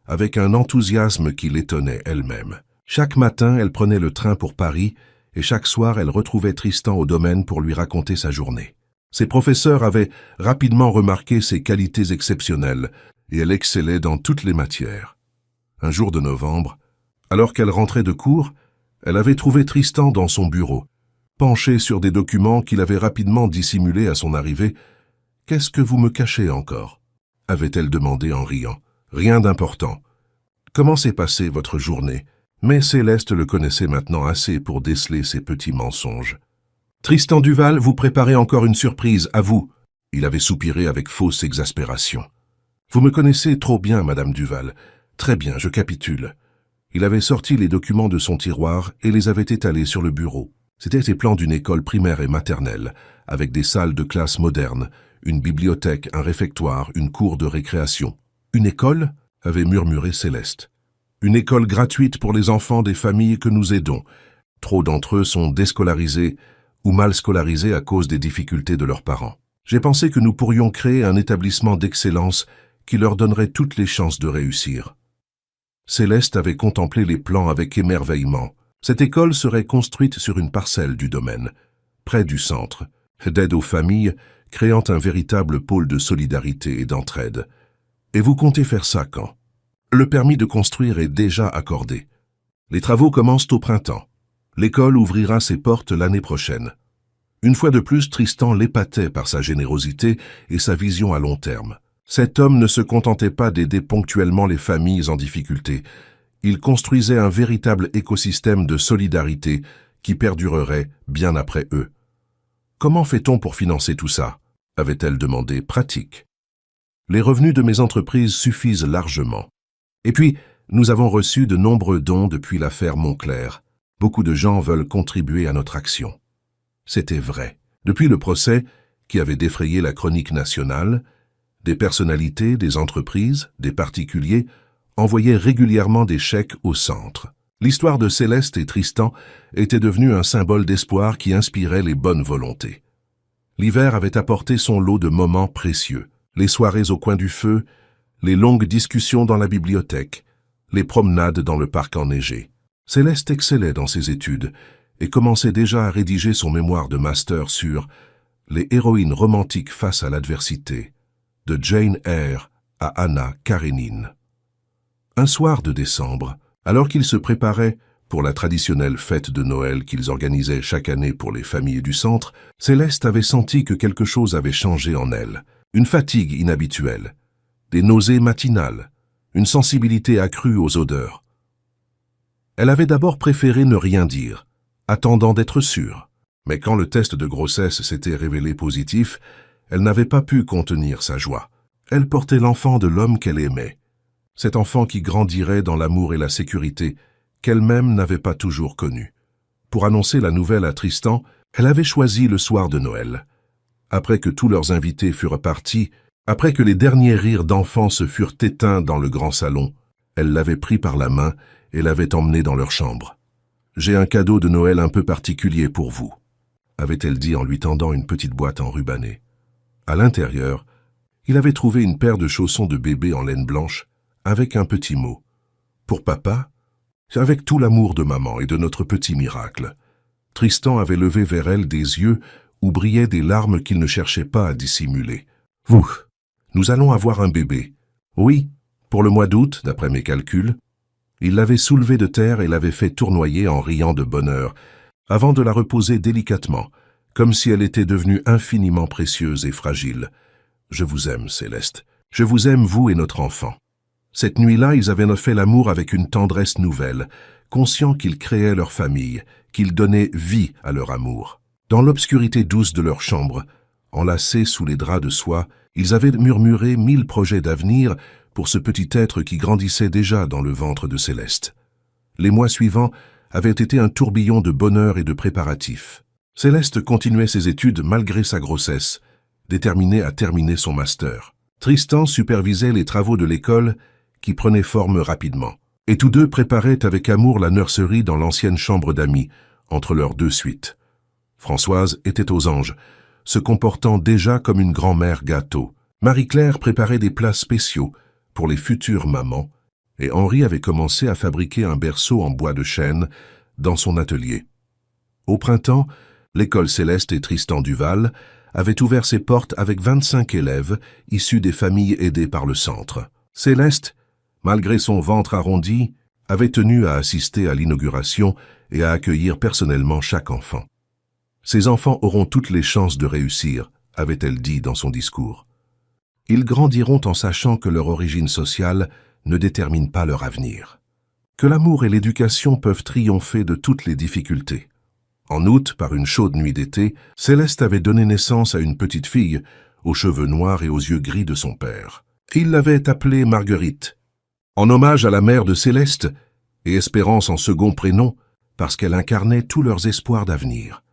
avec un enthousiasme qui l'étonnait elle-même. Chaque matin, elle prenait le train pour Paris, et chaque soir, elle retrouvait Tristan au domaine pour lui raconter sa journée. Ses professeurs avaient rapidement remarqué ses qualités exceptionnelles, et elle excellait dans toutes les matières. Un jour de novembre, alors qu'elle rentrait de cours, elle avait trouvé Tristan dans son bureau, penché sur des documents qu'il avait rapidement dissimulés à son arrivée. « Qu'est-ce que vous me cachez encore ?» avait-elle demandé en riant. « Rien d'important. Comment s'est passée votre journée ?» Mais Céleste le connaissait maintenant assez pour déceler ses petits mensonges. « Tristan Duval, vous préparez encore une surprise, à vous. » Il avait soupiré avec fausse exaspération. « Vous me connaissez trop bien, Madame Duval. Très bien, je capitule. » Il avait sorti les documents de son tiroir et les avait étalés sur le bureau. C'étaient les plans d'une école primaire et maternelle, avec des salles de classe modernes, une bibliothèque, un réfectoire, une cour de récréation. Une école, avait murmuré Céleste. Une école gratuite pour les enfants des familles que nous aidons. Trop d'entre eux sont déscolarisés ou mal scolarisés à cause des difficultés de leurs parents. J'ai pensé que nous pourrions créer un établissement d'excellence qui leur donnerait toutes les chances de réussir. Céleste avait contemplé les plans avec émerveillement. Cette école serait construite sur une parcelle du domaine, près du centre, d'aide aux familles, créant un véritable pôle de solidarité et d'entraide. Et vous comptez faire ça quand? Le permis de construire est déjà accordé. Les travaux commencent au printemps. L'école ouvrira ses portes l'année prochaine. Une fois de plus, Tristan l'épatait par sa générosité et sa vision à long terme. Cet homme ne se contentait pas d'aider ponctuellement les familles en difficulté. Il construisait un véritable écosystème de solidarité qui perdurerait bien après eux. « Comment fait-on pour financer tout ça ?» avait-elle demandé, pratique. « Les revenus de mes entreprises suffisent largement. Et puis, nous avons reçu de nombreux dons depuis l'affaire Montclair. Beaucoup de gens veulent contribuer à notre action. » C'était vrai. Depuis le procès, qui avait défrayé la chronique nationale, des personnalités, des entreprises, des particuliers envoyaient régulièrement des chèques au centre. L'histoire de Céleste et Tristan était devenue un symbole d'espoir qui inspirait les bonnes volontés. L'hiver avait apporté son lot de moments précieux. Les soirées au coin du feu, les longues discussions dans la bibliothèque, les promenades dans le parc enneigé. Céleste excellait dans ses études et commençait déjà à rédiger son mémoire de master sur « Les héroïnes romantiques face à l'adversité » de Jane Eyre à Anna Karénine. Un soir de décembre, alors qu'ils se préparaient pour la traditionnelle fête de Noël qu'ils organisaient chaque année pour les familles du centre, Céleste avait senti que quelque chose avait changé en elle. Une fatigue inhabituelle, des nausées matinales, une sensibilité accrue aux odeurs. Elle avait d'abord préféré ne rien dire, attendant d'être sûre. Mais quand le test de grossesse s'était révélé positif, elle n'avait pas pu contenir sa joie. Elle portait l'enfant de l'homme qu'elle aimait. Cet enfant qui grandirait dans l'amour et la sécurité qu'elle-même n'avait pas toujours connu. Pour annoncer la nouvelle à Tristan, elle avait choisi le soir de Noël. Après que tous leurs invités furent partis, après que les derniers rires d'enfants se furent éteints dans le grand salon, elle l'avait pris par la main et l'avait emmené dans leur chambre. « J'ai un cadeau de Noël un peu particulier pour vous », avait-elle dit en lui tendant une petite boîte enrubannée. À l'intérieur, il avait trouvé une paire de chaussons de bébé en laine blanche avec un petit mot. « Pour papa, avec tout l'amour de maman et de notre petit miracle. » Tristan avait levé vers elle des yeux où brillaient des larmes qu'il ne cherchait pas à dissimuler. « Vous, nous allons avoir un bébé. »« Oui, pour le mois d'août, d'après mes calculs. » Il l'avait soulevée de terre et l'avait fait tournoyer en riant de bonheur, avant de la reposer délicatement, comme si elle était devenue infiniment précieuse et fragile. « Je vous aime, Céleste. Je vous aime, vous et notre enfant. » Cette nuit-là, ils avaient fait l'amour avec une tendresse nouvelle, conscients qu'ils créaient leur famille, qu'ils donnaient vie à leur amour. Dans l'obscurité douce de leur chambre, enlacés sous les draps de soie, ils avaient murmuré 1000 projets d'avenir pour ce petit être qui grandissait déjà dans le ventre de Céleste. Les mois suivants avaient été un tourbillon de bonheur et de préparatifs. Céleste continuait ses études malgré sa grossesse, déterminée à terminer son master. Tristan supervisait les travaux de l'école qui prenaient forme rapidement. Et tous deux préparaient avec amour la nurserie dans l'ancienne chambre d'amis, entre leurs deux suites. Françoise était aux anges, se comportant déjà comme une grand-mère gâteau. Marie-Claire préparait des plats spéciaux pour les futures mamans, et Henri avait commencé à fabriquer un berceau en bois de chêne dans son atelier. Au printemps, l'école Céleste et Tristan Duval avaient ouvert ses portes avec 25 élèves issus des familles aidées par le centre. Céleste, malgré son ventre arrondi, avait tenu à assister à l'inauguration et à accueillir personnellement chaque enfant. « Ces enfants auront toutes les chances de réussir », avait-elle dit dans son discours. « Ils grandiront en sachant que leur origine sociale ne détermine pas leur avenir, que l'amour et l'éducation peuvent triompher de toutes les difficultés. » En août, par une chaude nuit d'été, Céleste avait donné naissance à une petite fille, aux cheveux noirs et aux yeux gris de son père. Il l'avait appelée Marguerite. En hommage à la mère de Céleste, et espérant son second prénom, parce qu'elle incarnait tous leurs espoirs d'avenir.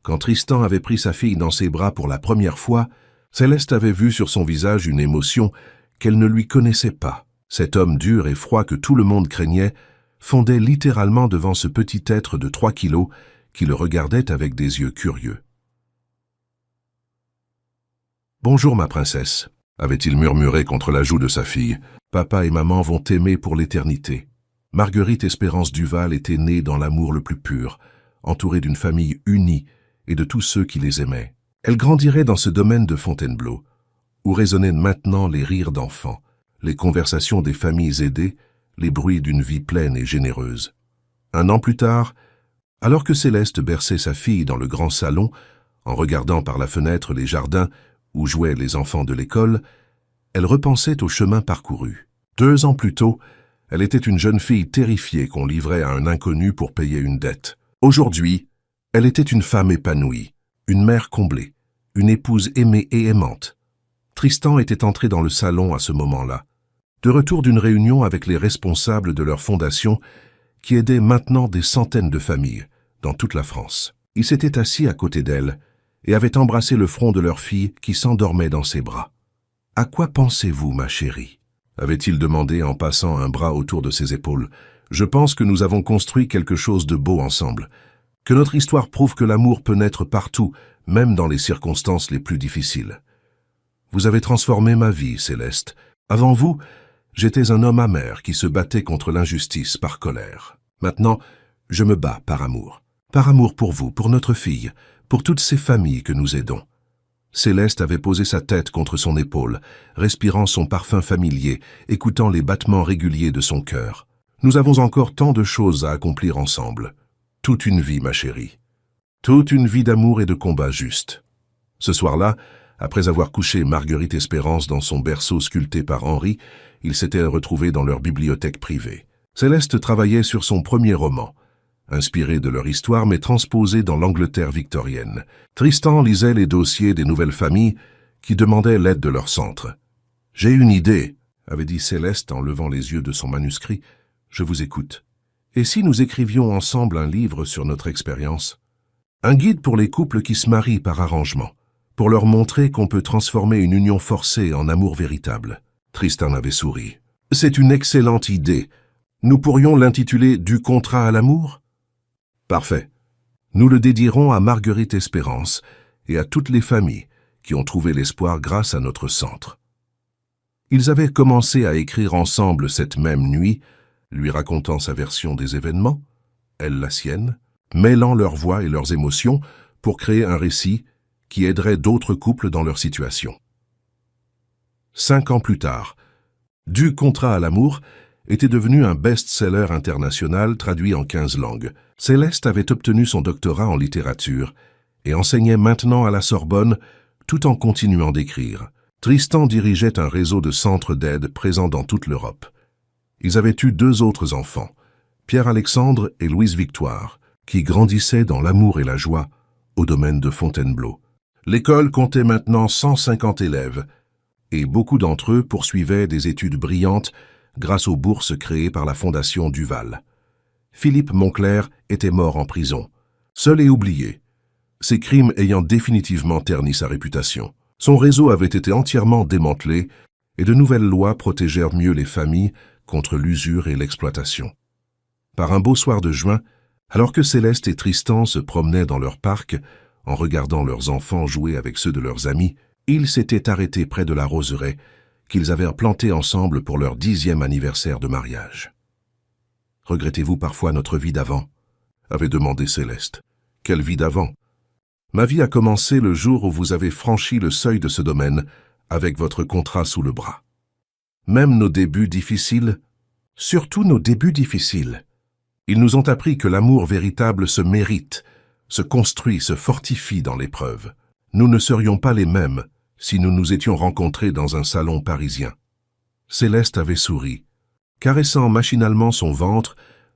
Quand Tristan avait pris sa fille dans ses bras pour la première fois, Céleste avait vu sur son visage une émotion qu'elle ne lui connaissait pas. Cet homme dur et froid que tout le monde craignait fondait littéralement devant ce petit être de 3 kilos qui le regardait avec des yeux curieux. « Bonjour ma princesse », avait-il murmuré contre la joue de sa fille. « Papa et maman vont t'aimer pour l'éternité. » Marguerite Espérance Duval était née dans l'amour le plus pur, entourée d'une famille unie et de tous ceux qui les aimaient. Elle grandirait dans ce domaine de Fontainebleau, où résonnaient maintenant les rires d'enfants, les conversations des familles aidées, les bruits d'une vie pleine et généreuse. Un an plus tard, alors que Céleste berçait sa fille dans le grand salon, en regardant par la fenêtre les jardins où jouaient les enfants de l'école, elle repensait au chemin parcouru. 2 ans plus tôt, elle était une jeune fille terrifiée qu'on livrait à un inconnu pour payer une dette. Aujourd'hui, elle était une femme épanouie, une mère comblée, une épouse aimée et aimante. Tristan était entré dans le salon à ce moment-là, de retour d'une réunion avec les responsables de leur fondation qui aidait maintenant des centaines de familles dans toute la France. Il s'était assis à côté d'elle et avait embrassé le front de leur fille qui s'endormait dans ses bras. « À quoi pensez-vous, ma chérie ?» avait-il demandé en passant un bras autour de ses épaules. « Je pense que nous avons construit quelque chose de beau ensemble, que notre histoire prouve que l'amour peut naître partout, même dans les circonstances les plus difficiles. Vous avez transformé ma vie, Céleste. Avant vous, j'étais un homme amer qui se battait contre l'injustice par colère. Maintenant, je me bats par amour. Par amour pour vous, pour notre fille, pour toutes ces familles que nous aidons. » Céleste avait posé sa tête contre son épaule, respirant son parfum familier, écoutant les battements réguliers de son cœur. « Nous avons encore tant de choses à accomplir ensemble. Toute une vie, ma chérie. Toute une vie d'amour et de combat juste. » Ce soir-là, après avoir couché Marguerite Espérance dans son berceau sculpté par Henri, ils s'étaient retrouvés dans leur bibliothèque privée. Céleste travaillait sur son premier roman, inspiré de leur histoire mais transposé dans l'Angleterre victorienne. Tristan lisait les dossiers des nouvelles familles qui demandaient l'aide de leur centre. « J'ai une idée », avait dit Céleste en levant les yeux de son manuscrit. « Je vous écoute. Et si nous écrivions ensemble un livre sur notre expérience? Un guide pour les couples qui se marient par arrangement, pour leur montrer qu'on peut transformer une union forcée en amour véritable. » Tristan avait souri. « C'est une excellente idée. Nous pourrions l'intituler « Du contrat à l'amour » ? Parfait. Nous le dédierons à Marguerite Espérance et à toutes les familles qui ont trouvé l'espoir grâce à notre centre. Ils avaient commencé à écrire ensemble cette même nuit, lui racontant sa version des événements, elle la sienne, mêlant leurs voix et leurs émotions pour créer un récit qui aiderait d'autres couples dans leur situation. 5 ans plus tard, Du contrat à l'amour était devenu un best-seller international traduit en 15 langues. Céleste avait obtenu son doctorat en littérature et enseignait maintenant à la Sorbonne tout en continuant d'écrire. Tristan dirigeait un réseau de centres d'aide présents dans toute l'Europe. Ils avaient eu 2 autres enfants, Pierre-Alexandre et Louise-Victoire, qui grandissaient dans l'amour et la joie au domaine de Fontainebleau. L'école comptait maintenant 150 élèves et beaucoup d'entre eux poursuivaient des études brillantes grâce aux bourses créées par la Fondation Duval. Philippe Monclerc était mort en prison, seul et oublié, ses crimes ayant définitivement terni sa réputation. Son réseau avait été entièrement démantelé et de nouvelles lois protégèrent mieux les familles contre l'usure et l'exploitation. Par un beau soir de juin, alors que Céleste et Tristan se promenaient dans leur parc, en regardant leurs enfants jouer avec ceux de leurs amis, ils s'étaient arrêtés près de la roseraie qu'ils avaient planté ensemble pour leur 10e anniversaire de mariage. « Regrettez-vous parfois notre vie d'avant » avait demandé Céleste. « Quelle vie d'avant » ? « Ma vie a commencé le jour où vous avez franchi le seuil de ce domaine avec votre contrat sous le bras. Même nos débuts difficiles, surtout nos débuts difficiles, ils nous ont appris que l'amour véritable se mérite, se construit, se fortifie dans l'épreuve. Nous ne serions pas les mêmes si nous nous étions rencontrés dans un salon parisien. » Céleste avait souri, caressant machinalement son ventre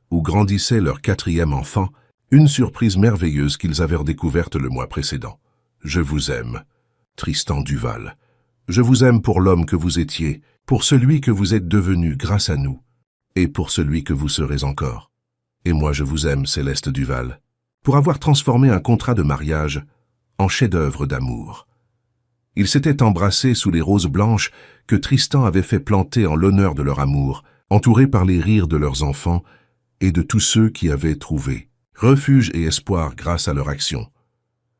où grandissait leur 4e enfant, une surprise merveilleuse qu'ils avaient redécouverte le mois précédent. « Je vous aime, Tristan Duval. Je vous aime pour l'homme que vous étiez, pour celui que vous êtes devenu grâce à nous, et pour celui que vous serez encore. » Et moi je vous aime, Céleste Duval, pour avoir transformé un contrat de mariage en chef-d'œuvre d'amour. Ils s'étaient embrassés sous les roses blanches que Tristan avait fait planter en l'honneur de leur amour, entourés par les rires de leurs enfants et de tous ceux qui avaient trouvé refuge et espoir grâce à leur action.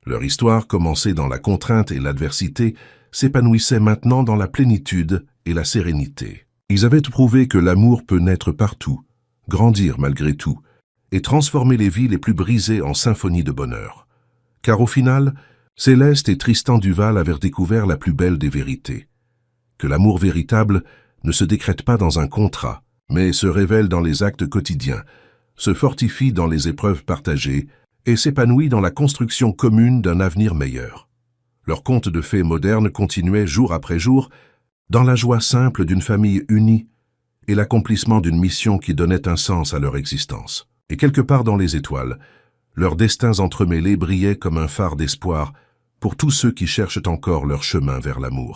Leur histoire, commencée dans la contrainte et l'adversité, s'épanouissait maintenant dans la plénitude et la sérénité. Ils avaient prouvé que l'amour peut naître partout, grandir malgré tout, et transformer les vies les plus brisées en symphonies de bonheur. Car au final, Céleste et Tristan Duval avaient découvert la plus belle des vérités. Que l'amour véritable ne se décrète pas dans un contrat, mais se révèle dans les actes quotidiens, se fortifie dans les épreuves partagées et s'épanouit dans la construction commune d'un avenir meilleur. Leur conte de fées moderne continuait jour après jour dans la joie simple d'une famille unie et l'accomplissement d'une mission qui donnait un sens à leur existence. Et quelque part dans les étoiles, leurs destins entremêlés brillaient comme un phare d'espoir pour tous ceux qui cherchent encore leur chemin vers l'amour.